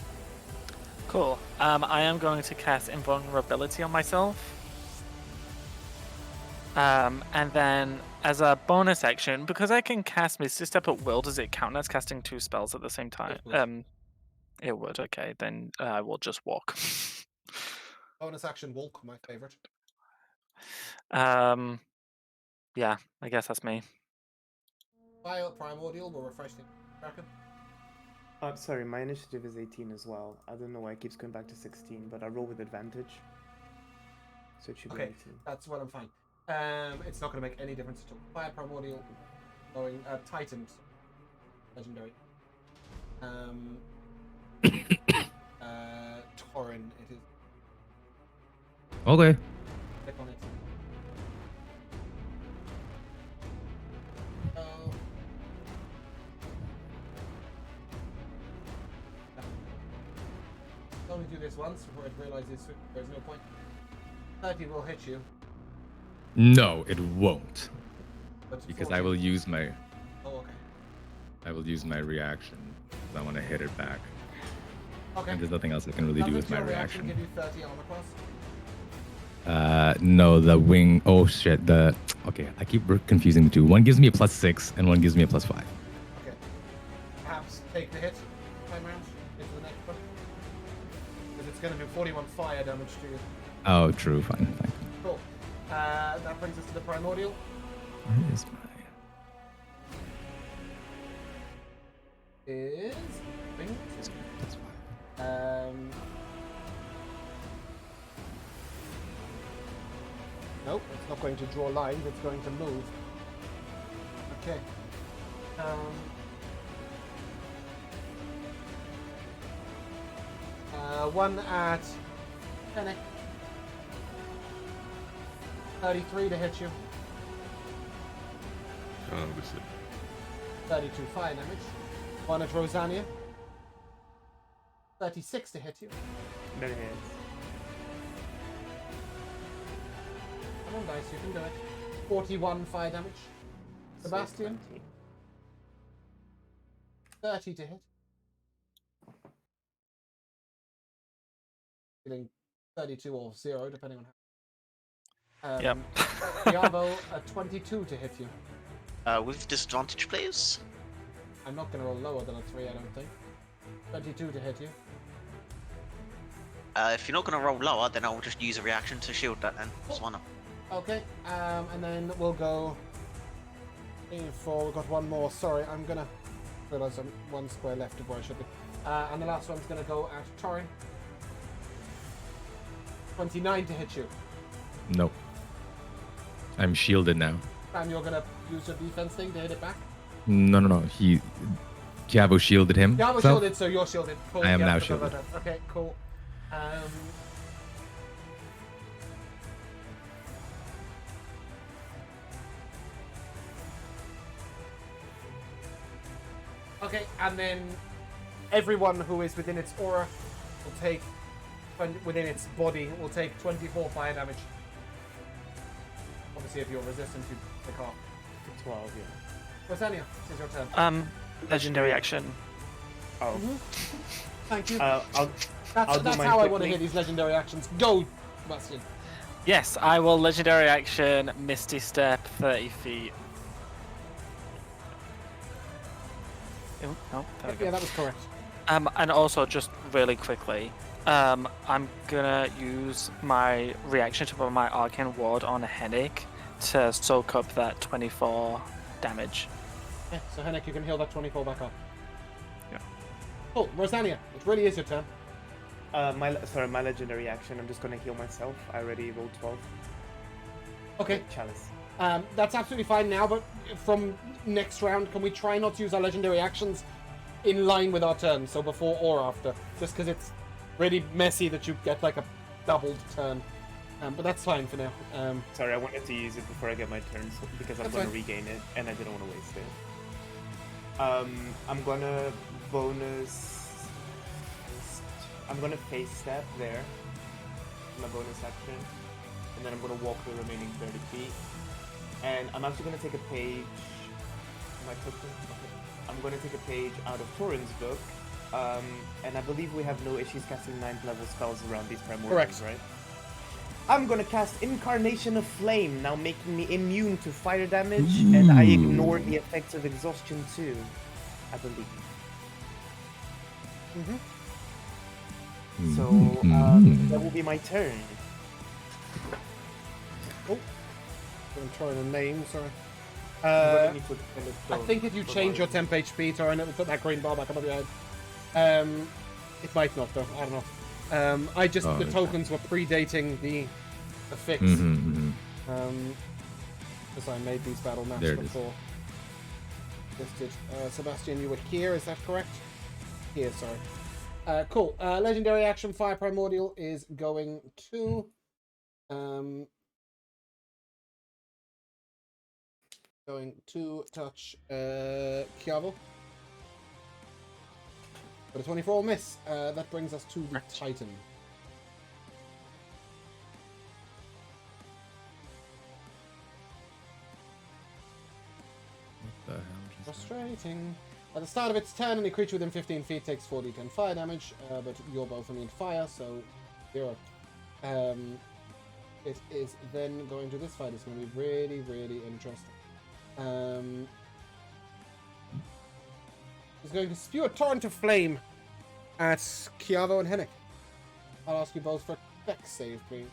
Cool. I am going to cast Invulnerability on myself. And then, as a bonus action, because I can cast Misty Step at will, does it count as casting 2 spells at the same time? It would. Okay, then I will just walk. Bonus action walk, my favorite. Yeah, I guess that's me. Primordial will refresh the Kraken. Sorry, my initiative is 18 as well. I don't know why it keeps going back to 16, but I roll with advantage. So it should be 18. That's what I'm fine. It's not going to make any difference at all. Fire Primordial going Titan. Legendary. Tauren, it is. Okay. Click on it. Only do this once before it realizes there's no point. 30 will hit you. No, it won't. But Because 40. I will use my Oh, okay. I will use my reaction. I want to hit it back. Okay. And there's nothing else I can really do with my reaction. Give you 30 armor class. No, the wing. Oh shit. Okay, I keep confusing the two. One gives me a +6, and one gives me a +5. Okay. Perhaps take the hit time round into the next one. Because it's going to do 41 fire damage to you. Oh, true. Fine. Cool. That brings us to the primordial. Where is my? Is nope, it's not going to draw lines, it's going to move. Okay. One at Fennec. 33 to hit you. Obviously. 32 fire damage. One at Rosania. 36 to hit you. No hits. Come on, dice, you can do it. 41 fire damage. Sebastian. 30 to hit. Feeling 32 or 0, depending on how. Yep. Diavo, a 22 to hit you. With disadvantage, please. I'm not going to roll lower than a 3, I don't think. 22 to hit you. If you're not going to roll lower, then I'll just use a reaction to shield that then. Just why not? Okay, and then we'll go for, we've got one more. Sorry, I'm going to realize I'm one square left of where I should be. And the last one's going to go at Torin. 29 to hit you. Nope. I'm shielded now. And you're going to use your defense thing to hit it back? No. Tiavo shielded him. Diavo's shielded, so you're shielded. Cool. I am now forgot about shielded. that. Okay, cool. Okay, and then everyone who is within its aura will take, within its body, will take 24 fire damage. Obviously, if you're resistant, you pick off. 12, yeah. Rosania, it's your turn. Legendary action. Oh. Thank you. I'll That's do mine how I want to quickly. hear these legendary actions. Go, Sebastian. Yes, I will legendary action Misty Step 30 feet. Oh, no, there we go. Yeah, that was correct. And also, just really quickly, I'm gonna use my reaction to put my Arcane Ward on Hennick to soak up that 24 damage. Yeah, so Hennick, you can heal that 24 back up. Yeah. Cool, Rosania, it really is your turn. My legendary action. I'm just gonna heal myself. I already rolled 12. Okay. Chalice. That's absolutely fine now, but from next round, can we try not to use our legendary actions in line with our turn, so before or after? Just because it's really messy that you get like a doubled turn. But that's fine for now. Sorry, I wanted to use it before I get my turn because I'm That's gonna fine. regain it, and I didn't want to waste it. I'm gonna I'm gonna face step there. My bonus action. and then I'm going to walk the remaining 30 feet. And I'm actually going to take a page. My token. I'm going to take a page out of Torin's book. And I believe we have no issues casting 9th level spells around these primordials, right? I'm gonna cast Incarnation of Flame, now making me immune to fire damage, and I ignore the effects of exhaustion too, I believe. So, that will be my turn. Oh, I'm trying a name, sorry. But I need to I think if you change your temp HP, Torin, it will put that green bar back above your head. It might not, though. I don't know. The tokens were predating the fix. Because I made these battle maps before. Listed. Sebastian, you were here, is that correct? Here, sorry. Cool. Legendary action Fire Primordial is going to touch Chiavo. But a 24 miss. That brings us to the Titan. What the hell just Frustrating. At the start of its turn, any creature within 15 feet takes 4d10 fire damage, but you're both immune to fire, so 0. It is then going to this fight. It's going to be really, really interesting. He's going to spew a torrent of flame at Chiavo and Hennick. I'll ask you both for a dex save, please.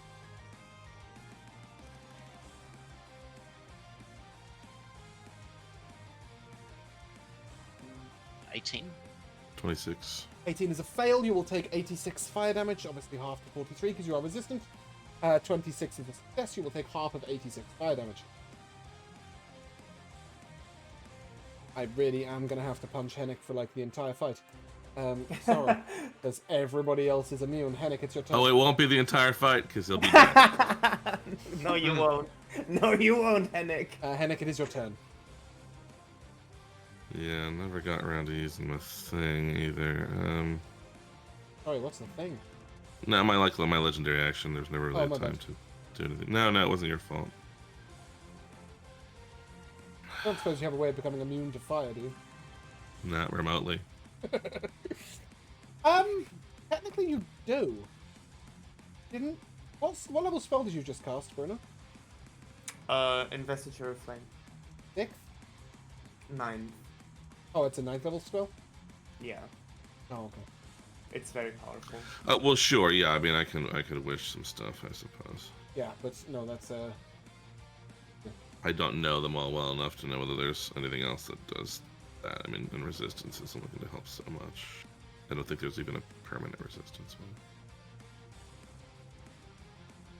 $18. 26. 18 is a fail. You will take 86 fire damage, obviously half to 43 because you are resistant. 26 is a success. You will take half of 86 fire damage. I really am going to have to punch Hennick for like the entire fight. Sorry, because everybody else is immune. Hennick, it's your turn. Oh, it won't be the entire fight because he'll be dead. No, you won't. No, you won't, Hennick. Hennick, it is your turn. Yeah, I never got around to using my thing either. Sorry, what's the thing? No, my legendary action. There's never really my time bad. to do anything. No, it wasn't your fault. I don't suppose you have a way of becoming immune to fire, do you? Not remotely. Technically you do. Didn't... What level spell did you just cast, Bruno? Investiture of Flame. 6th? 9. Oh, it's a 9th level spell? Yeah. Oh, okay. It's very powerful. Well, sure, yeah. I mean, I could wish some stuff, I suppose. Yeah, but no, that's I don't know them all well enough to know whether there's anything else that does that. I mean, and resistance isn't looking to help so much. I don't think there's even a permanent resistance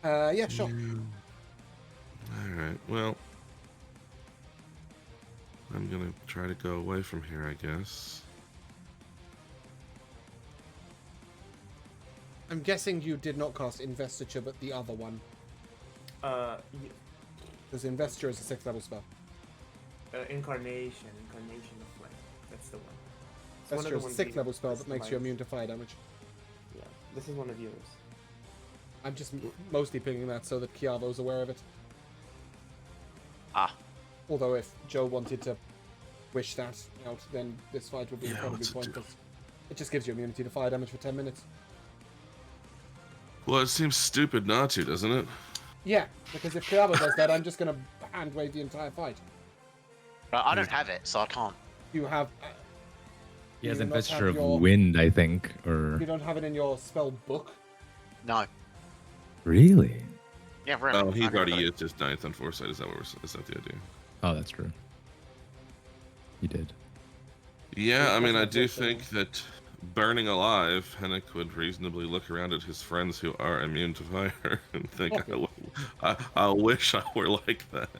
one. Yeah, sure. Alright, well... I'm gonna try to go away from here, I guess. I'm guessing you did not cast Investiture, but the other one. Because Investiture is a 6th level spell. Incarnation of Flame. That's the one. It's Investiture is a 6th level spell that customized. makes you immune to fire damage. Yeah, this is one of yours. I'm just mostly picking that so that Chiavo's aware of it. Ah. Although if Joe wanted to wish that out, then this fight would be incredibly what's it do? pointless. It just gives you immunity to fire damage for 10 minutes. Well, it seems stupid not to, doesn't it? Yeah, because if Chiavo does that, I'm just going to hand wave the entire fight. But I don't have it, so I can't. You have... He has do you not Investiture have of your- Wind, I think, or... You don't have it in your spell book? No. Really? Yeah, really. Oh, he's I never already got it. used his 9th on foresight. Is that the idea? Oh, that's true. He did. Yeah, I mean, I do That's a good think that burning alive, Hennick would reasonably look around at his friends who are immune to fire and think, I wish I were like that.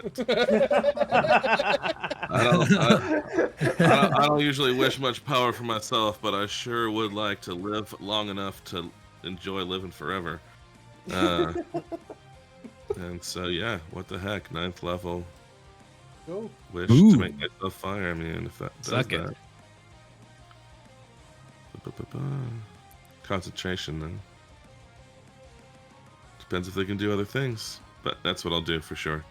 I don't usually wish much power for myself, but I sure would like to live long enough to enjoy living forever. And so, yeah, what the heck, 9th level. Cool. Wish Ooh. to make myself fire immune if that does Suck it. that. Concentration, then. Depends if they can do other things. but that's what I'll do for sure.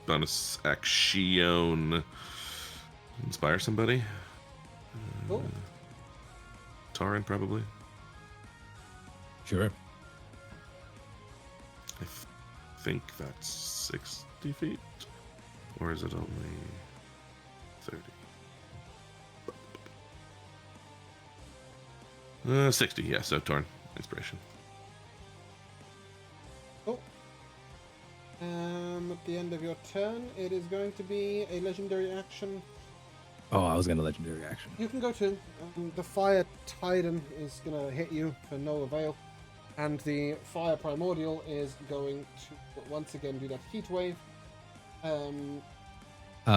Bonus action. Inspire somebody. Cool. Taran, probably. Sure. I think that's 60 feet. Or is it only 30? 60, yeah, so Torn. Inspiration. Cool. At the end of your turn, it is going to be a legendary action. Oh, I was gonna legendary action. You can go to. The Fire Titan is going to hit you for no avail. And the Fire Primordial is going to once again do that heat wave.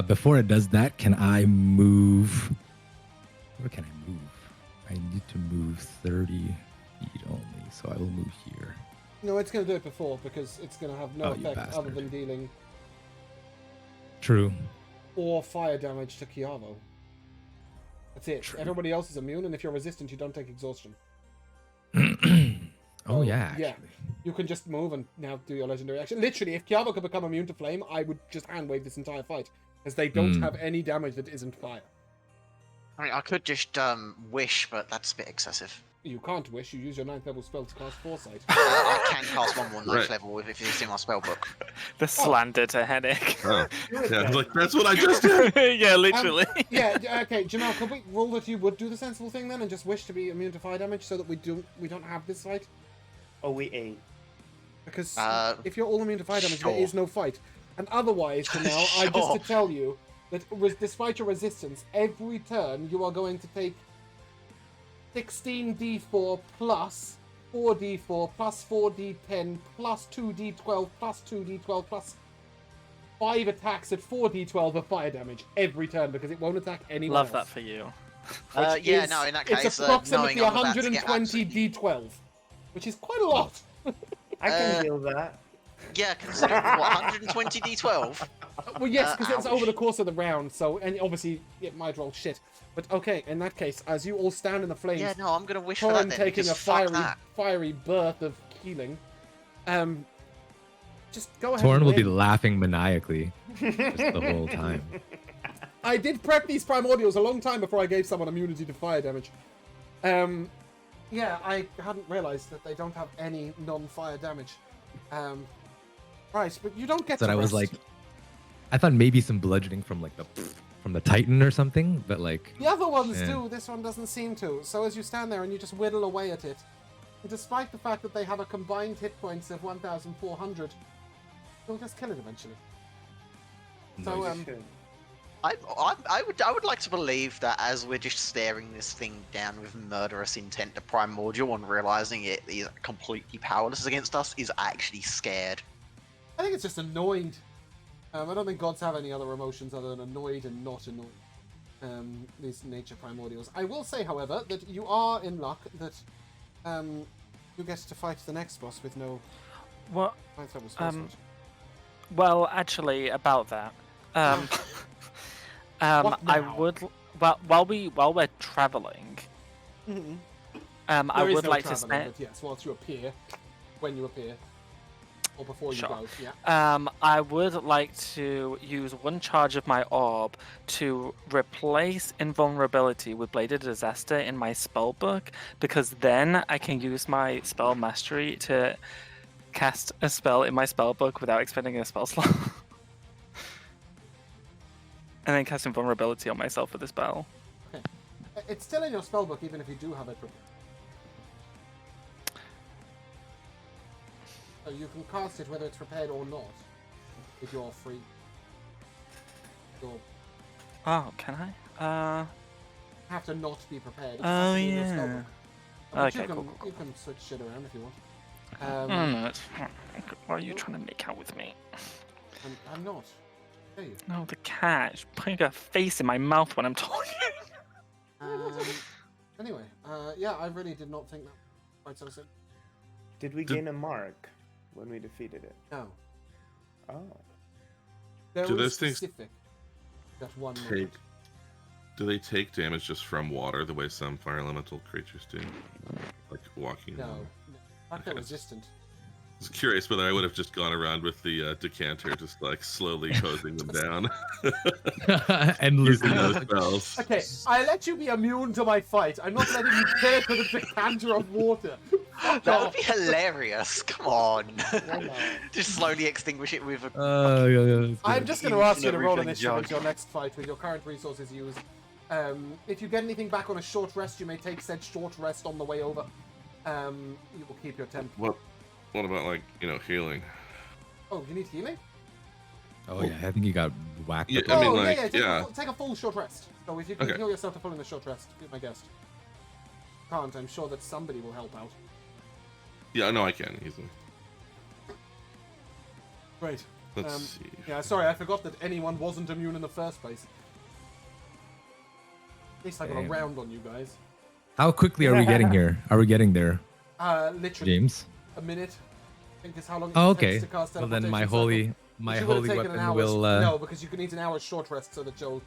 Before it does that, can I move? Where can I move? I need to move 30 feet only, so I will move here. No, it's going to do it before because it's going to have no Oh, you effect other bastard. than dealing True. or fire damage to Kiavo. That's it. True. Everybody else is immune, and if you're resistant, you don't take exhaustion. Oh So, yeah, actually. yeah. You can just move and now do your legendary action. Literally, if Kiavo could become immune to flame, I would just hand wave this entire fight. Because they don't have any damage that isn't fire. I mean, I could just wish, but that's a bit excessive. You can't wish, you use your 9th level spell to cast Foresight. I can cast one more 9th Right. level if it's in my spellbook. The slander to headache. Oh, yeah, I was like, that's what I just did! Yeah, literally. Yeah, okay, Jamal, could we rule that you would do the sensible thing then and just wish to be immune to fire damage so that we don't have this fight? Oh, we ain't. Because Uh, if you're all immune to fire damage, there sure. is no fight. And otherwise, Jamal, I just Sure. to tell you that despite your resistance, every turn you are going to take 16d4 plus 4d4 plus 4d10 plus 2d12 plus 2d12 plus 5 attacks at 4d12 of fire damage every turn because it won't attack anyone Love else. that for you. Which yeah, is- no, in that it's case, approximately knowing I'm about to get 120 absolutely- d12, which is quite a lot. I can Uh, heal that. Yeah, considering what 120 d12. Well, yes, because it's over ouch. the course of the round, so and obviously it might roll shit. But okay, in that case, as you all stand in the flames, Yeah, no, I'm gonna wish for Torn that then. taking because a fuck that. fiery birth of healing, just go ahead. Torn and will be win. laughing maniacally just the whole time. I did prep these primordials a long time before I gave someone immunity to fire damage. Yeah, I hadn't realized that they don't have any non-fire damage. Right, but you don't get So to I was rest. like, I thought maybe some bludgeoning from like the Titan or something, but like The other ones Yeah. do, this one doesn't seem to. So as you stand there and you just whittle away at it, despite the fact that they have a combined hit points of 1,400, you'll just kill it eventually. So, We should. I would like to believe that as we're just staring this thing down with murderous intent, the primordial, and realizing it is completely powerless against us, is actually scared. I think it's just annoyed. I don't think gods have any other emotions other than annoyed and not annoyed. These nature primordials. I will say, however, that you are in luck that you get to fight the next boss with no... Well, I thought it was first one. well, actually, about that. What I now? would. Well, while we're traveling, I There is would no like to travelling, spend. but yes, whilst you appear, when you appear, or before you Sure. go, yeah. I would like to use one charge of my orb to replace invulnerability with Bladed Disaster in my spellbook, because then I can use my spell mastery to cast a spell in my spellbook without expending a spell slot. And then cast invulnerability on myself with the spell. It's still in your spellbook, even if you do have it prepared. So you can cast it whether it's prepared or not, if you're free. You'll Oh, can I? have to not be prepared. It Oh, has to be in your yeah. spellbook. But Okay, you can, cool, cool, You can switch shit around if you want. No, it's fine. Why are you trying to make out with me? I'm not. Are you? No, the cat is putting a face in my mouth when I'm talking. Anyway, yeah, I really did not think that quite so soon. Did we gain a mark when we defeated it? No. Oh. There Do was those things specific that one take- moment. Do they take damage just from water the way some fire elemental creatures do? Like walking? No. on- In fact, they're Okay. resistant. was curious whether I would have just gone around with the decanter, just like slowly posing them down. Endlessly. Using those spells. Okay, I let you be immune to my fight. I'm not letting you kill it with a decanter of water. Fuck That would off. be hilarious. Come on. Why not? Just slowly extinguish it with a. I'm just going to ask you to roll Refilling initiative jug. into your next fight with your current resources used. If you get anything back on a short rest, you may take said short rest on the way over. You will keep your temp. What about, like, healing? Oh, you need healing? Oh yeah, I think he got whacked. Yeah, up. I mean, Oh, like, take a full short rest. So if you can Okay. heal yourself to full in the short rest, be my guest. Can't, I'm sure that somebody will help out. Yeah, no, I can easily. Great. Let's see. Yeah, sorry, I forgot that anyone wasn't immune in the first place. At least I got a Damn. round on you guys. How quickly are we getting here? Are we getting there, Literally James? a minute. I think is how long it Oh, takes okay. to cast Well, then my teleportation holy, cycle. Which you would've taken an weapon hour's- will. No, because you need an hour's short rest so that your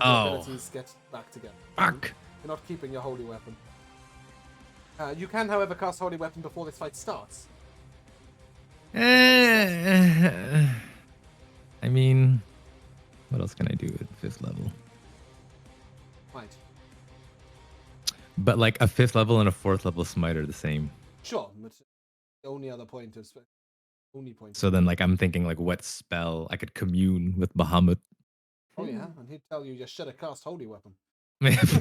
Oh. abilities get back together. Fuck. You're not keeping your holy weapon. You can, however, cast holy weapon before this fight starts. I mean, what else can I do at 5th level? Right. But like a 5th level and a 4th level smite are the same. Sure, but the only other point is only point. So then, like, I'm thinking, like, what spell I could commune with Bahamut? Oh yeah, and he'd tell you should have cast holy weapon. Man, It's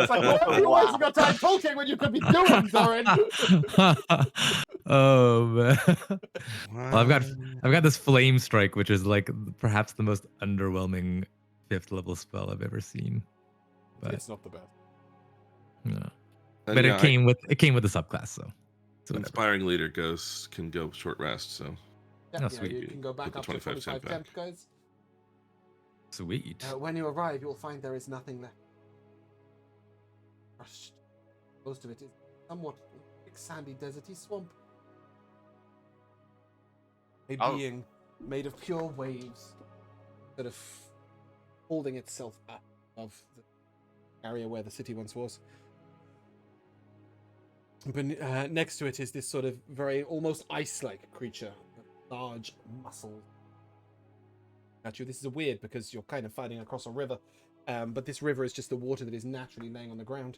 like, you wasting your time talking when you could be doing, Zoran. oh man. Well, I've got this flame strike, which is like perhaps the most underwhelming 5th level spell I've ever seen. But It's not the best. no. And But yeah, it came with the subclass, so it's whatever. Inspiring leader can go short rest, so Yeah, Oh, yeah, sweet. you can go back the up to 25 25 temp temp, back. guys. Sweet. When you arrive, you'll find there is nothing left. Crushed. Most of it is somewhat like sandy, deserty swamp. A Oh. being made of pure waves, sort of holding itself up above the area where the city once was. But next to it is this sort of very almost ice-like creature, large muscles. At you. This is weird because you're kind of fighting across a river, but this river is just the water that is naturally laying on the ground.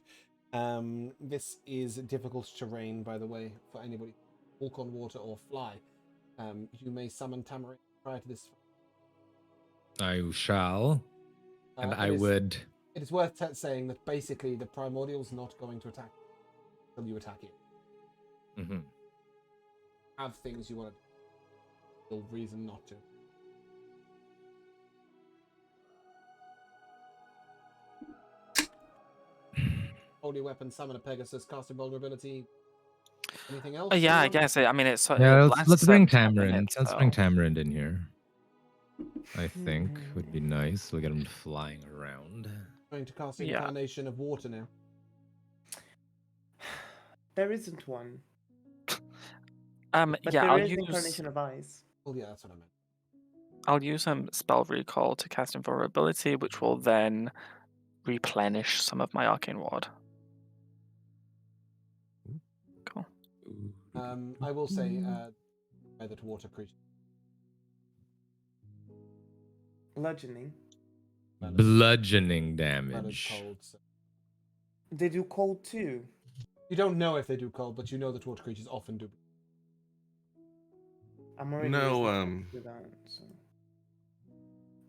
This is difficult terrain, by the way, for anybody to walk on water or fly. You may summon Tamarin prior to this. I shall, and I it is- would. It is worth saying that basically the Primordial's not going to attack until you attack it. Mhm. Have things you want to do. No reason not to. Holy weapon, summon a Pegasus, cast invulnerability. Anything else? Yeah, I anyone? guess. I mean, it's Yeah, it let's lasts bring 10 Tamarind. minutes, Let's bring so- Tamarind in here. I think would be nice. We'll get him flying around. Going to cast Yeah. Incarnation of Water now. There isn't one. But yeah, there I'll is use Incarnation of Ice. Oh yeah, that's what I meant. I'll use spell recall to cast invulnerability, which will then replenish some of my arcane ward. Cool. I will say, that water creature. Bludgeoning. Bludgeoning That is damage. cold. So. They do cold too. You don't know if they do cold, but you know that water creatures often do. I'm already No, resistant to that. So.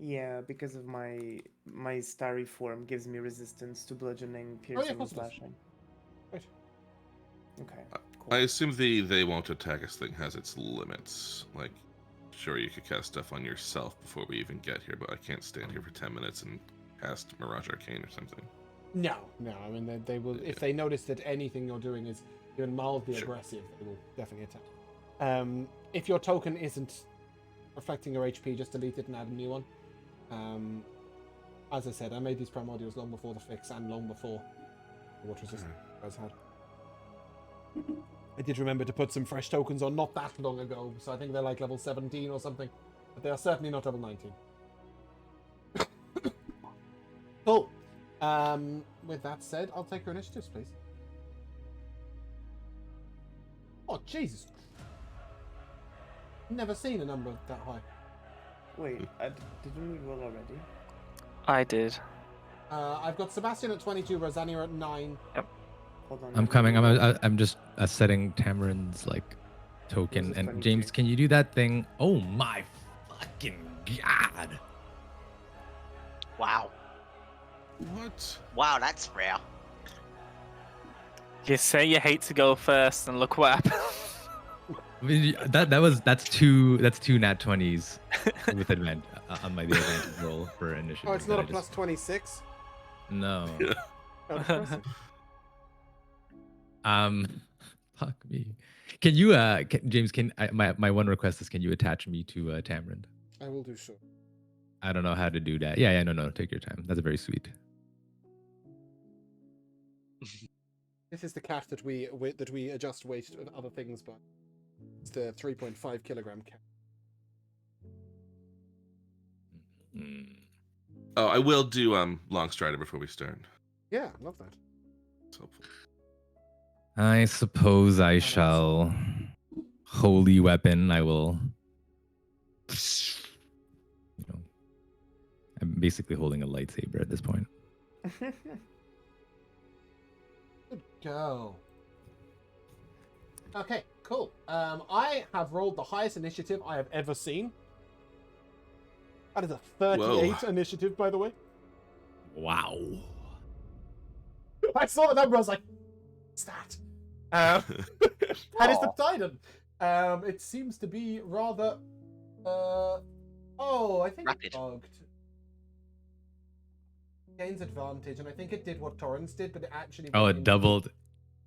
Yeah, because of my starry form gives me resistance to bludgeoning, piercing, of course and it does. slashing. Right. Okay. Cool. I assume the they won't attack us thing has its limits. Like, sure, you could cast stuff on yourself before we even get here, but I can't stand here for 10 minutes and cast Mirage Arcane or something. No. I mean, they will. If they notice that anything you're doing is even mildly Sure. aggressive, they will definitely attack. If your token isn't reflecting your HP, just delete it and add a new one. As I said, I made these primordials long before the fix and long before the water resistance you guys had. I did remember to put some fresh tokens on not that long ago, so I think they're like level 17 or something, but they are certainly not level 19. Cool. With that said, I'll take your initiatives, please. Oh, Jesus. Never seen a number that high. Wait, didn't we roll already? I did. I've got Sebastian at 22, Rosania at 9. Hold on. I'm coming. I'm just setting Tamarind's like token. Yours is And 22. James, can you do that thing? Oh my fucking god! Wow. What? Wow, that's rare. You say you hate to go first, and look what happened. I mean, that's two nat 20s with advantage on my the advantage roll for initiative. Oh, it's not a plus 26? No. Fuck me. Can you James? My one request is, can you attach me to Tamarind? I will do so. I don't know how to do that. Yeah, no, take your time. That's very sweet. This is the cat that we adjust weight and other things by. It's the 3.5 kilogram cat. Oh, I will do Long Strider before we start. Yeah, love that. It's helpful. I suppose I shall. Holy weapon. I will. You know, I'm basically holding a lightsaber at this point. Good go. Okay, cool. I have rolled the highest initiative I have ever seen. That is a 38 initiative, by the way. Wow. I saw the number, I was like, what's that? That is the Titan. It seems to be rather... I think Rapid. it bugged. Gains advantage, and I think it did what Torrens did, but it actually... Oh, went it into- doubled.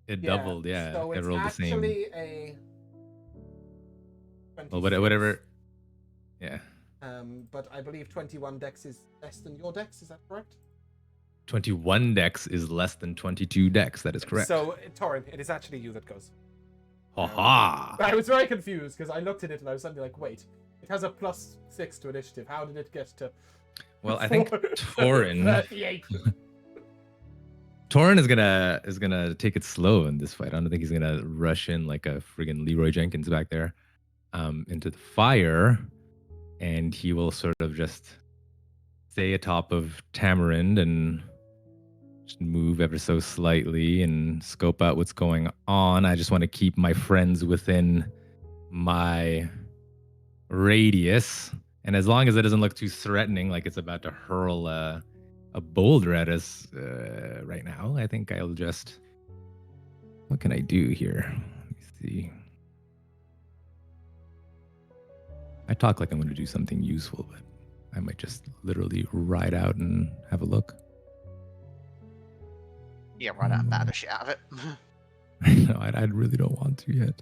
It doubled, yeah. So It it's rolled the same. actually a... Well, 26. whatever. Yeah. But I believe 21 dex is less than your dex, is that correct? 21 dex is less than 22 dex. That is correct. So, Torrin, it is actually you that goes. Ha I was very confused because I looked at it and I was suddenly like, wait, it has a +6 to initiative. How did it get to... Well, I think Torrin 38. Torrin is gonna take it slow in this fight. I don't think he's gonna rush in like a friggin' Leroy Jenkins back there into the fire, and he will sort of just stay atop of Tamarind and just move ever so slightly and scope out what's going on. I just want to keep my friends within my radius, and as long as it doesn't look too threatening, like it's about to hurl a boulder at us right now, I think I'll just... What can I do here? Let me see. I talk like I'm going to do something useful, but I might just literally ride out and have a look. Yeah, right out bad the shit out of it. No, I really don't want to yet.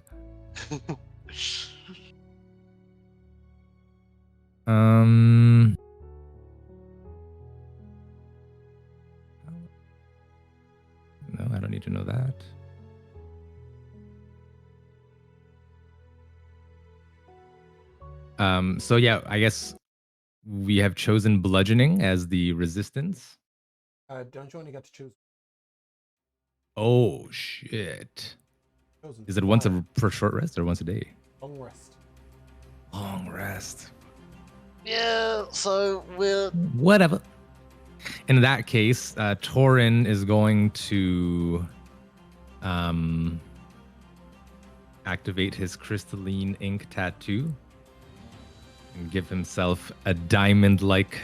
No, I don't need to know that. So yeah, I guess we have chosen bludgeoning as the resistance. Don't you only get to choose? Oh shit! Chosen. Is it once for short rest or once a day? Long rest. Long rest. Yeah, so we're... Whatever. In that case, Torrin is going to activate his crystalline ink tattoo and give himself a diamond-like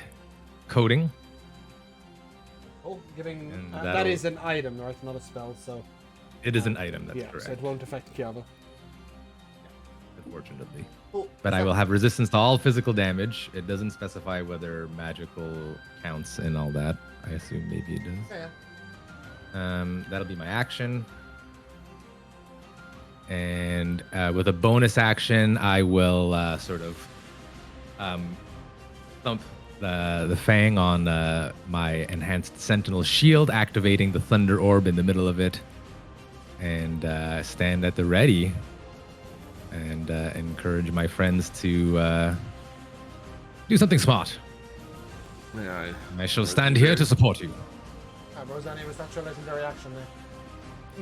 coating. Oh, giving... And that that'll- is an item, right? Not a spell, so... It is an item, that's yeah, correct. so it won't affect Kiava. Unfortunately. Cool. But I will have resistance to all physical damage. It doesn't specify whether magical counts and all that. I assume maybe it does. Yeah. That'll be my action. And with a bonus action, I will sort of thump the fang on my enhanced sentinel shield, activating the thunder orb in the middle of it, and stand at the ready and encourage my friends to do something smart. Yeah, I shall stand here to support you. Rosanna, was that your legendary action there?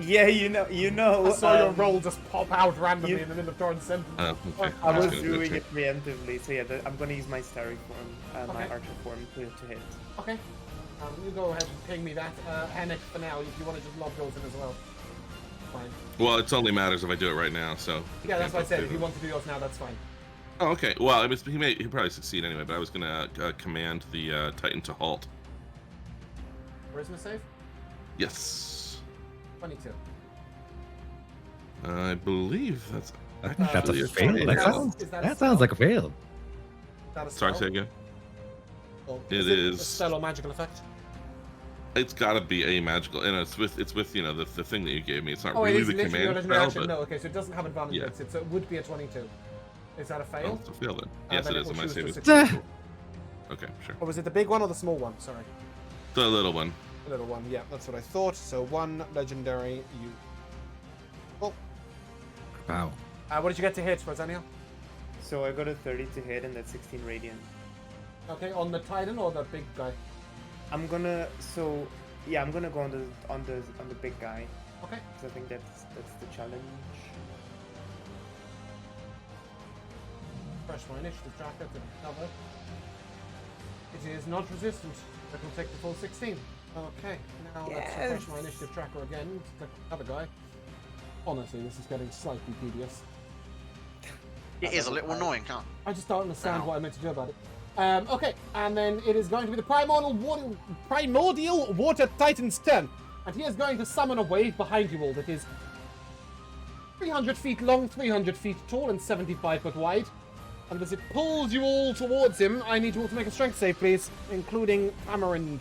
Yeah, you know. I saw your roll just pop out randomly in the middle of Doran's sentence. Okay. I was Just gonna doing check. it preemptively, so yeah, I'm gonna use my starry form, my Okay. archer form to hit. Okay. You go ahead and ping me that. Hennick, for now, if you want to just lob those in as well. Fine. Well, it only matters if I do it right now, so. Yeah, that's what I said. do If you it. want to do yours now, that's fine. Oh, okay. Well, he'll probably succeed anyway, but I was gonna command the Titan to halt. Charisma save? Yes. 22. I believe that's I think that's actually a fail. fail. That sounds like a fail. Is that a Sorry, spell? say again. Or It A is. spell or magical effect? It's got to be a magical, and it's with the thing that you gave me. It's not Oh, it really is the literally your command legendary spell, action. but No, okay, so it doesn't have advantage Yeah. against it, so it would be a 22. Is that a oh, fail? it's a fail then. Yes, then it is. will Am I choose to saving? succeed. Okay, sure. Or was it the big one or the small one? Sorry. The little one. The little one, yeah, that's what I thought. So one legendary, you... Oh, Wow. what did you get to hit, Rosanio? So I got a 30 to hit, and that's 16 radiant. Okay, on the Titan or the big guy? I'm gonna I'm gonna go on the big guy, Okay. because I think that's the challenge. Fresh my initiative tracker to cover. It is not resistant. It will take the full 16. Okay, now let's refresh my initiative tracker again to the other guy. Honestly, this is getting slightly tedious. It is a little annoying, can't I just don't understand Ow. what I meant to do about it. Okay, and then it is going to be the primordial water titan's turn. And he is going to summon a wave behind you all that is 300 feet long, 300 feet tall, and 75 foot wide. And as it pulls you all towards him, I need you all to make a strength save, please, including Tamarind.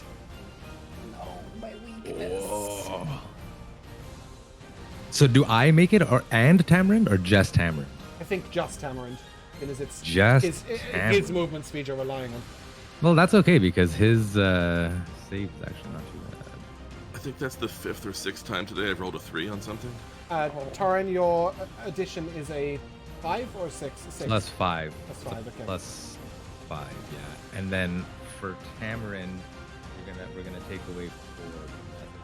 No, my weakness. So do I make it and Tamarind or just Tamarind? I think just Tamarind, because it's Just his Tamarind. movement speed you're relying on. Well, that's okay because his save is actually not too bad. I think that's the 5th or 6th time today I've rolled a 3 on something. Torin, your addition is a 5 or 6? 6. Plus 5. Plus 5, okay. Plus 5, yeah. And then for Tamarind, we're gonna take away 4.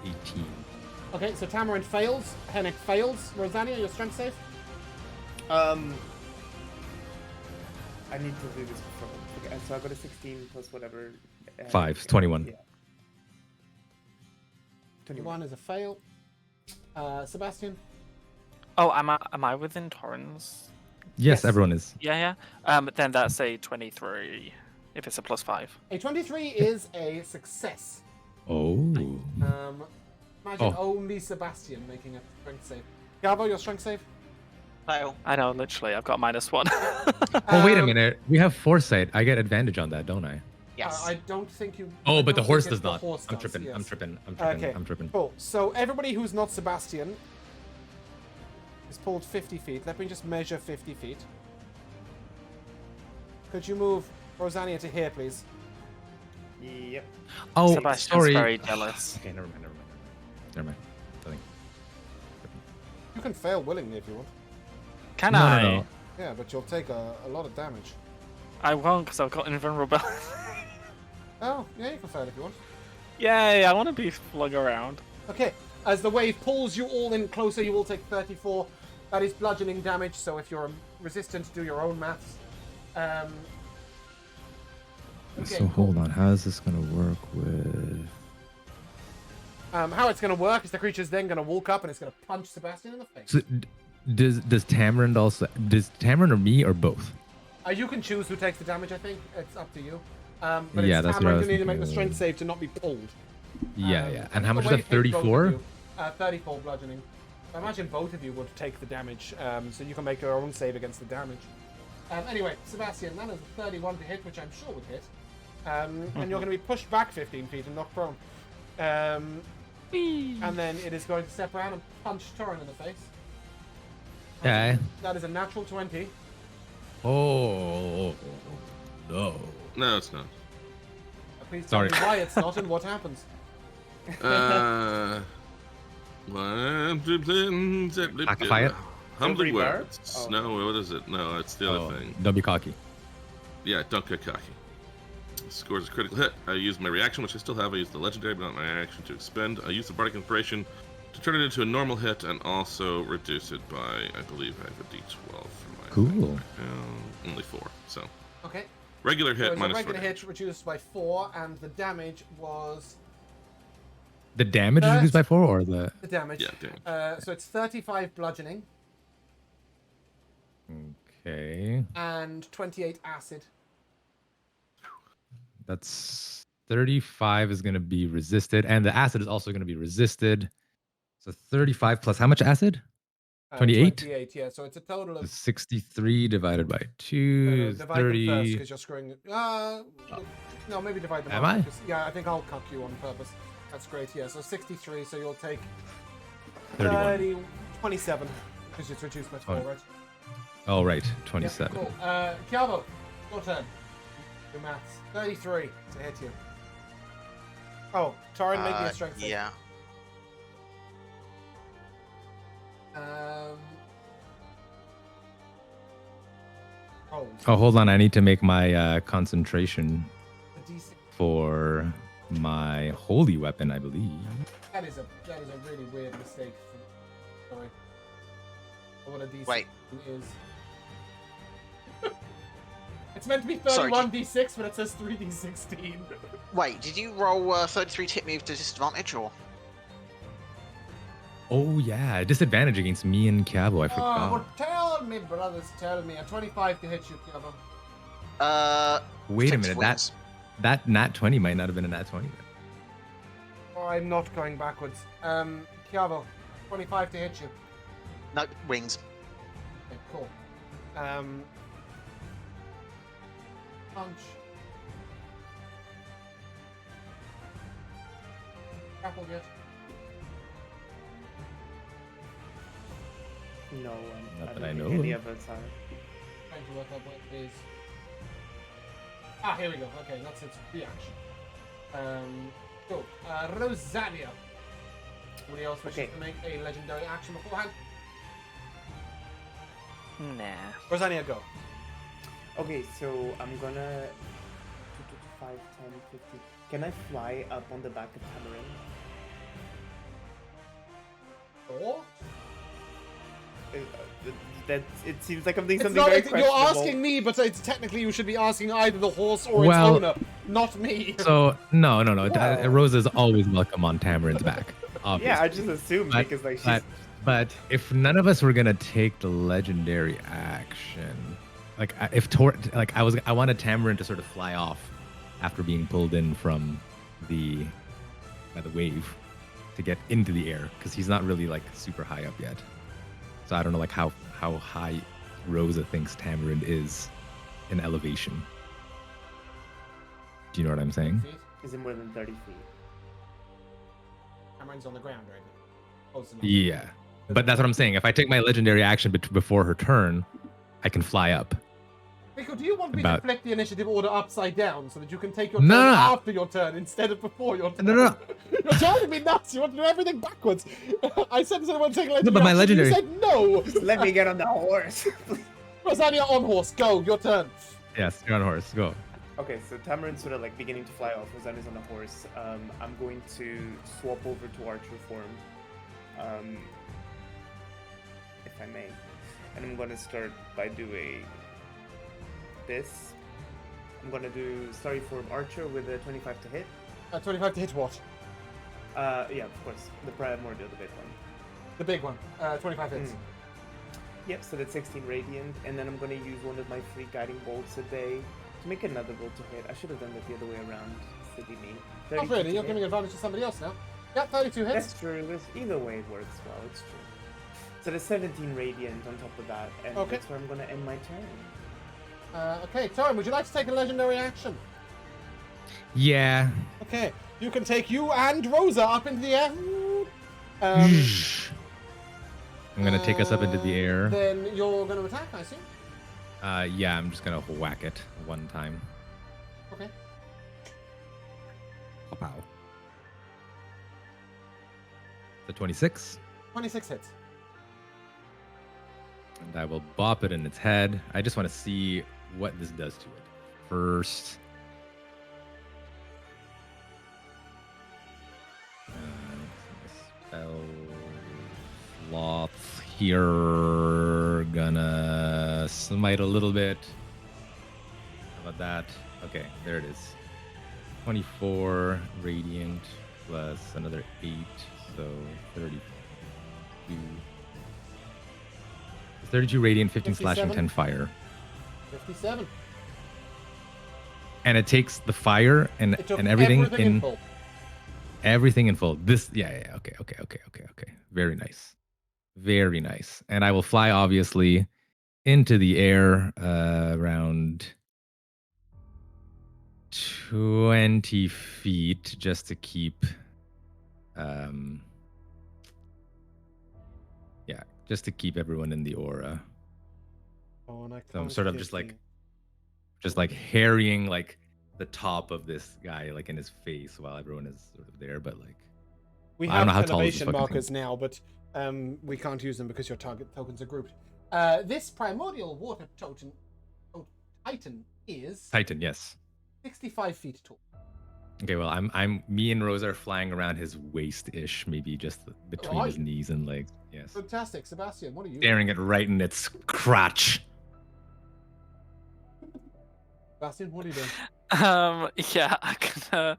That's 18. Okay, so Tamarind fails, Hennick fails. Rosania, your strength save? I need to do this before. Okay, so I got a 16 plus whatever. 5, 21. Yeah. 21 is a fail. Sebastian? Oh, am I within Torrens? Yes, everyone is. Yeah. Then that's a 23 if it's a plus 5. A 23 is a success. Oh. Imagine only Sebastian making a strength save. Gabo, your strength save? Fail. I know, literally, I've got -1. Oh, wait a minute. We have foresight. I get advantage on that, don't I? Yes. I don't think you... Oh, I but the don't horse think does it's the not. horse I'm does, tripping. yes. I'm tripping. Okay, I'm tripping. cool. So everybody who's not Sebastian is pulled 50 feet. Let me just measure 50 feet. Could you move Rosania to here, please? Yep. Oh, Sebastian's sorry. very jealous. Okay, never mind. Nothing. You can fail willingly if you want. Can No, I? no. Yeah, but you'll take a lot of damage. I won't because I've got invulnerability. Oh, yeah, you can fail if you want. Yay, I want to be flung around. Okay, as the wave pulls you all in closer, you will take 34. That is bludgeoning damage, so if you're resistant, do your own maths. So hold on. How is this gonna work with? How it's going to work is the creature's then going to walk up and it's going to punch Sebastian in the face. So, does Tamarind also? Does Tamarind or me or both? You can choose who takes the damage, I think. It's up to you. But Yeah, it's that's what I Tamarind was who need to make the thinking. strength save to not be pulled. Yeah. And how The much is wave that? hits both of 34. you. 34 bludgeoning. I imagine both of you would take the damage, so you can make your own save against the damage. Anyway, Sebastian, that is a 31 to hit, which I'm sure would hit. And you're going to be pushed back 15 feet and knocked prone. And then it is going to step around and punch Torin in the face. Okay. That is a natural 20. Oh no. No, it's not. Please tell Sorry. me why it's not and what happens. Hackify it? Humbling Silvery bar? words. Oh. No, what is it? No, it's the other thing. Don't be cocky. Yeah, don't get cocky. Scores a critical hit. I use my reaction, which I still have. I use the legendary, but not my action to expend. I use the bardic inspiration to turn it into a normal hit and also reduce it by, I believe I have a d12 for my Cool. thing. Only 4, so. Okay. Regular hit So it's a minus regular 4 hit reduced by 4, and the damage was The damage is reduced by 4 or the. the damage. Yeah, damage. So it's 35 bludgeoning Okay. and 28 acid. That's 35 is going to be resisted. And the acid is also going to be resisted. So 35 plus how much acid? 28? 28, yeah. So it's a total So of 63 divided by 2 is divide them first 30. because you're screwing. No, maybe divide them. Am up I? because- yeah, I think I'll cuck you on purpose. That's great. Yeah, so 63. So you'll take 31. 27 because it's reduced by 4, Oh. right? Oh, right. Yeah, 27. cool. Kiavo, your turn. Your maths. 33 to hit you. Oh, Taran, make me a strength save. Yeah. Oh, hold on. I need to make my concentration The D6. for my holy weapon, I believe. That is a really weird mistake. Sorry. What a D6 Wait. is. It's meant to be Sorry, 31 D6, but it says 3D16. Wait, did you roll 33 to hit me with disadvantage, or? Oh, yeah. Disadvantage against me and Cabo. I Oh, forgot. well, tell me, brothers, tell me. A 25 to hit you, Kiavo. Wait a six minute. wins. That nat 20 might not have been a nat 20. Oh, I'm not going backwards. Kiavo, 25 to hit you. No, wings. Okay, cool. Punch. Grapple yet? No, Not I that don't I think know any of. of us are. Trying to work out what it is. Ah, here we go. Okay, that's its reaction. Cool. Rosalia. Somebody else wishes Okay. to make a legendary action beforehand? Nah. Rosalia, go. Okay, so I'm gonna 5, 10, 15. Can I fly up on the back of Tamarin? Or? That it seems like I'm doing It's something not, very you're questionable. asking me, but it's technically you should be asking either the horse or Well- its owner, not me. So, no. Wow. Rosa is always welcome on Tamarin's back. Obviously. Yeah, I just assumed But- because like she's But if none of us were gonna take the legendary action, like I wanted Tamarin to sort of fly off after being pulled in from by the wave to get into the air because he's not really like super high up yet. So I don't know like how high Rosa thinks Tamarin is in elevation. Do you know what I'm saying? Feet. is it more than 30 feet? Cameron's on the ground right now. Close enough. Yeah, but that's what I'm saying. If I take my legendary action before her turn, I can fly up. Rico, do you want me About- to flip the initiative order upside down so that you can take your No, turn no. after your turn instead of before your turn? No. You're driving me nuts. You want to do everything backwards. I said I want to take legendary but my action, legendary- You said no. Let me get on the horse. Rosalia on horse. Go. Your turn. Yes, you're on horse. Go. Okay, so Tamarin's sort of like beginning to fly off. Rosanna's on a horse. I'm going to swap over to archer form, if I may, and I'm going to start by doing this. I'm going to do starry form archer with a 25 to hit. 25 to hit what? Yeah, of course, the primordial, the big one. The big one. 25 hits. Yep, so that's 16 radiant, and then I'm going to use one of my free guiding bolts a day to make another roll to hit. I should have done that the other way around. Silly me. Not 32 really. to You're hit. giving advantage to somebody else now. Yeah, 32 hits. That's true. Either way, it works well. It's true. So there's 17 radiant on top of that, and Okay. that's where I'm going to end my turn. Okay, Torin, would you like to take a legendary action? Yeah. Okay, you can take you and Rosa up into the air. Um, I'm gonna take us up into the air. Then you're going to attack, I assume. Yeah, I'm just gonna whack it one time. Okay. Pow. The 26, 26 hits. and I will bop it in its head. I just want to see what this does to it first. Spell. here. Gonna smite a little bit. How about that? Okay, there it is. 24 radiant plus another 8, so 32. 32 radiant, 15 slashing, 57. 10 fire. 57. And it takes the fire and It took everything everything in full. Everything in full. This, yeah. Okay. Very nice. Very nice. And I will fly, obviously, into the air around 20 feet just to keep, just to keep everyone in the aura. Oh, and I So I'm can't sort of get just like harrying like the top of this guy like in his face while everyone is sort of there, but like We I don't know have how tall is this elevation fucking markers thing. now, but we can't use them because your target tokens are grouped. This primordial water titan is Titan, yes. 65 feet tall. Okay, well, me and Rosa are flying around his waist-ish, maybe just between his knees and legs. Yes. Fantastic, Sebastian. What are you? Staring it right in its crotch. Sebastian, what are you doing? Yeah, I'm gonna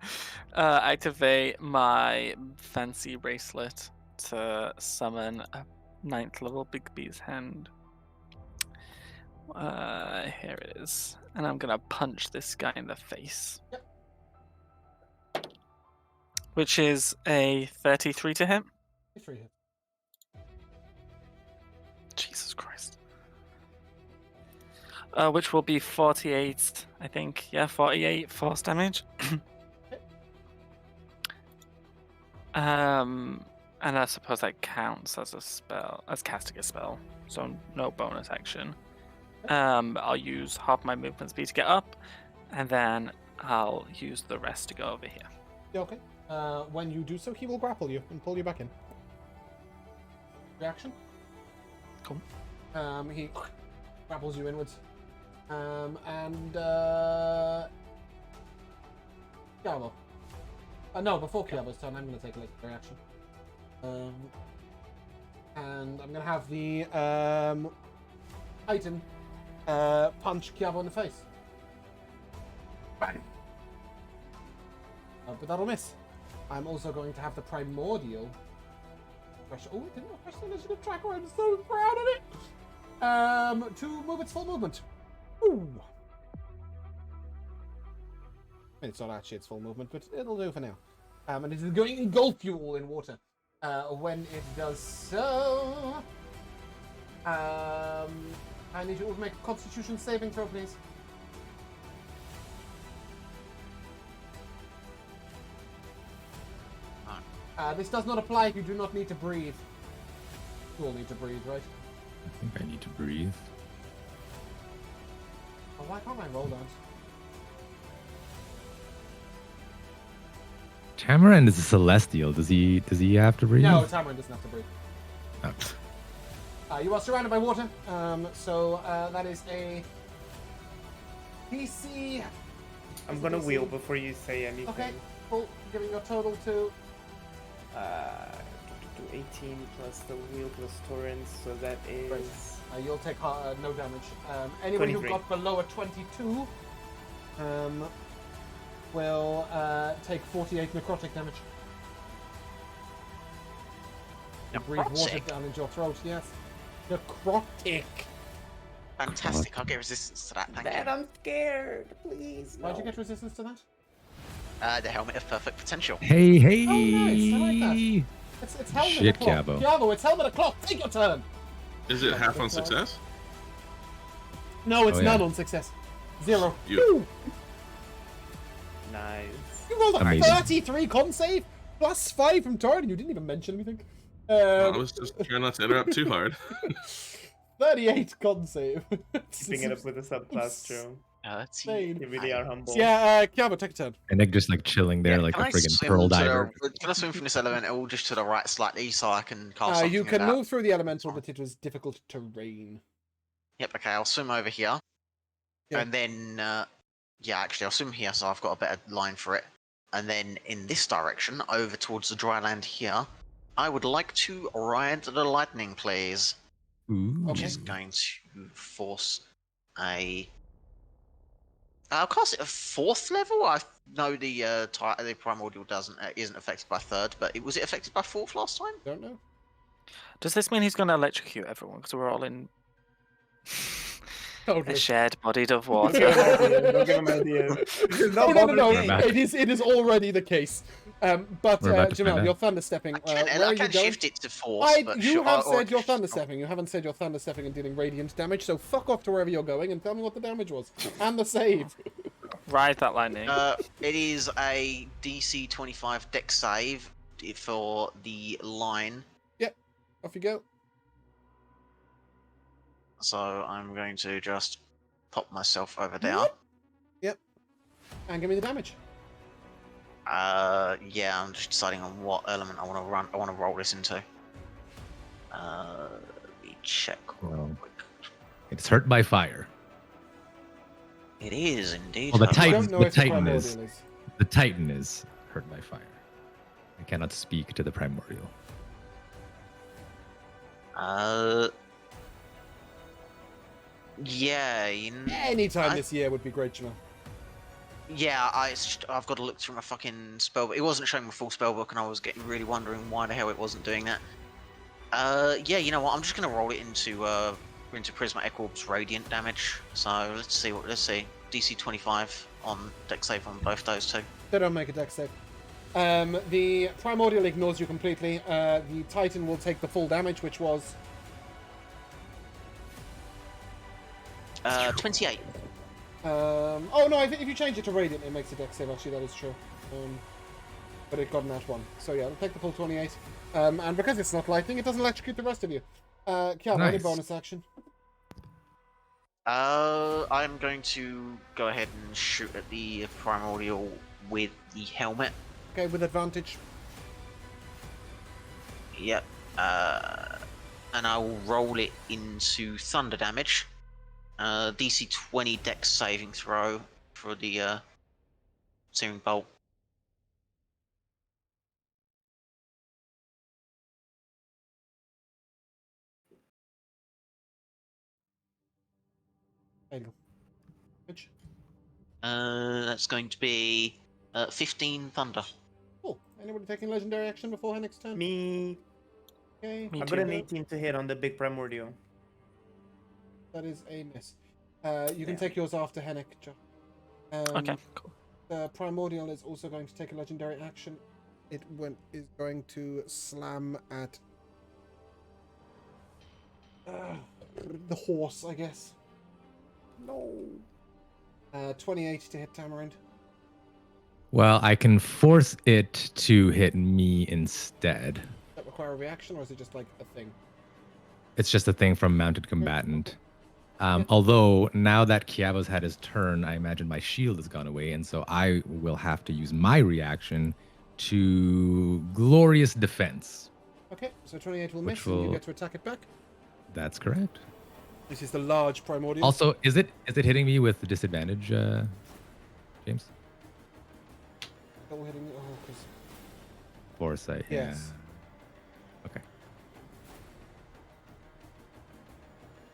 activate my fancy bracelet to summon a 9th level Big B's hand. Here it is. And I'm gonna punch this guy in the face. Yep. Which is a 33 to hit. Jesus Christ. Which will be 48, I think. Yeah, 48 force damage. And I suppose that counts as a spell, as casting a spell. So no bonus action. I'll use half my movement speed to get up, and then I'll use the rest to go over here. Yeah, okay. When you do so, he will grapple you and pull you back in. Reaction? Cool. He grapples you inwards. Kiavo. No, before Kiavo's turn, I'm going to take a legendary action. And I'm going to have the Titan punch Kiavo in the face. Bang! But that'll miss. I'm also going to have the Primordial. Oh, it didn't have Special Initiative Tracker. I'm so proud of it. To move its full movement. Ooh. It's not actually its full movement, but it'll do for now. And it is going to engulf you all in water. When it does so, I need you all to make a Constitution saving throw, please. This does not apply if you do not need to breathe. You all need to breathe, right? I think I need to breathe. Oh, why can't I roll that? Tamaran is a celestial. Does he have to breathe? No, Tamaran doesn't have to breathe. Oh. You are surrounded by water, so that is a DC. I'm gonna wheel before you say anything. Okay, cool. Giving your total to 18 plus the wheel plus torrents, so that is. You'll take no damage. Anyone who 23. got below a 22 will take 48 necrotic damage. You breathe water Necrotic? down into your throat, yes. Necrotic. Fantastic. I'll get resistance to that, thank Dad, you. I'm scared. Please. Why'd you no. get resistance to that? The Helmet of Perfect Potential. Hey. Oh, nice. I like that. It's helmet Shit, o'clock. Kiavo. Kiavo, it's helmet o'clock. Take your turn. Is it half on success? No, it's Oh, yeah. none on success. 0. You- Woo! Nice. You rolled a Amazing. 33 con save, plus 5 from Tard, and you didn't even mention anything. I was just trying not to interrupt too hard. 38 con save. Keeping it up with a subclass, Joe. Let's see. insane. You really are humble. Yeah, Kiavo, take a turn. And Nick just like chilling there like a Can I friggin' swim pearl to diver. Can I swim from this elemental just to the right slightly so I can cast something You can about- move through the elemental, but it was difficult terrain. Yep, okay, I'll swim over here. Yeah. And then, actually, I'll swim here so I've got a better line for it. And then in this direction, over towards the dry land here, I would like to ride the lightning, please. Ooh. which Okay. is going to force a. I'll cast it a 4th level. I know the primordial isn't affected by 3rd, but was it affected by 4th last time? Don't know. Does this mean he's going to electrocute everyone? Because we're all in a Totally. shared body of Don't give him water. ideas. Don't give him ideas. This is not No. Baldur's Gate. It is already the case. But We're about to find Jamel, out. you're thunder stepping. Where I are you can going? shift it to force, but You sure, have or- said you're thunder oh, stepping. You haven't said you're thunder stepping and dealing radiant damage. So fuck off to wherever you're going and tell me what the damage was and the save. Ride that lightning. It is a DC 25 dex save for the line. Yep. Off you go. So I'm going to just pop myself over there. Yep. And give me the damage. Yeah, I'm just deciding on what element I want to roll this into. Let me check real Well, quick. It's hurt by fire. It is indeed. Well, the hurt I by- Titan- don't know the if the Titan primordial is. is. The Titan is hurt by fire. I cannot speak to the primordial. Yeah. Anytime I- this year would be great, Jamel. Yeah, I've got to look through my fucking spell. It wasn't showing my full spell book, and I was getting really wondering why the hell it wasn't doing that. Yeah, you know what? I'm just gonna roll it into Prismatic Orb's radiant damage. So let's see. DC 25 on dex save on both those two. They don't make a dex save. The primordial ignores you completely. The Titan will take the full damage, which was 28. oh no, if you change it to radiant, it makes a dex save. Actually, that is true. But it got that one. So yeah, it'll take the full 28. And because it's not lightning, it doesn't electrocute the rest of you. Kiara, any Nice. bonus action? I'm going to go ahead and shoot at the primordial with the helmet. Okay, with advantage. Yep. And I will roll it into thunder damage. DC 20 dex saving throw for the searing bolt. There you go. Which? That's going to be 15 thunder. Cool. Anybody taking legendary action before her next turn? Me. Okay. Me I too. got an 18 to hit on the big primordial. That is a miss. You can Yeah. take yours after Henrik. Okay, cool. The primordial is also going to take a legendary action. It is going to slam at the horse, I guess. No. 28 to hit Tamarind. Well, I can force it to hit me instead. Does that require a reaction, or is it just like a thing? It's just a thing from mounted combatant. Although now that Kiava's had his turn, I imagine my shield has gone away, and so I will have to use my reaction to glorious defense. Okay, so 28 will Which miss, and you will- get to attack it back. That's correct. This is the large primordial. Also, is it hitting me with disadvantage, James? Double hitting. Oh, because Foresight. Yes. Yeah. Okay.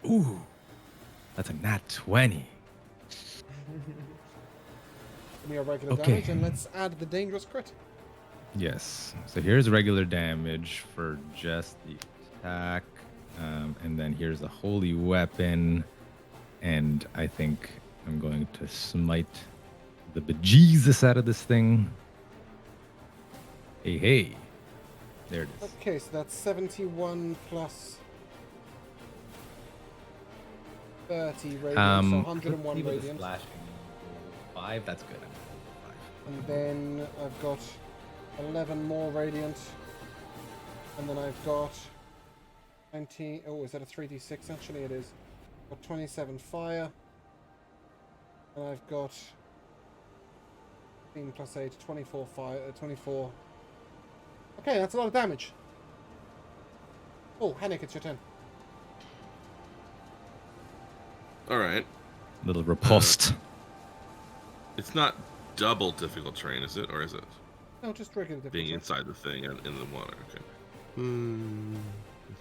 Ooh, that's a nat 20. give me a regular Okay. damage, and let's add the dangerous crit. Yes. So here's regular damage for just the attack. And then here's a holy weapon. And I think I'm going to smite the bejesus out of this thing. Hey. There it is. Okay, so that's 71 plus 30 radiant, so 101 radiant. 5, that's good. And then I've got 11 more radiant. And then I've got 20. Oh, is that a 3d6? Actually, it is. Got 27 fire. And I've got 15 plus 8, 24 fire. 24. Okay, that's a lot of damage. Oh, Henrik, it's your turn. All right. Little riposte. It's not double difficult terrain, is it? Or is it No, just regular being difficulty. inside the thing and in the water? Okay.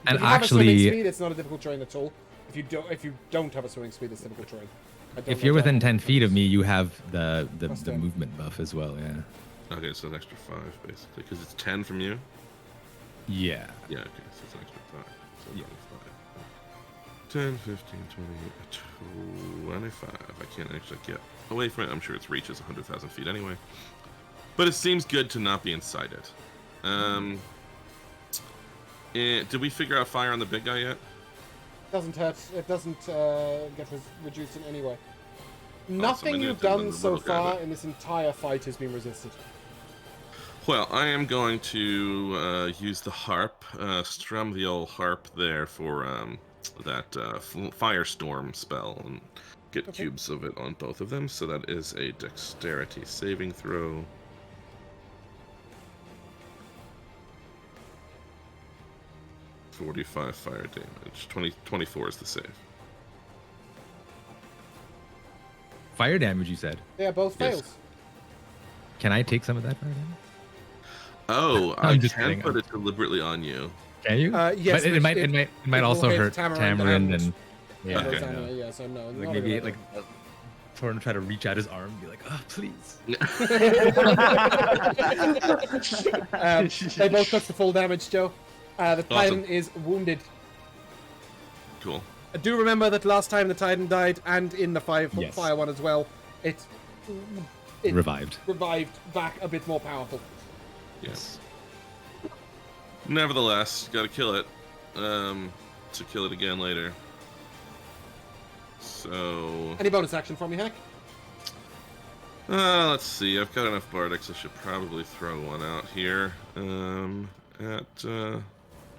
And If you have a swimming actually, speed, it's not a difficult terrain at all. If you don't have a swimming speed, it's difficult terrain. if you're within 10 feet of me, you have the Plus 10. movement buff as well. Yeah. Okay, so an extra 5 basically, because it's 10 from you. Yeah. Yeah. Okay, so it's an extra 5. So Yeah. 10, 15, 20, 25. I can't actually get away from it. I'm sure its reach is 100,000 feet anyway. But it seems good to not be inside it. Did we figure out fire on the big guy yet? Doesn't hurt. It doesn't get reduced in any way. Awesome, Nothing and you've it doesn't done the so little guy, far but- in this entire fight has been resisted. Well, I am going to use the harp, strum the old harp there for that firestorm spell and get cubes of it on both of them. So that is a dexterity saving throw. .45 fire damage. 24 is the save. Fire damage, you said. Yeah, both Yes. fails. Can I take some of that fire damage? Oh, I'm I just can kidding. put it deliberately on you. Can you? Yes, but it which might, it- it might it will also hit hurt Tamarind Tamarind and- and yeah, Okay. I know. Beldania, yeah, so no. Like not maybe a like Torn try to reach out his arm and be like, oh please. They both took the full damage, Joe. The Titan is wounded. Cool. Do remember that last time the Titan died, and in the fire Yes. one as well, it Revived. revived back a bit more powerful. Yes. Nevertheless, gotta kill it. To kill it again later. So, Any bonus action from you, Heck? let's see. I've got enough bardics. I should probably throw one out here.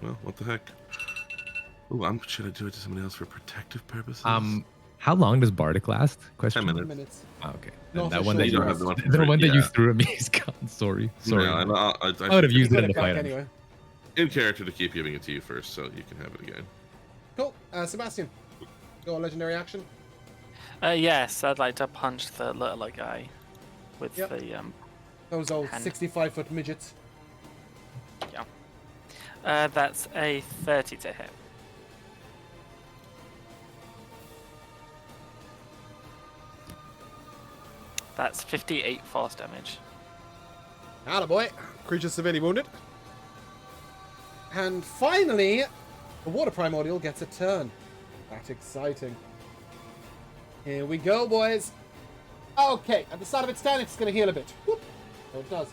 Well, what the heck? Ooh, should I do it to somebody else for protective purposes? How long does Bardic last? Question. 10 10 minutes. minutes. Oh, okay. Not that a one that short you don't have the one the one that you yeah. threw at me is gone. Sorry. No, I I would have used it Put in the it back fight. anyway. in character to keep giving it to you first, so you can have it again. Cool. Sebastian, your legendary action. Yes, I'd like to punch the little guy with Yep. the Those old Hand. 65-foot midgets. that's a 30 to hit. That's 58 force damage. Attaboy. Creature severely wounded. And finally, the Water Primordial gets a turn. That's exciting. Here we go, boys. Okay, at the start of its turn, it's going to heal a bit. Whoop. So it does.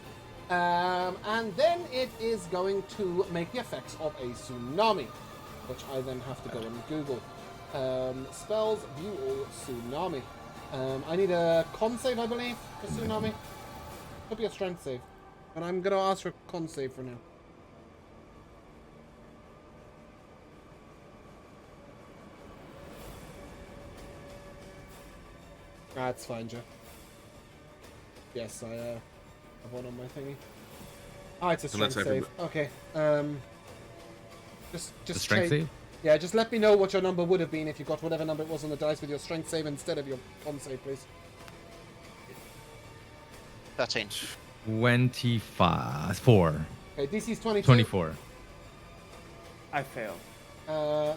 And then it is going to make the effects of a tsunami, which I then have to go and Google. Spells, view all tsunami. I need a con save, I believe, for tsunami. Could be a strength save. But I'm going to ask for a con save for now. That's fine, Joe. Yes, I have one on my thingy. Ah, it's a And that's strength save. Okay. Just The strength check- save? Yeah, just let me know what your number would have been if you got whatever number it was on the dice with your strength save instead of your con save, please. 13. 24. Okay, DC's 22. 24. I fail.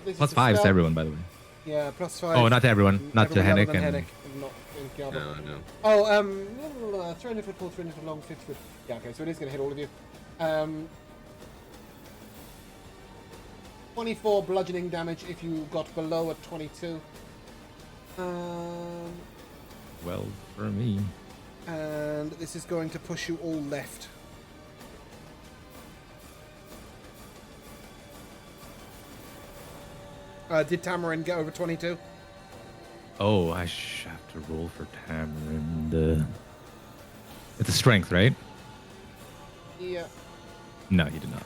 This Plus is a 5 to spell. everyone, by the way. Yeah, plus 5. Oh, not to everyone. Not to Everyone Henrik other than and... Henrik, and not Inkiaba. No, I know. Oh, 300 foot tall, 300 foot long, 50 foot. Yeah, okay, so it is going to hit all of you. 24 bludgeoning damage if you got below a 22. Well, for me. And this is going to push you all left. Did Tamarin get over 22? Oh, I have to roll for Tamarind. It's a strength, right? Yeah. No, he did not.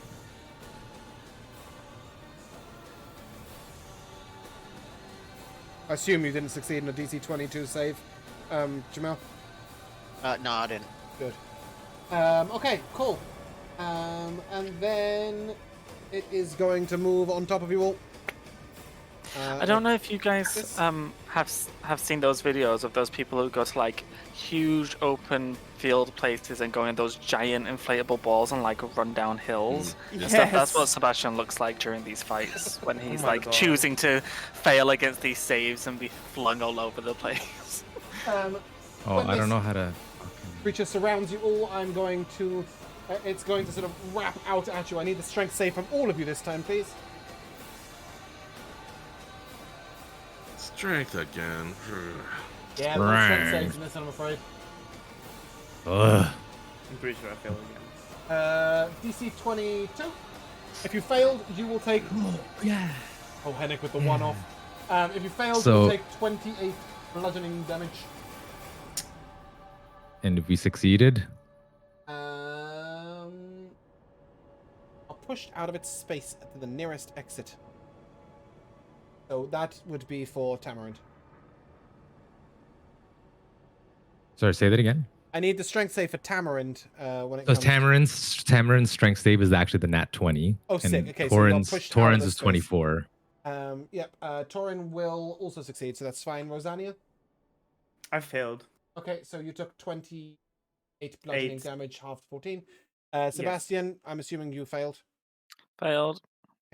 I assume you didn't succeed in a DC 22 save, Jamel. No, I didn't. Good. Okay, cool. And then it is going to move on top of you all. I don't know if you guys this- have seen those videos of those people who go to like huge open field places and go in those giant inflatable balls and like run down hills. And stuff. That's what Sebastian looks like during these fights when he's my like God. choosing to fail against these saves and be flung all over the place. Oh, when I don't this know how to. creature surrounds you all, I'm going to... it's going to sort of wrap out at you. I need the strength save from all of you this time, please. Strength again. Yeah, no strength Strength. saves in this, I'm afraid. Ugh. I'm pretty sure I fail again. DC 22. If you failed, you will take... Yeah. Oh, Henrik with the one off. If you failed, So- you'll take 28 bludgeoning damage. And if we succeeded, Are pushed out of its space to the nearest exit. So that would be for Tamarind. sorry, say that again. I need the strength save for Tamarind when it So comes. Tamaryn's strength save is actually the nat 20. Oh, and sick. Okay, so you got pushed out of Torrens the is space. 24. Yep. Torin will also succeed, so that's fine. Rosania. I failed. Okay, so you took 28 bludgeoning 8. damage, half 14. Sebastian, I'm assuming you failed. Failed.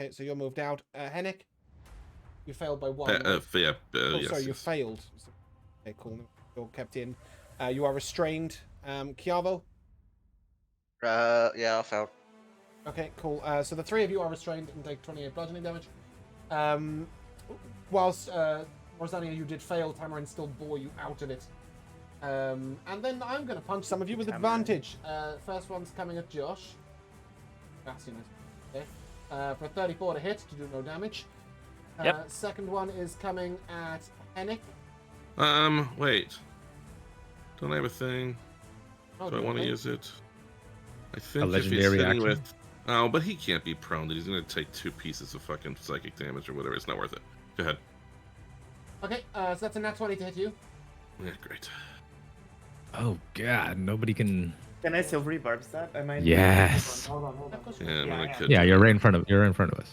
Okay, so you're moved out. Henrik, you failed by 1. Yeah, oh, yes, sorry, you yes. failed. Okay, cool. You're kept in. You are restrained. Chiavo. Yeah, I failed. Okay, cool. So the 3 of you are restrained and take 28 bludgeoning damage. Whilst Rosania, you did fail, Tamarin still bore you out of it. And then I'm going to punch some of you with Tamarin. advantage. First one's coming at Josh. Okay. For 34 to hit to do no damage. Yep. Second one is coming at Henrik. Wait. Don't I have a thing? Oh, Do I want to okay. use it? I think if he's legendary hitting action? with... Oh, but he can't be prone. He's going to take 2 pieces of fucking psychic damage or whatever. It's not worth it. Go ahead. Okay, so that's a nat 20 to hit you. Yeah, great. Oh god, nobody can. Can I silvery barbs that? I might. Yes. Hold on. Of course. Yeah, I mean, I Yeah. could. Yeah, do you're that. right in front of us.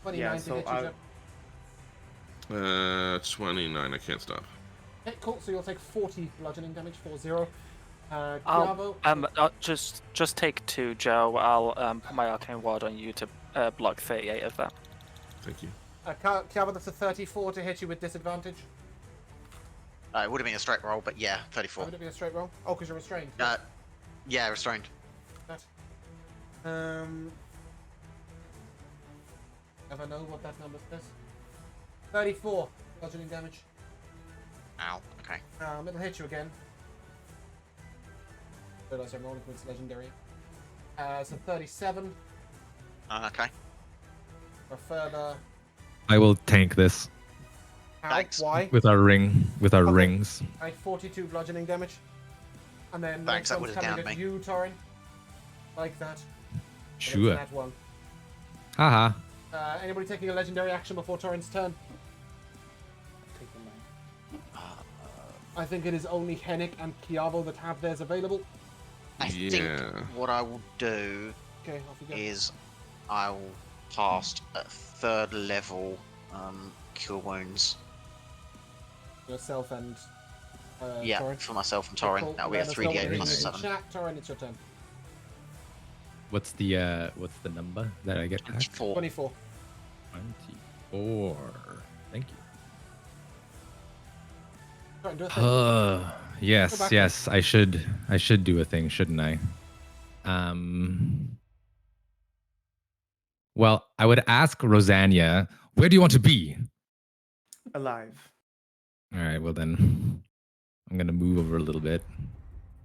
29 Yeah, to so hit you, I'll- sir. 29. I can't stop. Okay, cool. So you'll take 40 bludgeoning damage, 40. I'll Chiavo, just take 2, Joe. I'll put my arcane ward on you to block 38 of that. Thank you. Chiavo, that's a 34 to hit you with disadvantage. It would have been a straight roll, but yeah, 34. Would it be a straight roll? Oh, because you're restrained. Yeah, restrained. That. If I know what that number is. 34 bludgeoning damage. Ow. Okay. It'll hit you again. Realize I'm rolling for its legendary. So 37 Okay. for further. I will tank this How? Thanks. Why? with our Okay. rings. I 42 bludgeoning damage. And then Thanks, that next one's would've coming downed at me. you, Torin. Like that. Sure. That one. Haha. Anybody taking a legendary action before Torin's turn? I think it is only Henrik and Chiavo that have theirs available. I Yeah. think what I will do Okay, off you go. is I will cast at 3rd level Cure Wounds. Yourself and Yeah, Torin. for myself and Okay, Torin. cool. That'll be a Let us know what 3d8 you're plus doing in 7. chat. Torin, it's your turn. What's the number that I get back? 4. 24. 24. Thank you. Torin, do a thing. Go Yes, back. yes. I should do a thing, shouldn't I? Well, I would ask Rosania, where do you want to be? Alive. All right, well then, I'm gonna move over a little bit.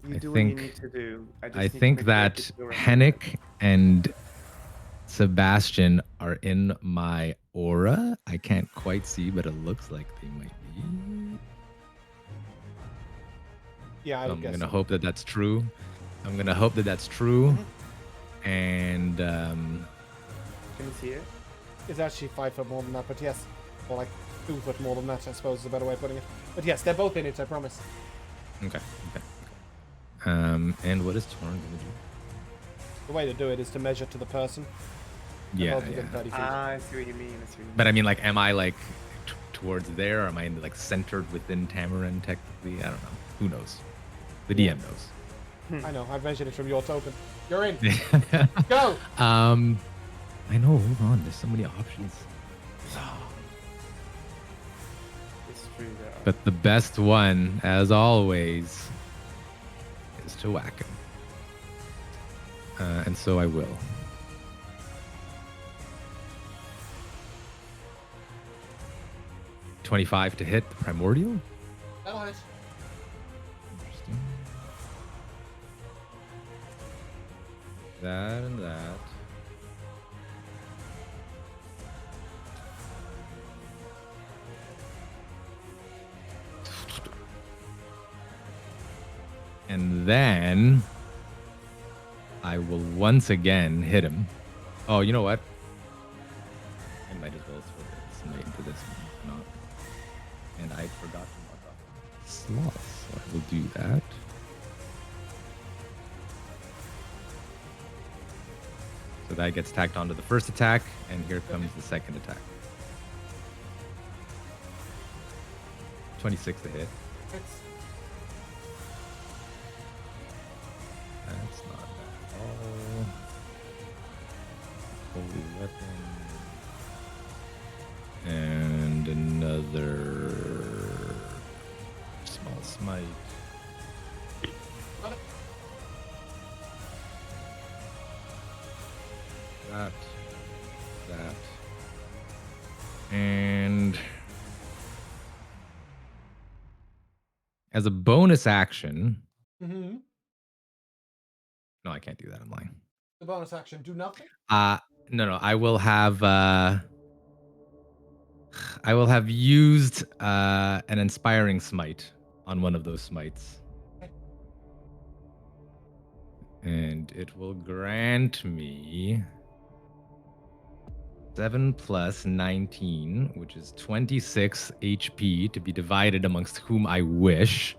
You I do think- what you need to do. just I need to think make sure I that get your- Henrik and Sebastian are in my aura. I can't quite see, but it looks like they might be. Yeah, I So would I'm guess. gonna so. hope that that's true. I'm gonna hope that that's true. Mhm. And Can you see it? It's actually 5 foot more than that, but yes. Or like 2 foot more than that, I suppose is a better way of putting it. But yes, they're both in it, I promise. okay. And what is Torn gonna do? The way to do it is to measure to the person. Yeah, Both within yeah. 30 feet. I see what you mean. I see what you mean. But I mean, like, am I like towards there? Or am I like centered within Tamarin? Technically, I don't know. Who knows? The DM knows. I know. I've measured it from your token. You're in. Go. I know. Hold on. There's so many options. It's true. There are. But the best one, as always, is to whack him. And so I will. $25 to hit the primordial. That'll hit. Interesting. That and that. And then I will once again hit him. Oh, you know what? I might as well throw this smite into this one. Not. And I forgot to mark off slots, so I will do that. So that gets tacked onto the first attack, and here comes the second attack. 26 to hit. Hits. That's not bad at all. Holy weapon. And another small smite. Got it. That. And as a bonus action, Mm-hmm. no, I can't do that. I'm lying. The bonus action, do nothing. No, I will have used an inspiring smite on one of those smites. And it will grant me 7 plus 19, which is 26 HP to be divided amongst whom I wish.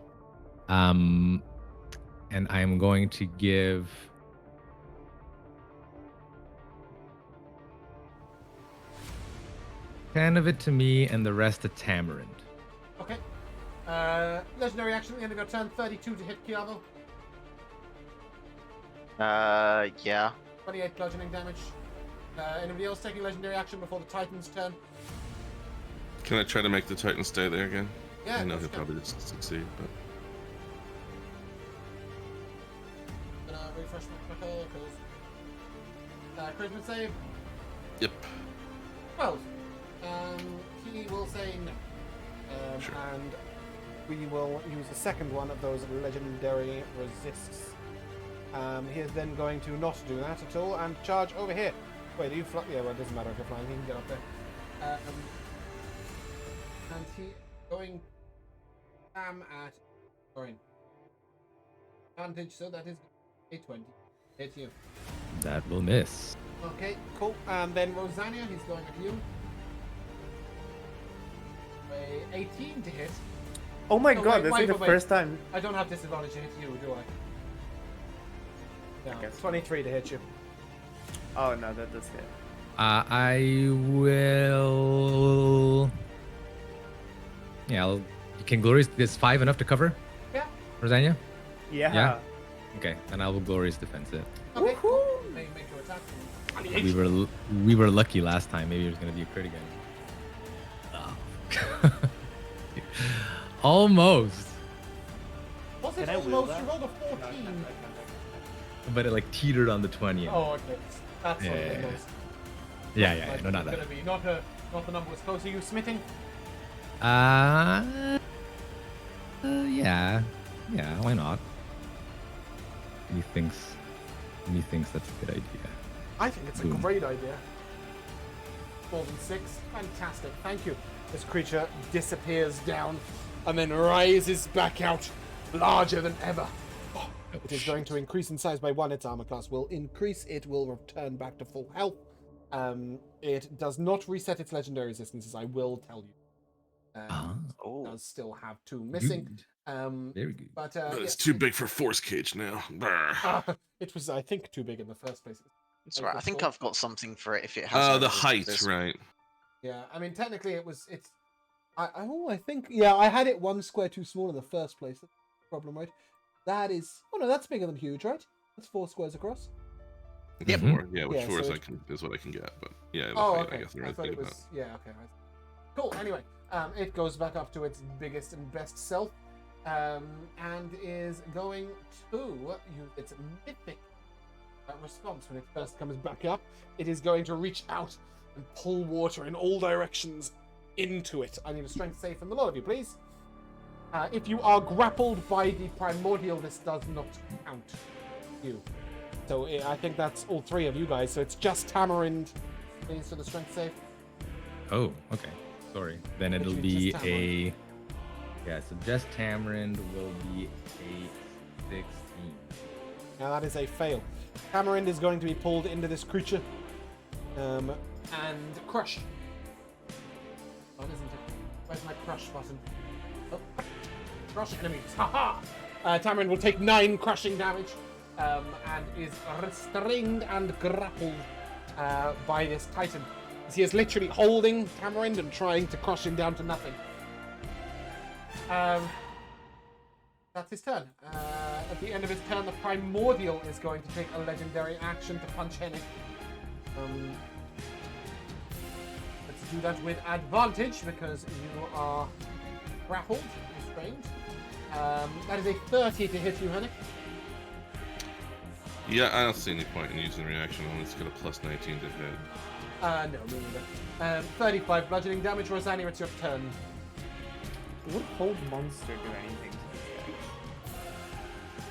And I'm going to give 10 of it to me and the rest to Tamarind. Okay. Legendary action at the end of your turn, 32 to hit Kiavo. Yeah. 28 bludgeoning damage. Anybody else taking legendary action before the Titan's turn? Can I try to make the Titan stay there again? Yeah. I know of he'll course you probably just succeed, but can. Gonna refresh my quicker because charisma save. yep. 12. He will say no. Sure. And we will use the second one of those legendary resists. He is then going to not do that at all and charge over here. Wait, are you flying? Yeah, well, it doesn't matter if you're flying. He can get up there. And he going at Orin. Advantage, so that is a 20. Hit you. That will miss. Okay, cool. And then Rosania, he's going at you. A 18 to hit. Oh my Oh, god, wait, that's wait, like the wait. first time. I don't have disadvantage to hit you, do I? No, guess 23 to hit you. Oh no, that does hit. I will. Yeah, can Glorious. Is 5 enough to cover? Yeah. Rosania? Yeah. Yeah? Okay, then I will Glorious Defense it. Okay, cool. Make your attack. We were lucky last time. Maybe it was going to be a crit again. Oh. Almost. Was it Can I will almost? that? You rolled a No, 14. But it like teetered on the 20. Oh, okay. That's Yeah, what yeah, it yeah. was. Yeah. Like, No, not it's that. gonna be not the number was close. Are you smithing? Yeah. Yeah, why not? He thinks that's a good idea. I think it's a Boom. great idea. More than 6. Fantastic. Thank you. This creature disappears down and then rises back out larger than ever. Oh, Oh, it is going to increase in size by 1. Its armor class will increase. It will return back to full health. It does not reset its legendary resistances, I will tell you. It does still have 2 missing. Good. Um, Very good. but But it's too big for Force Cage now. Brr. it was, I think, too big in the first place. That's right. I think foot. I've got something for it if it has. The height, right? Yeah, I mean, technically, it's. I think yeah, I had it 1 square too small in the first place. That's the problem, right? That is. Oh no, that's bigger than huge, right? That's 4 squares across. Yeah, Mhm. 4. Yeah, which Yeah, 4 so is what I can get. But yeah, the Oh, height, okay. I guess the I right thought thing it about. was. Yeah, okay. Cool. Anyway, it goes back up to its biggest and best self, and is going to use its mythic response when it first comes back up. It is going to reach out and pull water in all directions into it. I need a strength save from the lot of you, please. If you are grappled by the primordial, this does not count you. So I think that's all 3 of you guys. So it's just Tamarind, please, for the strength save. Oh, okay. Sorry. Then it'll Literally be just a. Yeah, so just Tamarind will be a 16. Now that is a fail. Tamarind is going to be pulled into this creature, and crushed. Oh, isn't it? Where's my crush button? Oh, crush enemies. Haha! Tamarind will take 9 crushing damage, and is restrained and grappled by this titan. As he is literally holding Tamarind and trying to crush him down to nothing. That's his turn. At the end of his turn, the Primordial is going to take a legendary action to punch Hennig. Let's do that with advantage because you are grappled, restrained. That is a 30 to hit you, Hennig. Yeah, I don't see any point in using reaction when it's got a plus 19 to hit. No, neither. 35 bludgeoning damage. Rosanna, it's your turn. Would hold monster do anything to me?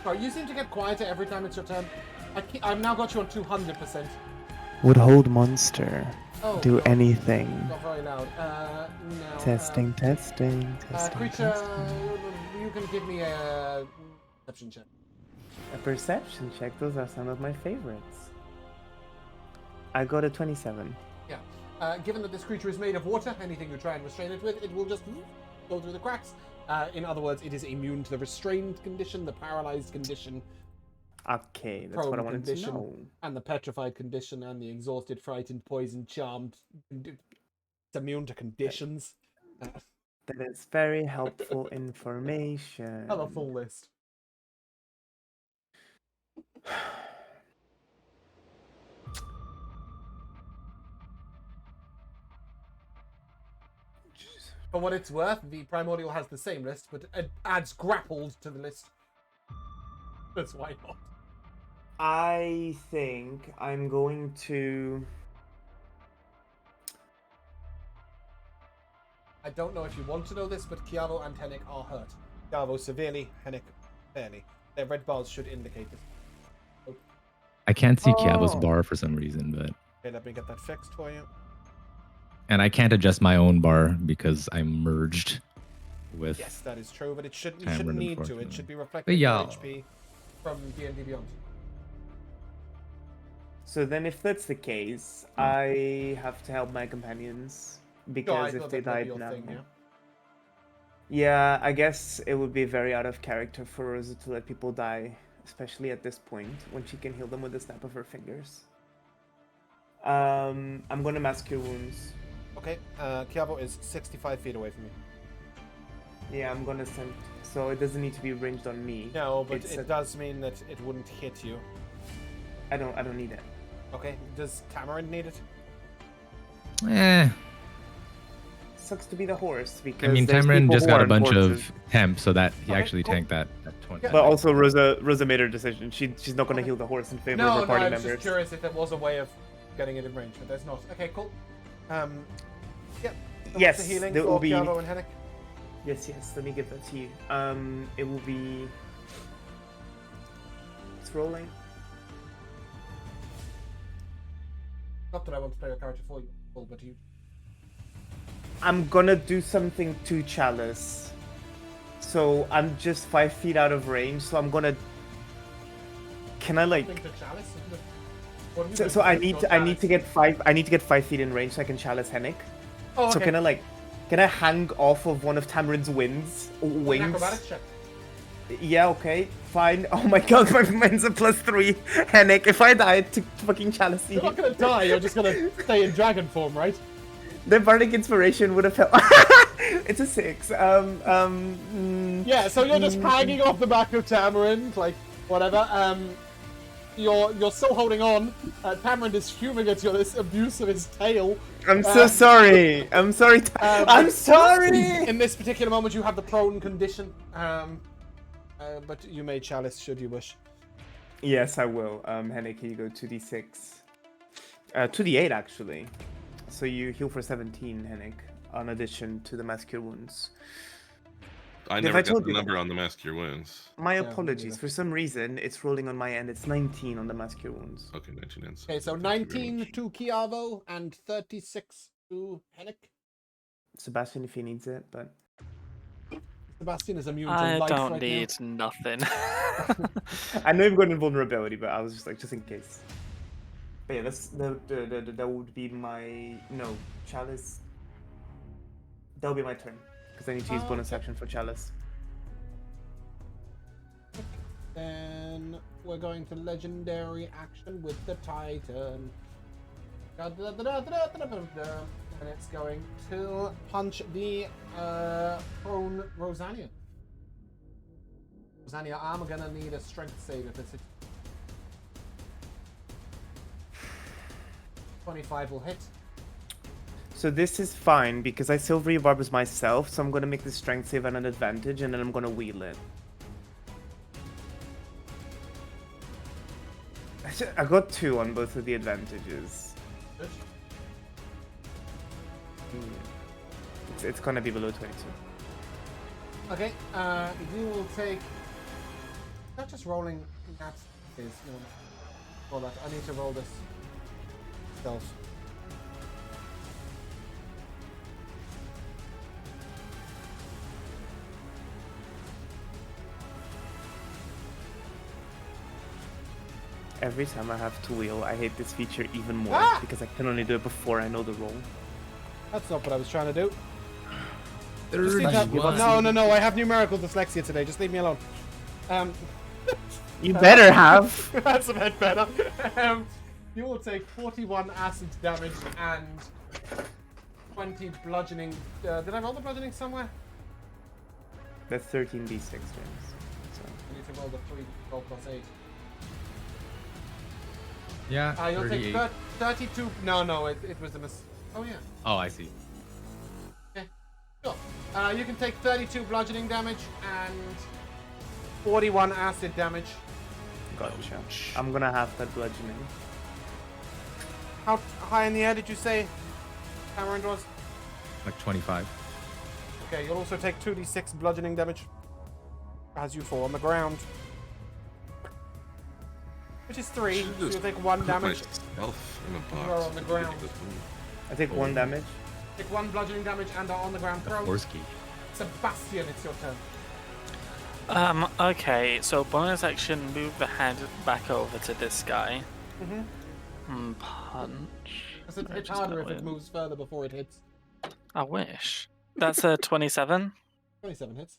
Sorry, you seem to get quieter every time it's your turn. I've now got you on 200%. Would hold monster Oh, do God. anything? Not very loud. Now, Testing. creature, you can give me a perception check. A perception check. Those are some of my favorites. I got a 27. Yeah. Given that this creature is made of water, anything you try and restrain it with, it will just go through the cracks. In other words, it is immune to the restrained condition, the paralyzed condition, Okay, that's what I wanted to know. and the petrified condition, and the exhausted, frightened, poisoned, charmed. It's immune to conditions. That is very helpful information. Have a full list. For what it's worth, the Primordial has the same list, but it adds grappled to the list. That's why not. I think I'm going to... I don't know if you want to know this, but Kiavo and Hennig are hurt. Kiavo severely, Hennig fairly. Their red bars should indicate this. I can't see Kiavo's bar for some reason, but. Okay, let me get that fixed for you. And I can't adjust my own bar because I'm merged with. Yes, that is true, but you shouldn't Cameron, need to. It unfortunately. should be reflected in Yeah. HP from D&D Beyond. So then if that's the case, I have to help my companions. Because if they died now... Yeah, I guess it would be very out of character for Rosa to let people die, especially at this point, when she can heal them with the snap of her fingers. I'm gonna mask Cure Wounds. Okay, Kiavo is 65 feet away from you. Yeah, I'm gonna send... So it doesn't need to be ranged on me. No, but it does mean that it wouldn't hit you. I don't need it. Okay, does Tamarind need it? Eh. Sucks to be the horse, because I mean, there's Tamarind people just who got a aren't bunch horses. of temp, so that he Okay, actually cool. tanked that 20. Yeah. But also Rosa made her decision. She's not gonna Okay. heal the horse in favor No, of her no, party I was members. just curious if there was a way of getting it in range, but there's not. Okay, cool. Yep. So Yes, what's the healing there for will be- Kiavo and Hennig? Yes, let me give that to you. It will be... It's rolling. Not that I want to play your character for you, but you. I'm gonna do something to Chalice. So I'm just 5 feet out of range, so I'm gonna... Can I like... Think the chalice? What are you So, doing? so I Your need to chalice. get 5 feet in range so I can Chalice Hennig. Oh, So okay. can I hang off of one of Tamarind's wings? Acrobatics check. Yeah, okay, fine. Oh my god, my mine's a +3. Henrik, if I die, I took fucking Chalice. You're not gonna die, you're just gonna stay in dragon form, right? The bardic inspiration would have helped. It's a 6. Yeah, so you're just hanging off the back of Tamarind, like, whatever. You're still holding on. Tamarind is fuming at this abuse of his tail. I'm so sorry. I'm sorry. I'm sorry. In this particular moment, you have the prone condition. But you may chalice should you wish. Yes, I will. Henrik, here you go. 2d6. 2d8 actually. So you heal for 17, Henrik, in addition to the mass cure wounds. I never got the number on the mass cure wounds. My apologies. For some reason, it's rolling on my end. It's 19 on the mass cure wounds. Okay, 19 and Okay, so 19 to Kiavo and 36 to Henrik. Sebastian, if he needs it, but Sebastian is immune to I life don't right need nothing. I know you've got invulnerability, but I was just like, just in case. But yeah, that would be my Chalice. That would be my turn because I need to use bonus action for Chalice. Then we're going to legendary action with the Titan. And it's going to punch the prone Rosania. Rosania, I'm gonna need a strength save if it's 25 will hit. So this is fine because I Silvery Barbers myself, so I'm gonna make the strength save at an advantage and then I'm gonna wheel it. I got 2 on both of the advantages. Good. It's gonna be below 22. Okay, you will take. Not just rolling. That is. Roll that. I need to roll this. Stealth. Every time I have to wheel, I hate this feature even more because I can only do it before I know the roll. That's not what I was trying to do. Thirty-one. No, I have numerical dyslexia today. Just leave me alone. You better have. That's a bit better. You will take 41 acid damage and 20 bludgeoning. Did I roll the bludgeoning somewhere? That's 13d6 James. So. I need to roll the 12 plus 8. Yeah, You'll 38. take 32. No, it was a miss. Oh, yeah. Oh, I see. Okay. Sure. You can take 32 bludgeoning damage and 41 acid damage. Gotcha. I'm gonna have that bludgeoning. How high in the air did you say Tamarind was? Like 25. Okay, you'll also take 2d6 bludgeoning damage as you fall on the ground. Which is 3, so you'll take 1 damage. You are on the ground. I take 1 damage. Take 1 bludgeoning damage and are on the ground prone. Forsky. Sebastian, it's your turn. Okay, so bonus action, move the head back over to this guy. Punch. Because it hits harder if it moves further before it hits. I wish. That's a 27. 27 hits.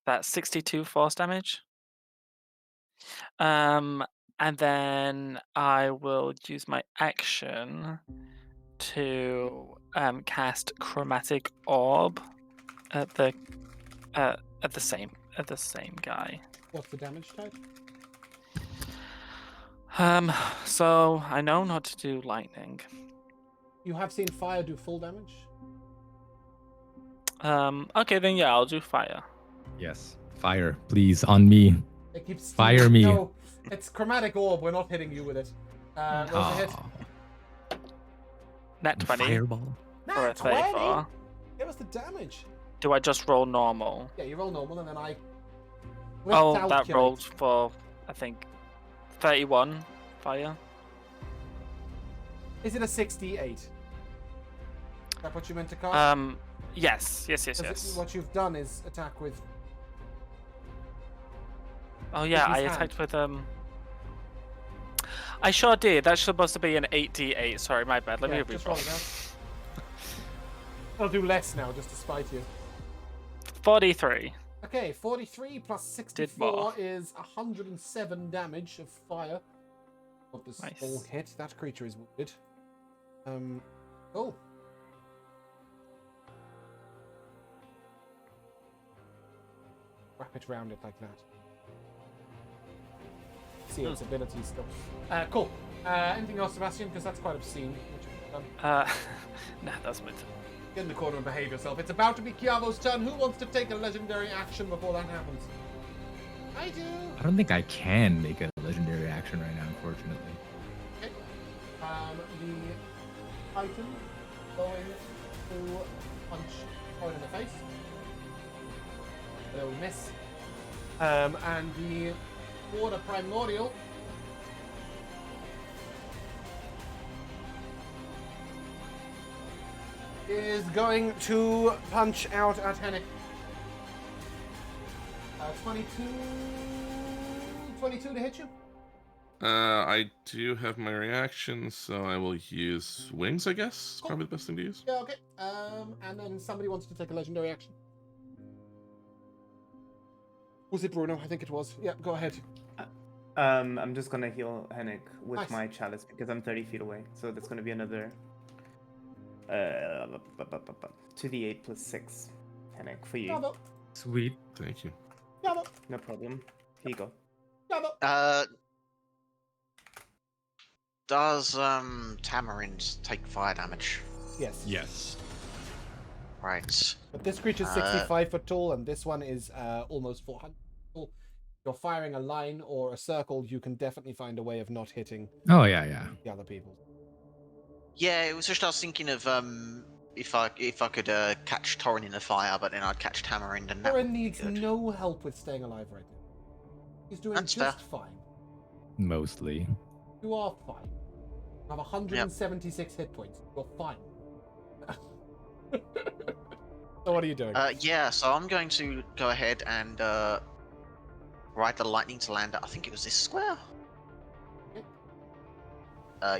That's 62 force damage. And then I will use my action to cast Chromatic Orb at the same guy. What's the damage type? So I know not to do lightning. You have seen fire do full damage? Okay, then yeah, I'll do fire. Yes. Fire, please, on me. It keeps Fire me. No, it's Chromatic Orb. We're not hitting you with it. Roll the hit. Net 20 Fireball. for a 34. Give us the damage. Do I just roll normal? Yeah, you roll normal and then I... Oh, that rolled for, I think, 31 fire. Is it a 68? Is that what you meant to cast? Yes. What you've done is attack with... Oh yeah, I attacked with I sure did. That's supposed to be an 8d8. Sorry, my bad. Let me just roll reroll. it I'll do less now, just to spite you. 43. Okay, 43 plus Did 64 more. is 107 damage of fire. Of the small Nice. hit. That creature is wounded. Oh. Wrap it round it like that. See its ability still. Cool. Anything else, Sebastian? Because that's quite obscene. Nah, that's my turn. Get in the corner and behave yourself. It's about to be Kiavo's turn. Who wants to take a legendary action before that happens? I do. I don't think I can make a legendary action right now, unfortunately. Okay. The item going to punch Coin in the face. It'll miss. And the water primordial is going to punch out at Hennick. 22 to hit you. I do have my reaction, so I will use wings, I guess. Cool. Probably the best thing to use. Yeah, okay. And then somebody wants to take a legendary action. Was it Bruno? I think it was. Yeah, go ahead. I'm just gonna heal Hennick with Nice. my chalice because I'm 30 feet away. So that's gonna be another 2d8 plus 6. Hennick, for you. Bravo. Sweet. Thank you. Bravo. No problem. Here you go. Bravo. Does Tamarind take fire damage? Yes. Yes. Right. But this creature's 65 foot tall, and this one is almost 400 tall. If you're firing a line or a circle, you can definitely find a way of not hitting Oh, yeah. the other people. Yeah, it was just I was thinking of if I could catch Torin in the fire, but then I'd catch Tamarind and that Thorin would be needs good. no help with staying alive right now. He's doing That's just fair. fine. Mostly. You are fine. You have 176 hit points. You're fine. So what are you doing? Yeah, so I'm going to go ahead and ride the lightning to land at, I think it was this square.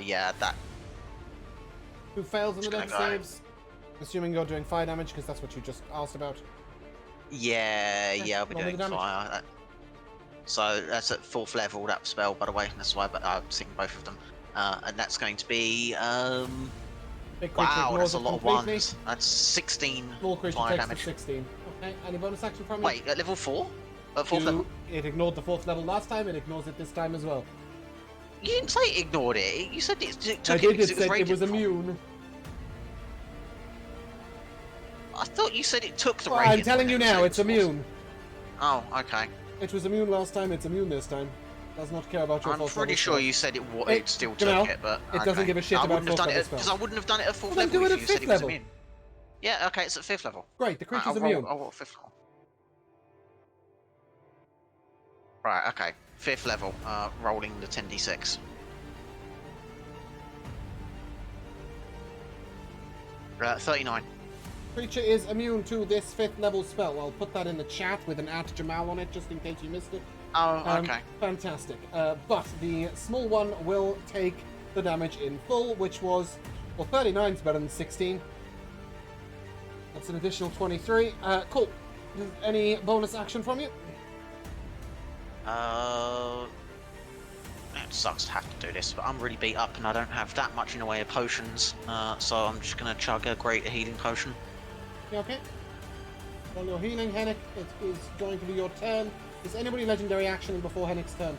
Yeah, that. Who fails on the Just dex gonna go. saves? Assuming you're doing fire damage, because that's what you just asked about. Yeah, Okay, I'll be roll me doing the damage. fire. So that's at 4th level, that spell, by the way. That's why I'm seeing both of them. And that's going to be Big creature wow, ignores that's a it lot of completely. ones. That's 16 Small creature fire takes damage. the 16. Okay, any bonus action from you? Wait, at level 4? At 4th level? It ignored the 4th level last time, it ignores it this time as well. You didn't say it ignored it. You said it took I it did, because it it was said it rated was from- immune. I thought you said it took the Well, radiant. I'm telling when you it was now, at it's source. immune. Oh, okay. It was immune last time, it's immune this time. Does not care about your I'm 4th pretty level sure spell. you said it It- still Jamal, took it, but it doesn't okay. give a shit I about wouldn't have 4th done level it because I spells. wouldn't have done it at 4th Well, then level do it if at you said 5th it was level. immune. Yeah, okay, it's at 5th level. Great, the Right, creature's I'll immune. roll 5th level. Right, okay. 5th level, rolling the 10d6. Right, 39. Creature is immune to this 5th level spell. I'll put that in the chat with an @Jamal on it, just in case you missed it. Oh, okay. Fantastic. But the small one will take the damage in full, which was, well, 39 is better than 16. That's an additional 23. Cool. Any bonus action from you? It sucks to have to do this, but I'm really beat up and I don't have that much in the way of potions, so I'm just gonna chug a greater healing potion. You okay? Roll your healing, Hennick. It is going to be your turn. Is anybody legendary action before Hennick's turn?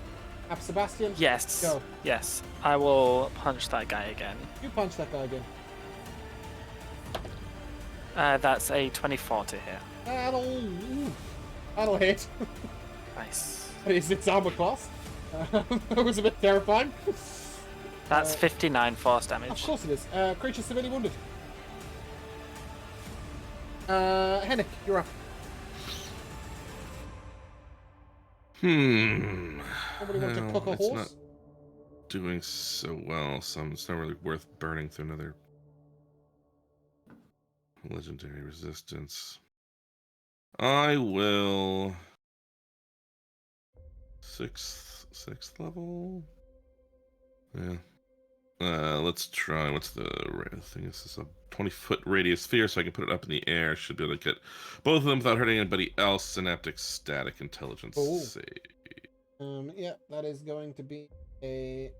Ab Sebastian? Yes. Go. Yes. I will punch that guy again. You punch that guy again. That's a 24 to hit. That'll hit. Nice. Is its armor class? That was a bit terrifying. That's 59 force Of damage. course it is. Creature severely wounded. Hennick, you're up. Somebody want to Well, cook a it's horse? not doing so well, so it's not really worth burning through another legendary resistance. I will sixth level. Yeah, Let's try. What's the thing? This is a 20-foot radius sphere, so I can put it up in the air. Should be able to get both of them without hurting anybody else. Synaptic static intelligence save. Yeah, that is going to be a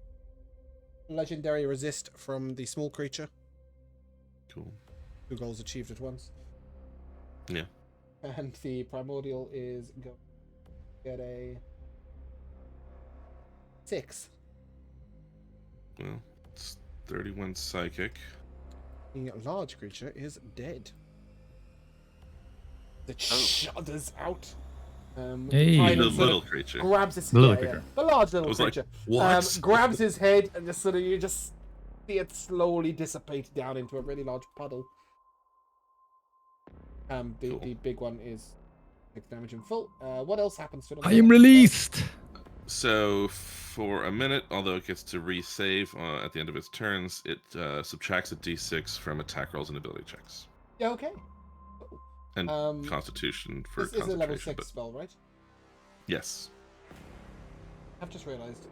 legendary resist from the small creature. Cool. 2 goals achieved at once. Yeah. And the primordial is going to get a 6. Well, it's 31 psychic. The large creature is dead. It shudders out. Hey. The little creature. Grabs his The little yeah, creature. The large little I was like, creature. what? Grabs his head and just sort of you just see it slowly dissipate down into a really large puddle. The big one is 6 damage in full. What else happens to it? I am released. So for a minute, although it gets to resave at the end of its turns, it subtracts a d6 from attack rolls and ability checks. Yeah, okay. And Constitution for this is a level 6 but... spell, right? Yes. I've just realized.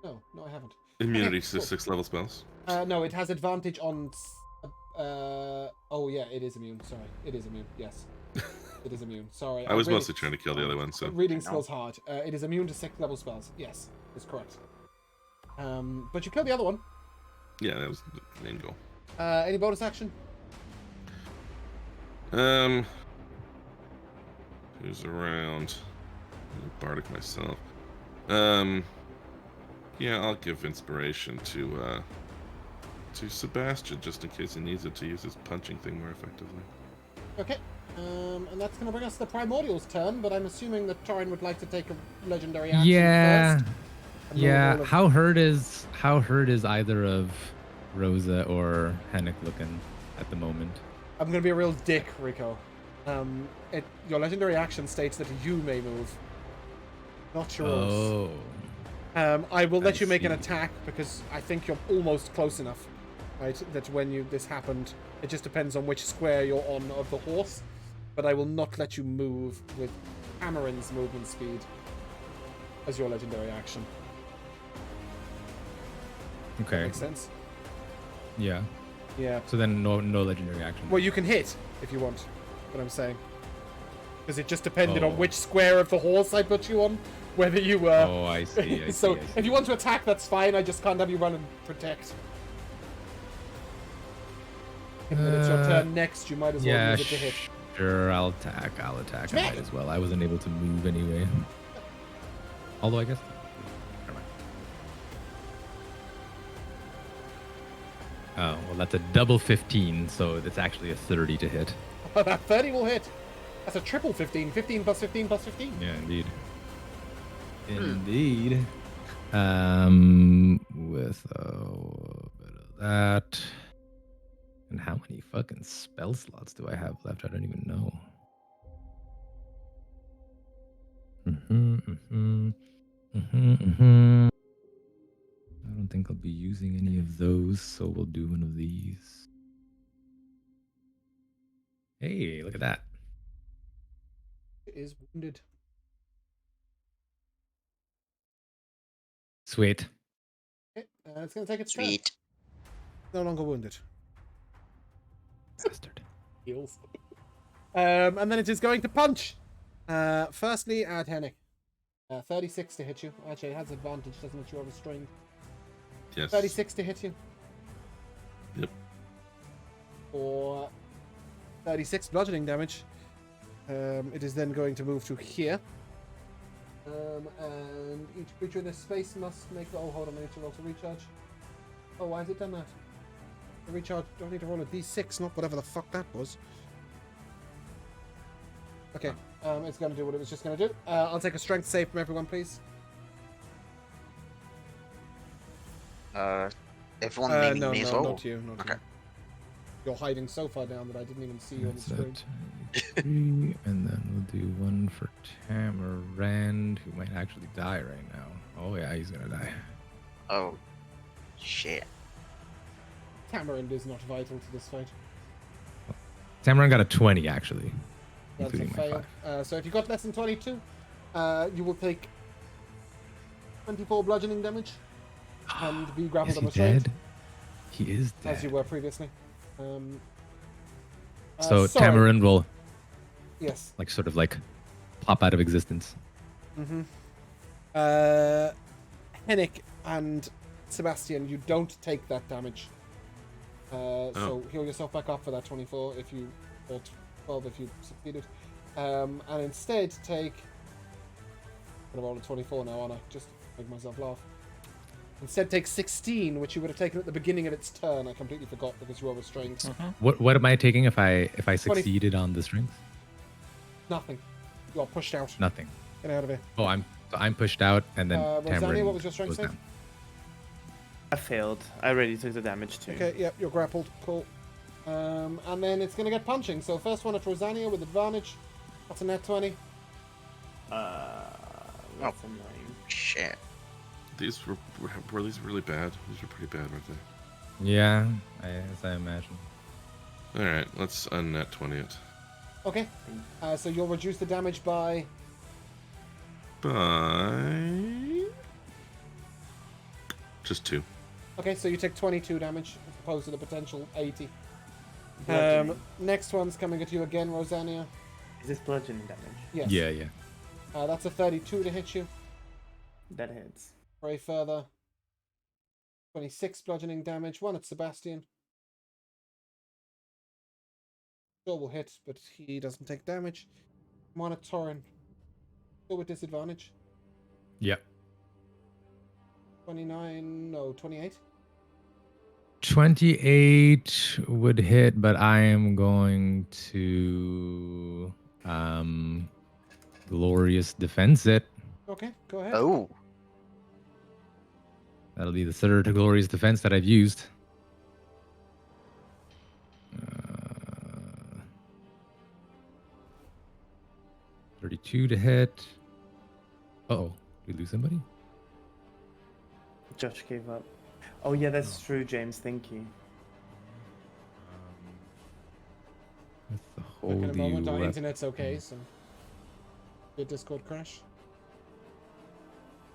No, I haven't. Immunity Okay, to 6 level spells. No, it has advantage on. Oh yeah, it is immune. Sorry, it is immune. Yes, it is immune. Sorry, I was mostly trying to kill the other one, so reading skills hard. It is immune to 6 level spells. Yes, is correct. But you killed the other one. yeah, that was the main goal. Any bonus action? Who's around? Bardic myself. Yeah, I'll give inspiration to Sebastian just in case he needs it to use his punching thing more effectively. Okay. And that's going to bring us to the Primordial's turn, but I'm assuming that Torin would like to take a legendary action first. Yeah. How hurt is either of Rosa or Hennick looking at the moment? I'm going to be a real dick, Rico. Your legendary action states that you may move, not yours. Oh. I will let you make an see. attack because I think you're almost close enough, right? That when this happened, it just depends on which square you're on of the horse. But I will not let you move with Amarin's movement speed as your legendary action. Okay. Makes sense? Yeah. Yeah. So then no legendary action. Well, you can hit if you want. What I'm saying, because it just depended Oh. on which square of the horse I put you on, whether you were. Oh, I see. So if you want to attack, that's fine. I just can't have you run and protect. Given that it's your turn next, you might as well Yeah, use it to hit. sure. I'll attack. I might as well. I wasn't able to move anyway. Although I guess. Never mind. Oh well, that's a double 15, so that's actually a 30 to hit. That 30 will hit. That's a triple 15. 15 plus 15 plus 15. Yeah, indeed. Indeed. With a bit of that. And how many fucking spell slots do I have left? I don't even know. I don't think I'll be using any of those, so we'll do one of these. Hey, look at that. It is wounded. Sweet. Okay, it's going to take its turn. Sweet. No longer wounded. Bastard. Heals. And then it is going to punch. Firstly at Hennick. 36 to hit you. Actually, it has advantage, doesn't it? You're restrained. Yes. 36 to hit you. Yep. For 36 bludgeoning damage. It is then going to move to here. And each creature in this space must make... Oh, hold on, I need to roll to recharge. Oh, why has it done that? The recharge, do I need to roll a d6, not whatever the fuck that was. Okay, it's going to do what it was just going to do. I'll take a strength save from everyone, please. Everyone leaving no, me as no, well? not you, not Okay. you. You're hiding so far down that I didn't even see you on the screen. And then we'll do one for Tamarand, who might actually die right now. Oh yeah, he's gonna die. Oh, shit. Tamarind is not vital to this fight. Tamarand got a 20 actually, That's a including my fail. 5. So if you got less than 22, you will take 24 bludgeoning damage. And be grappled Is and he restrained. dead? He is dead. As you were previously. So sorry. Tamarin will Yes. like sort of like pop out of existence. Mm-hmm. Hennick and Sebastian, you don't take that damage. So heal yourself back up for that 24 if you, or 12 if you succeeded. And instead take, I'm gonna roll a 24 now, aren't I? Just to make myself laugh. Instead take 16, which you would have taken at the beginning of its turn. I completely forgot because you were restrained. What am I taking if I succeeded on the strength? Nothing. You are pushed out. Nothing. Get out of here. Oh, I'm pushed out, and then Rosalia, Tamarin what was your strength goes save? down. I failed. I already took the damage too. Okay, yep, you're grappled. Cool. And then it's going to get punching. So first one at Rosania with advantage. That's a net 20. That's annoying. Shit. These were these really bad? These were pretty bad, weren't they? Yeah, as I imagine. All right, let's unnet 20 it. Okay. So you'll reduce the damage by... Just 2. Okay, so you take 22 damage as opposed to the potential 80. Bludgeoning. Next one's coming at you again, Rosania. Is this bludgeoning damage? Yes. Yeah. That's a 32 to hit you. That hits. Pray further. 26 bludgeoning damage. One at Sebastian. Still will hit, but he doesn't take damage. One at Torin. Still with disadvantage. Yep. 29, no, 28. 28 would hit, but I am going to glorious defense it. Okay, go ahead. Oh. That'll be the third glorious defense that I've used. 32 to hit. Uh-oh. Did we lose somebody? Josh gave up. Oh yeah, that's true, James. Thank you. That's the Look, in a holy moment, our weapon. internet's okay, so... Your Discord crash.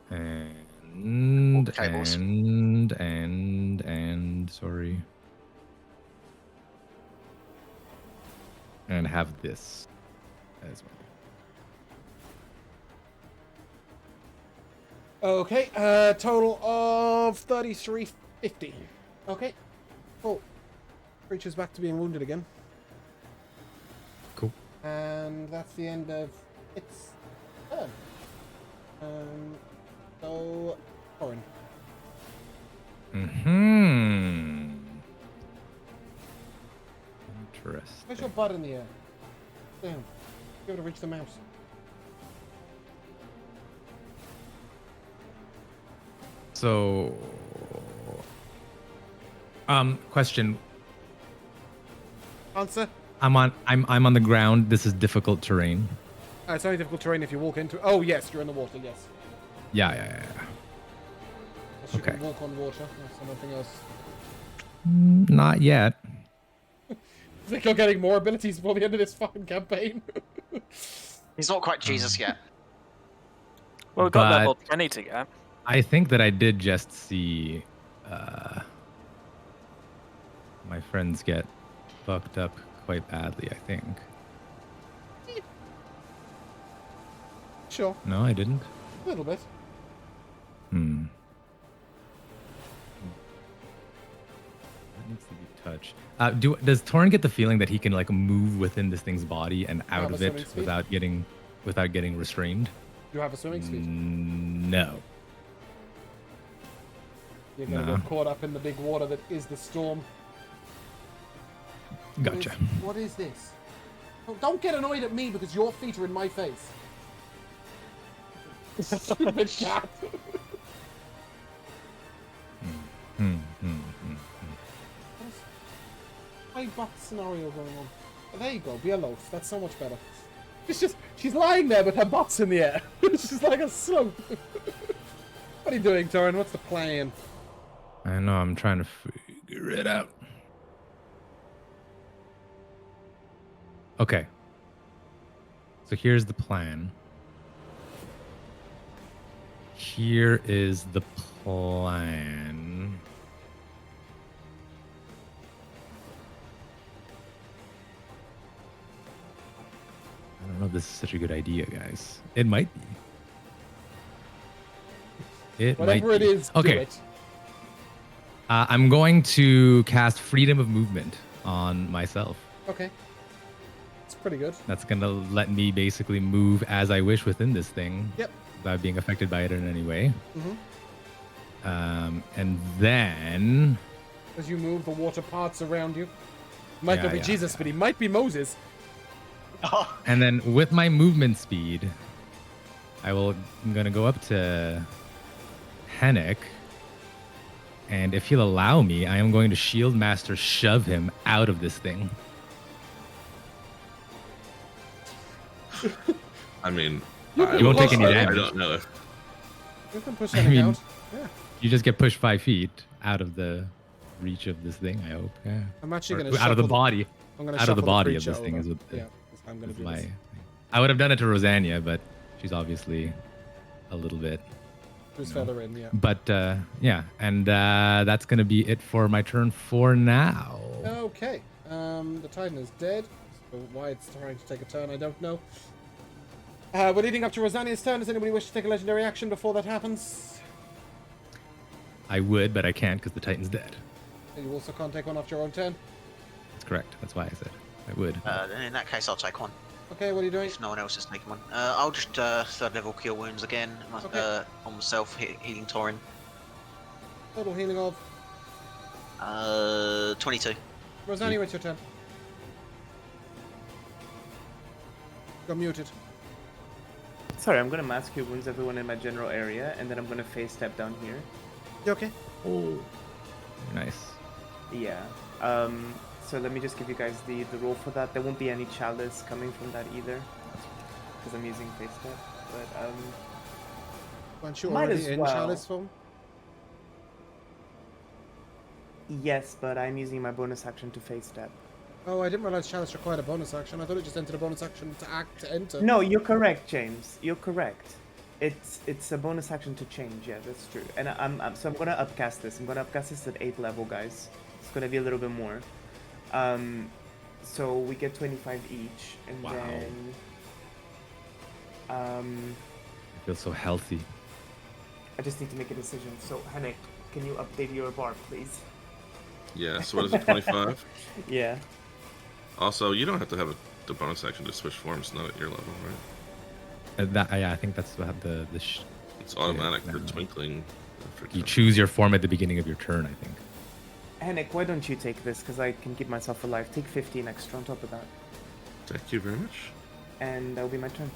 And cables. sorry. And have this as well. Okay, total of 3350. Okay, cool. Creature's back to being wounded again. Cool. And that's the end of its turn. So, Corin. Interesting. Where's your butt in the air? Damn. Be able to reach the mouse. So, question. Answer. I'm on the ground. This is difficult terrain. It's only difficult terrain if you walk into it. Oh, yes, you're in the water, yes. Yeah. Unless you can walk on water or something else. Not yet. I think you're getting more abilities before the end of this fucking campaign. He's not quite Jesus yet. Well, we've got But- level 20 to get. I think that I did just see my friends get fucked up quite badly, I think. Sure, No, I didn't. a little bit. That needs to be touched. Does Torn get the feeling that he can like move within this thing's body and out have a of swimming it speed? without getting restrained? You have a swimming speed. No. You're gonna Nah. get caught up in the big water that is the storm. Gotcha. What is this? Oh, don't get annoyed at me because your feet are in my face. Stupid cat. My butt scenario going on. Oh, there you go, be a loaf. That's so much better. She's lying there with her butts in the air. She's like a slope. What are you doing, Torin? What's the plan? I know, I'm trying to figure it out. Okay. So here's the plan. here is the plan. I don't know if this is such a good idea, guys. It might be. Whatever it is, okay. do it. I'm going to cast Freedom of Movement on myself. Okay. It's pretty good. That's going to let me basically move as I wish within this thing. Yep. Without being affected by it in any way. Mm-hmm. And then... As you move, the water parts around you. Might not be Jesus, but he might be Moses. And then with my movement speed, I'm going to go up to Hennick. And if he'll allow me, I am going to Shield Master shove him out of this thing. I mean, you won't take any damage. I don't know. You can push Hennick out. Yeah. You just get pushed 5 feet out of the reach of this thing, I hope. Yeah. I'm actually going to out of the body. I'm going to out of the body of creature this thing over. is what Yeah, I'm going to do my this. I would have done it to Rosania, but she's obviously a little bit. Who's feather in, yeah. But yeah, and that's going to be it for my turn for now. Okay. The Titan is dead. So why it's trying to take a turn, I don't know. We're leading up to Rosania's turn. Does anybody wish to take a legendary action before that happens? I would, but I can't because the Titan's dead. You also can't take one after your own turn? That's correct. That's why I said I would. In that case, I'll take one. Okay, what are you doing? If no one else is taking one. I'll just third level cure wounds again on myself, healing Torin. Total healing of? 22. Rosania, it's your turn. Got muted. Sorry, I'm gonna mass cure wounds everyone in my general area, and then I'm gonna phase step down here. You okay? Oh, nice. Yeah. So let me just give you guys the roll for that. There won't be any chalice coming from that either, because I'm using phase step. But Aren't you might already as in well. chalice form? Yes, but I'm using my bonus action to phase step. Oh, I didn't realize chalice required a bonus action. I thought it just entered a bonus action to act to enter. No, you're correct, James. You're correct. It's a bonus action to change. Yeah, that's true. And I'm gonna upcast this. I'm gonna upcast this at 8th level, guys. It's gonna be a little bit more. So we get 25 each, and Wow. then I feel so healthy. I just need to make a decision. So Hennick, can you update your bar, please? Yeah, so what is it, 25? Yeah. Also, you don't have to have the bonus action to switch forms, not at your level, right? I think that's what It's automatic yeah, for no. Twinkling. You choose your form at the beginning of your turn, I think. Hennick, why don't you take this? Because I can keep myself alive. Take 15 extra on top of that. Thank you very much. And that'll be my turn.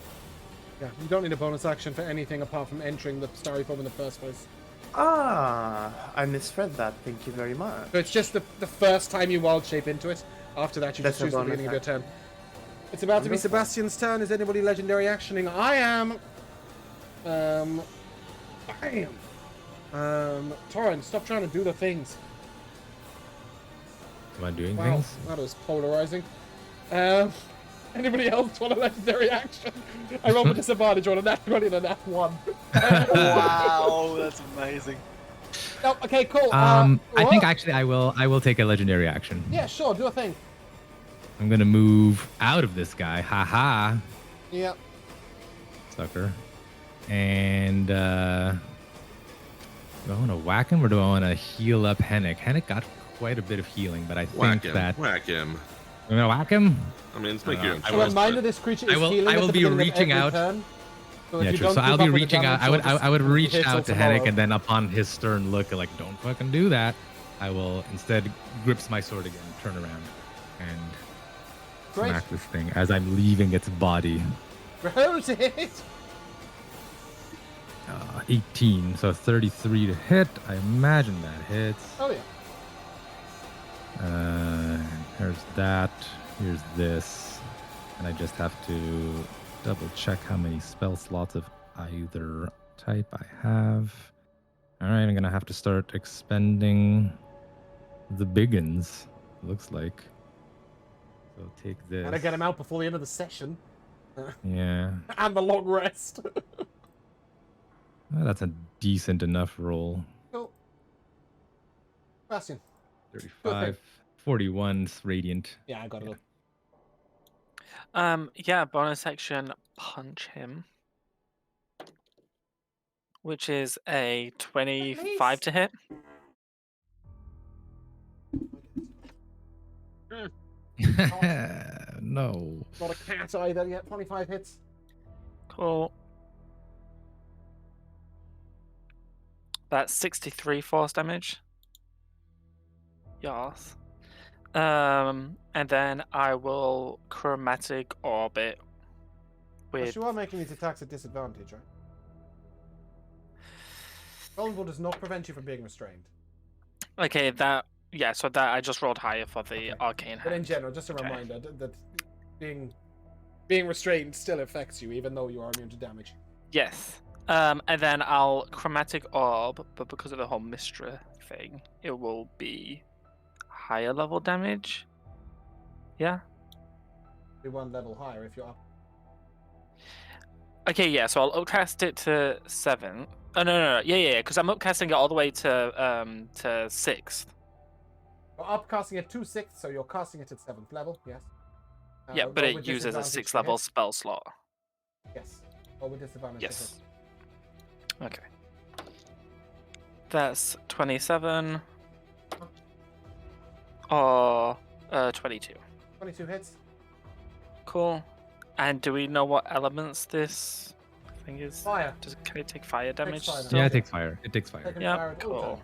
Yeah, you don't need a bonus action for anything apart from entering the starry form in the first place. Ah, I misread that. Thank you very much. So it's just the first time you wild shape into it. After that, you That's just choose a the bonus beginning of your turn. It's about to be Wonderful. Sebastian's turn. Is anybody legendary actioning? I am. Torrent, stop trying to do the things. Am I doing Wow, things? that was polarizing. Anybody else want a legendary action? I rolled with disadvantage on a nat 20 and a nat 1. Wow, that's amazing. Oh, okay, cool. I think what? actually I will take a legendary action. Yeah, sure, do a thing. I'm gonna move out of this guy. Haha. Yeah. Sucker. And do I want to whack him or do I want to heal up Hennick? Hennick got quite a bit of healing, but I think Whack him. I'm gonna whack him. I mean, let's make your own So a choice, reminder, but- this creature is I will- healing I will at the be beginning of reaching every out. turn. So if Yeah, you true. don't So keep I'll be up with the reaching out. damage, I would it'll reach hit out till to Hennick, tomorrow. and then upon his stern look, like, don't fucking do that. I will instead grips my sword again, turn around, and Great. smack this thing as I'm leaving its body. Roll it. 18, so 33 to hit. I imagine that hits. Oh yeah. Here's that. Here's this. And I just have to double check how many spell slots of either type I have. All right, I'm going to have to start expending the biggins, looks like. So take this. Gotta get him out before the end of the session. Yeah. And the long rest. That's a decent enough roll. Cool. Bastion. 35, 41 radiant. Yeah, I got it. Yeah, bonus action, punch him. Which is a 25 to hit. No. Not a cat either yet. 25 hits. Cool. That's 63 force damage. Yes. And then I will chromatic orbit But with. you are making these attacks at disadvantage, right? Golden Ball does not prevent you from being restrained. Okay, that. Yeah, so that I just rolled higher for the Okay. arcane But in hand. general, just a reminder that being restrained still affects you, even though you are immune to damage. Yes. And then I'll chromatic orb, but because of the whole Mistra thing, it will be higher level damage. Yeah. Be one level higher if you're up. Okay, yeah. So I'll upcast it to 7. Oh no, yeah, because I'm upcasting it all the way to 6th. You're upcasting it to 6th, so you're casting it at 7th level. Yes. Yeah, but roll it with uses a disadvantage 6th to level hit. spell slot. Yes. Roll with disadvantage. Yes. Okay. That's 27. Or 22. 22 hits. Cool. And do we know what elements this thing is? Fire. Can it take fire damage? fire still? Yeah, it takes fire. It takes fire. Taking Yep, fire at all cool. times.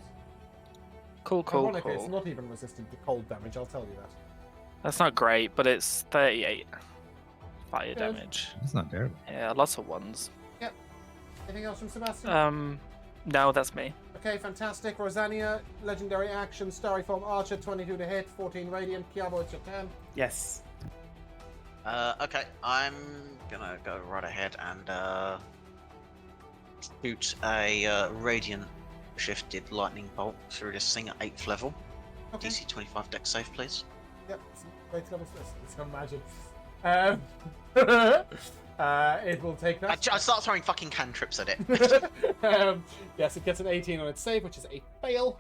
Cool. Ironically, it's not even resistant to cold damage, I'll tell you that. That's not great, but it's 38 fire Good. damage. That's not terrible. Yeah, lots of ones. Anything else from Sebastian? No, that's me. Okay, fantastic. Rosania, legendary action, starry form archer, 22 to hit, 14 radiant. Kiabo, it's your turn. Yes. Okay, I'm gonna go right ahead and shoot a radiant shifted lightning bolt through this thing at 8th level. Okay. DC 25 dex save, please. Yep, great level stress. It's imagine. It will take that. I start throwing fucking cantrips at it. Yes, it gets an 18 on its save, which is a fail.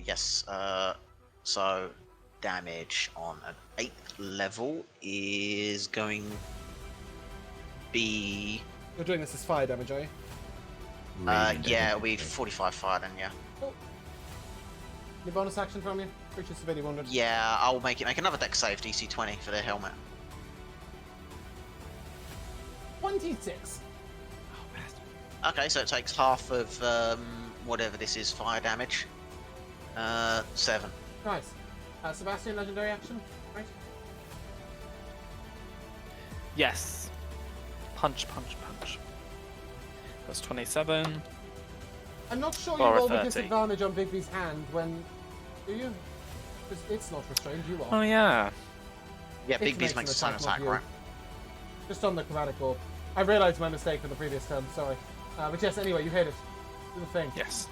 Yes. So damage on an 8th level is going to be. You're doing this as fire damage, are you? Yeah, it'll be 45 fire then. Yeah. Any bonus action from you? Creature severely wounded. Yeah, I'll make another dex save, DC 20 for their helmet. 26. Okay, so it takes half of whatever this is fire damage. 7. Nice. Sebastian, legendary action, right? Yes. Punch. That's 27. I'm not sure you Or a roll with 30. disadvantage on Bigby's hand when. Do you? Because it's not restrained, you Oh, are. yeah. Yeah, It Big Beast makes a silent not attack, you. right? Just on the chromatic orb. I realised my mistake from the previous turn, sorry. But yes, anyway, you hit it. Do the thing. Yes.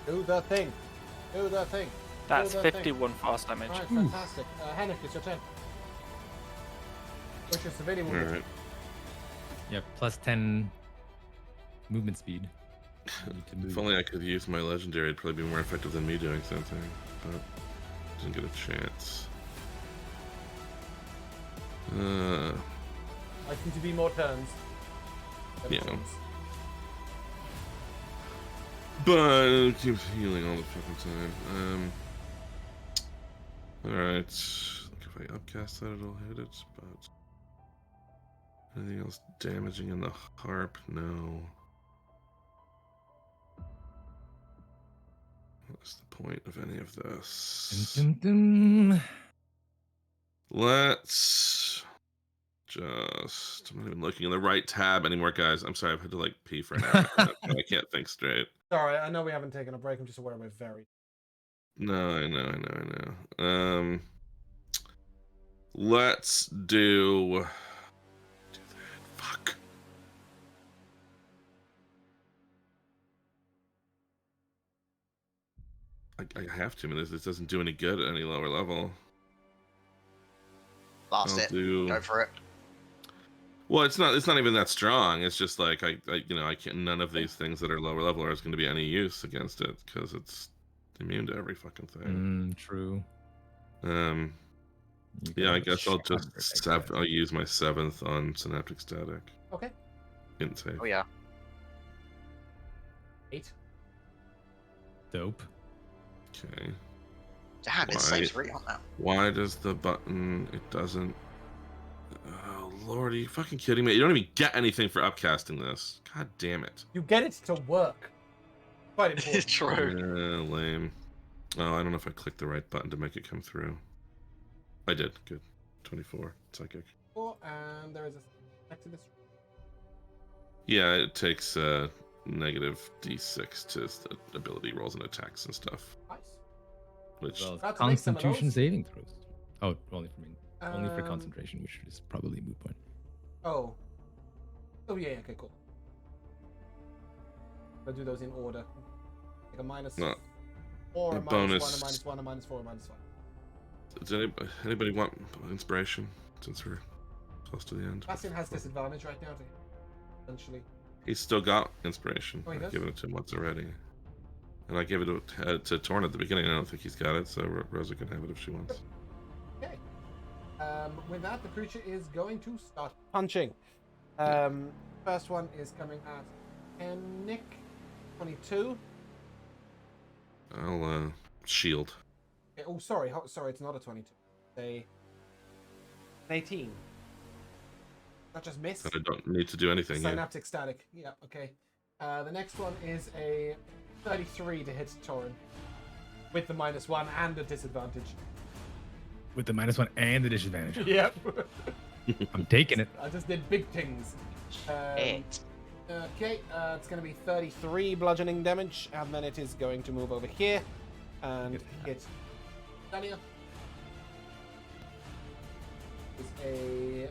Do the thing. Do the thing. That's Do the thing. 51 force damage. Alright, fantastic. Henrik, it's your turn. Which is severely wounded. Alright. Yep, plus 10 movement speed. You need to move. If only I could use my legendary, it'd probably be more effective than me doing something. But didn't get a chance. Likely to be more turns. than Yeah. turns. But it keeps healing all the fucking time. Alright. If I upcast that, it'll hit it, but. Anything else damaging in the harp? No. What's the point of any of this? Dun, dun, dun. Let's just. I'm not even looking in the right tab anymore, guys. I'm sorry, I've had to like pee for an hour. I can't think straight. Sorry, I know we haven't taken a break. I'm just aware we're very. No, I know. Let's do that. Fuck. I have to. I mean, this doesn't do any good at any lower level. Last I'll it. do- Go for it. Well, it's not even that strong. It's just like I can't. None of these things that are lower level are going to be any use against it because it's immune to every fucking thing. True. Yeah, I guess I'll I'll use my 7th on synaptic static. Okay. Didn't save. Oh yeah. 8. Dope. Okay. Damn, it saves really on that. Why does the button? It doesn't. Oh Lord, are you fucking kidding me? You don't even get anything for upcasting this. God damn it. You get it to work. Quite important. True. Lame. Oh, I don't know if I clicked the right button to make it come through. I did. Good. 24. Psychic. And there is a next to this. Yeah, it takes negative d6 to the ability rolls and attacks and stuff. Nice. Which Well, About to make some of Constitution those. saving throws. Oh, only for me. Only for Um, concentration, which is probably a moot point. Oh. Oh yeah. Okay. Cool. I'll do those in order. Like a minus No. 4, A a minus bonus. 1, a minus 1, a minus 4, a minus 5. Does anybody want inspiration since we're close to the end? Bastian has disadvantage right now, essentially. He's still got inspiration. Oh, he I've does? given it to him once already. And I gave it to Torn at the beginning. I don't think he's got it, so Rosa can have it if she wants. Okay. With that, the creature is going to start punching. First one is coming at 10, Nick. 22. I'll shield. Okay, oh, sorry. Sorry, it's not a 22. An 18. Not just miss. And I don't need to do anything. Yeah. Synaptic static. Yeah, okay. The next one is a 33 to hit Torin. With the -1 and a disadvantage. With the -1 and the disadvantage. Yep. I'm taking it. I just did big things. Okay, it's going to be 33 bludgeoning damage, and then it is going to move over here and hit Beldania. Is a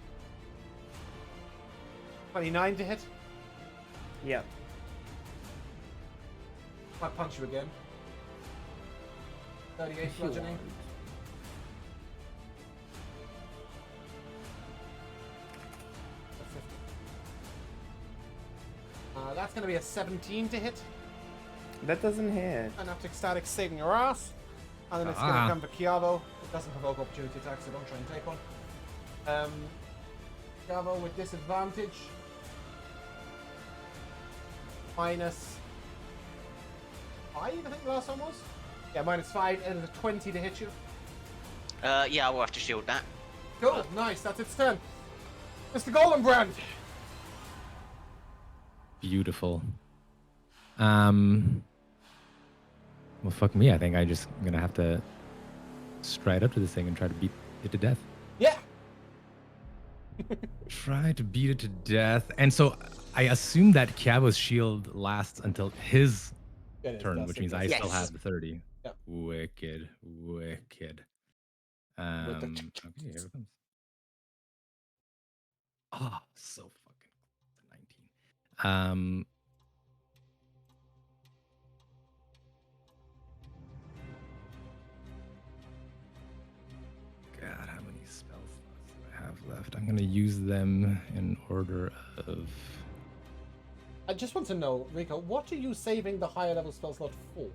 29 to hit. Yeah. Might punch you again. 38 bludgeoning. That's going to be a 17 to hit. That doesn't hit. Synaptic static saving your ass. And then it's going to come for Chiavo. It doesn't provoke opportunity attacks, so don't try and take one. Chiavo with disadvantage. -5, I think the last one was? Yeah, -5 and a 20 to hit you. Yeah, I will have to shield that. Cool, nice, that's its turn. Mr. Goldenbrand! Beautiful. Well, fuck me. I think I'm gonna have to stride up to this thing and try to beat it to death. Yeah! Try to beat it to death. And so I assume that Chiavo's shield lasts until his turn, which means I still have the 30. Yep. Wicked. Okay, here it comes. Oh, so fucking 19. God, how many spell slots do I have left? I'm gonna use them in order of. I just want to know, Rico, what are you saving the higher level spell slot for?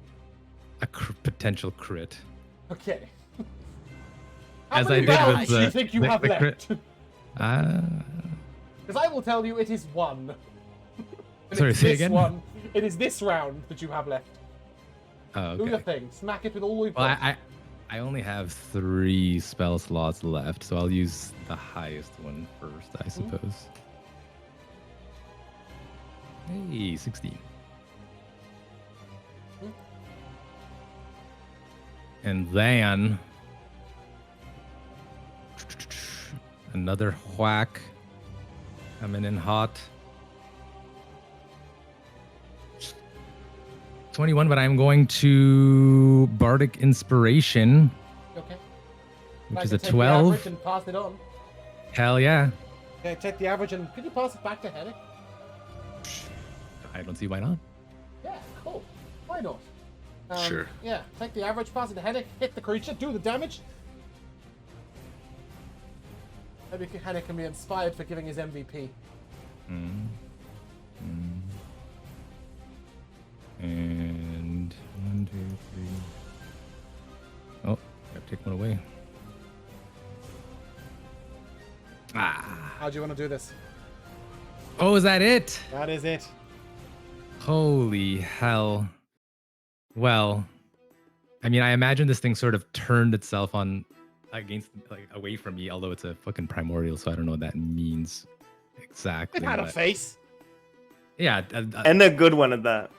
A potential crit. Okay. As How I many did rounds with do you think you have the left? crit. Because I will tell you it is 1. And Sorry, it's say this again? one. It is this round that you have left. Oh, Do your okay. thing. Smack it with all you've Well, got. I only have 3 spell slots left, so I'll use the highest one first, I suppose. Hey, 16. And then another whack coming in hot. 21, but I'm going to Bardic Inspiration, Okay. which Like is to a take the 12. average and pass it on. Hell yeah. Okay, take the average and could you pass it back to Henrik? I don't see why not. Yeah, cool. Why not? Sure. Yeah, take the average, pass it to Henrik, hit the creature, do the damage. Maybe Hennig can be inspired for giving his MVP. And 1, 2, 3. Oh, gotta take one away. How do you want to do this? Oh, is that it? That is it. Holy hell. Well, I mean, I imagine this thing sort of turned itself on against, like, away from me, although it's a fucking primordial, so I don't know what that means exactly. It had a face. Yeah. And a good one at that.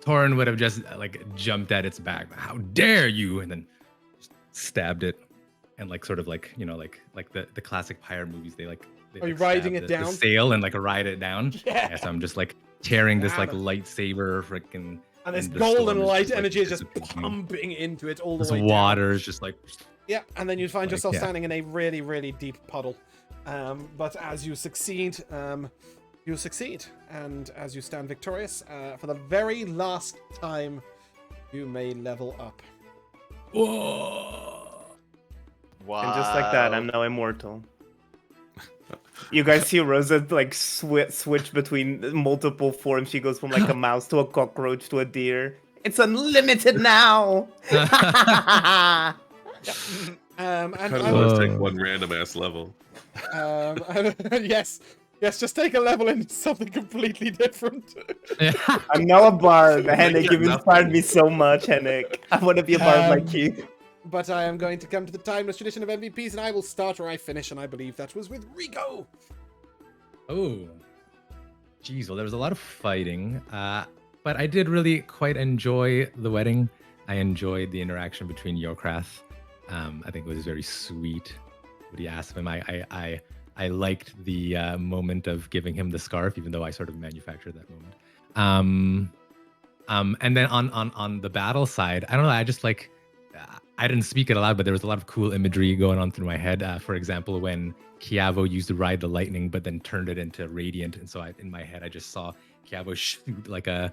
Torn would have just like jumped at its back. How dare you? And then stabbed it. And like sort of like, you know, like the classic pirate movies, they like Are you like, riding stab it the down? sail and like ride it down. Yeah. So I'm just like tearing this like Damn it. lightsaber freaking. And this the golden storm light just, like, energy is just dissipating. pumping into it all the This way water down. is just like. Yeah, and then you find Like, yourself yeah. standing in a really, really deep puddle. But as you succeed, you succeed. And as you stand victorious, for the very last time, you may level up. Whoa. Wow. And just like that, I'm now immortal. You guys see Rosa like switch between multiple forms. She goes from like a mouse to a cockroach to a deer. It's unlimited now. And Kind of I want will, to take one random ass level. yes, just take a level into something completely different. I'm now a bard. Like, Henrik, yeah, you've inspired nothing. me so much, Henrik. I want to be a bard like you. But I am going to come to the timeless tradition of MVPs, and I will start where I finish, and I believe that was with Rico. Oh. Jeez, well, there was a lot of fighting. But I did really quite enjoy the wedding. I enjoyed the interaction between Yorkrath. I think it was very sweet what he asked of him. I liked the moment of giving him the scarf, even though I sort of manufactured that moment. And then on the battle side, I don't know. I just like I didn't speak it aloud, but there was a lot of cool imagery going on through my head. For example, when Kiavo used to ride the lightning, but then turned it into radiant, and so in my head I just saw Kiavo shoot like a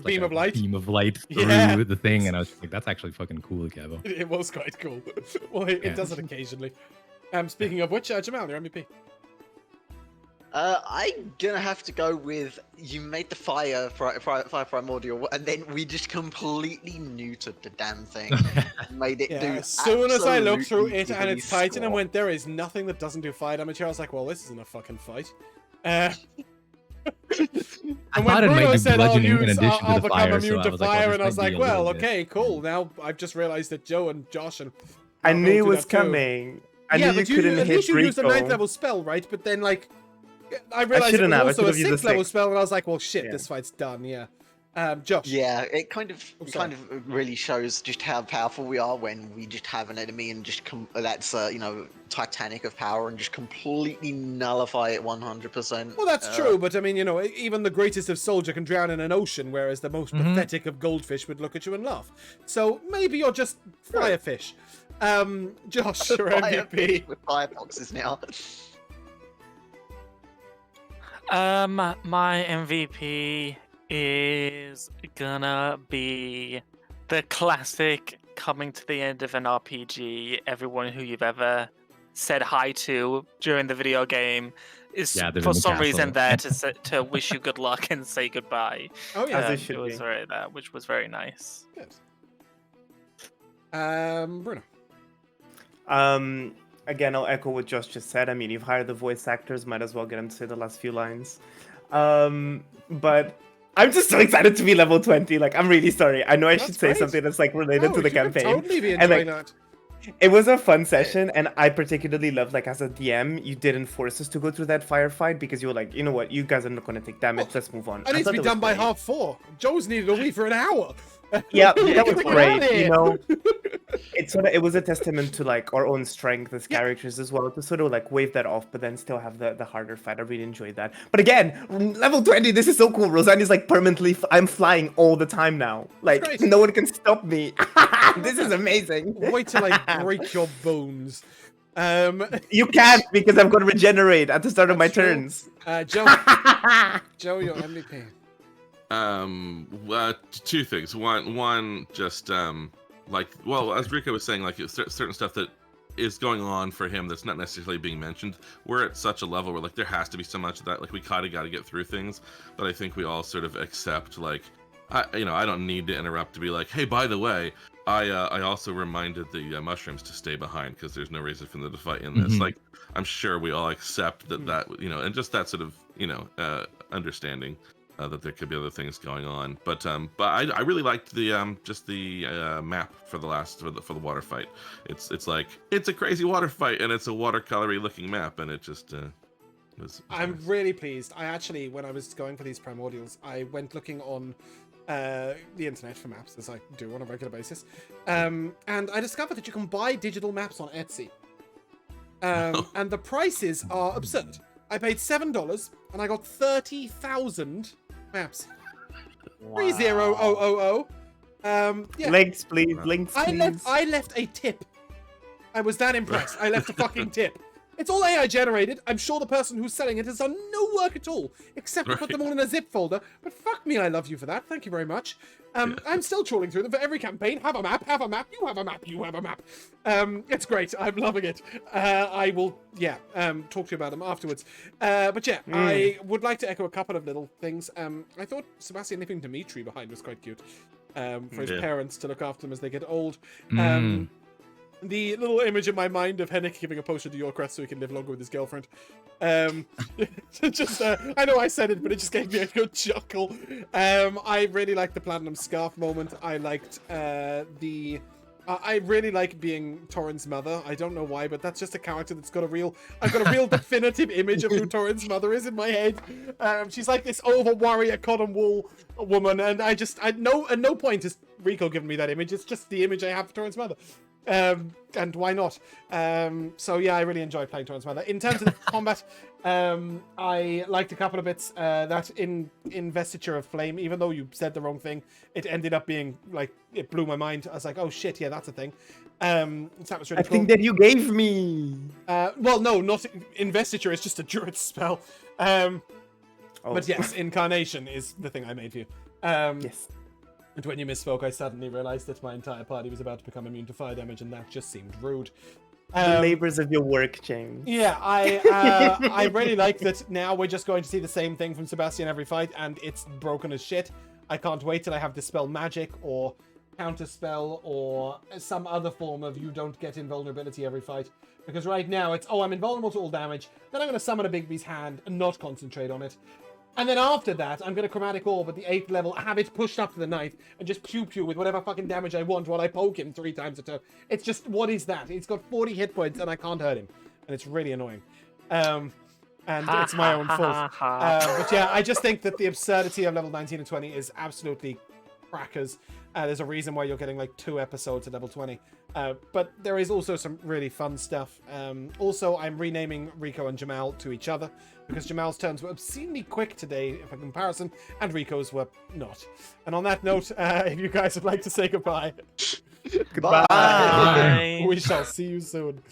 beam of light. Beam of light through Yeah. the thing, and I was like, "That's actually fucking cool, Kiavo." It was quite cool. Well, it Yeah. does it occasionally. Speaking of which, Jamal, your MVP. I'm gonna have to go with you made the fire primordial, and then we just completely neutered the damn thing. Made it do. As soon as I looked through absolutely it and its diddly Titan and squat. went, there is nothing that doesn't do fire damage here. I was like, well, this isn't a fucking fight. And I when thought it might Bruno do said, I'll bludgeoning in use, addition I'll to the become fire, immune so to I was like, fire, this and I was might like, be a well, little bit, okay, cool. Now I've just realized that Joe and Josh and I Marco knew it do was that too. coming. I yeah, knew you but couldn't at hit least you used a Rico. 9th level spell, right? But then, like, I realized it shouldn't was have. I also should a have used a 6th level six. spell, and I was like, well, shit, Yeah. this fight's done, yeah. Josh. Yeah, it kind of sorry. really shows just how powerful we are when we just have an enemy and just that's Titanic of power and just completely nullify it 100%. Well, that's true, but I mean, you know, even the greatest of soldier can drown in an ocean, whereas the most pathetic of goldfish would look at you and laugh. So maybe you're just firefish. Josh, your MVP. With fireboxes now. My MVP is gonna be the classic coming to the end of an RPG. Everyone who you've ever said hi to during the video game is Gathered in for the some reason castle. there to wish you good luck and say goodbye. Oh, yeah. As it It should was be. which was very nice. Good. Bruno. Again, I'll echo what Josh just said. I mean, you've hired the voice actors, might as well get them to say the last few lines. But I'm just so excited to be level 20. Like, I'm really sorry. I know I should That's say great. something that's like related No, to the you should campaign. totally be And, enjoying like, that. It was a fun session, and I particularly loved, like, as a DM, you didn't force us to go through that firefight because you were like, you know what, you guys are not going to take damage. Let's move on. I need to thought be that was done by great. 4:30. Joe's needed a wee for an hour. Yeah, that was Get out great. of here. You know, it was a testament to like our own strength as characters as well to sort of like wave that off, but then still have the harder fight. I really enjoyed that. But again, level 20, this is so cool. Rosanne's like permanently. I'm flying all the time now. Like great. no one can stop me. This is amazing. Wait till I break your bones. You can't because I'm gonna regenerate at the start of my That's true. turns. Joe, your MVP. Two things. One, just as Rico was saying, like certain stuff that is going on for him that's not necessarily being mentioned. We're at such a level where like there has to be so much of that. Like we kind of got to get through things, but I think we all sort of accept like, I don't need to interrupt to be like, hey, by the way, I also reminded the mushrooms to stay behind because there's no reason for them to fight in this. Like I'm sure we all accept that and just that sort of understanding. That there could be other things going on, but I really liked the just the map for the water fight. It's like it's a crazy water fight, and it's a watercolory looking map, and it just was I'm nice. really pleased. I actually, when I was going for these primordials, I went looking on the internet for maps, as I do on a regular basis, and I discovered that you can buy digital maps on Etsy, and the prices are absurd. I paid $7 and I got 30,000 maps. Wow. 30000. Yeah. Links, please. Links, please. I left a tip. I was that impressed. I left a fucking tip. It's all AI generated. I'm sure the person who's selling it has done no work at all, except to put them all in a zip folder. But fuck me, I love you for that. Thank you very much. I'm still trawling through them for every campaign. Have a map, you have a map, you have a map. It's great. I'm loving it. I will, talk to you about them afterwards. But yeah, I would like to echo a couple of little things. I thought Sebastian leaving Dimitri behind was quite cute. For his parents to look after them as they get old. The little image in my mind of Henrik giving a potion to Yorkreth so he can live longer with his girlfriend. I know I said it, but it just gave me a good chuckle. I really liked the platinum scarf moment. I liked I really like being Torrin's mother. I don't know why, but that's just a character that's got I've got a real definitive image of who Torrin's mother is in my head. She's like this over warrior cotton wool woman, and at no point has Rico given me that image. It's just the image I have of Torrin's mother. And why not? So yeah, I really enjoy playing Torrin's mother. In terms of the combat, I liked a couple of bits. That in Investiture of Flame, even though you said the wrong thing, it ended up being like, it blew my mind. I was like, oh shit, yeah, that's a thing. So that was really cool. Thing that you gave me. Well, no, not Investiture. It's just a druid spell. But yes, Incarnation is the thing I made for you. Yes. And when you misspoke, I suddenly realized that my entire party was about to become immune to fire damage, and that just seemed rude. The labors of your work, James. Yeah, I really like that now we're just going to see the same thing from Sebastian every fight, and it's broken as shit. I can't wait till I have Dispel Magic, or Counterspell, or some other form of you don't get invulnerability every fight. Because right now it's, I'm invulnerable to all damage, then I'm going to summon a Big B's hand and not concentrate on it. And then after that, I'm going to Chromatic Orb at the 8th level, have it pushed up to the 9th, and just pew-pew with whatever fucking damage I want while I poke him 3 times a turn. It's just, what is that? He's got 40 hit points, and I can't hurt him. And it's really annoying. And it's my own fault. But yeah, I just think that the absurdity of level 19 and 20 is absolutely crackers. There's a reason why you're getting like 2 episodes at level 20. But there is also some really fun stuff. Also, I'm renaming Rico and Jamal to each other, because Jamal's turns were obscenely quick today in comparison, and Rico's were not. And on that note, if you guys would like to say goodbye. Goodbye. Bye. We shall see you soon.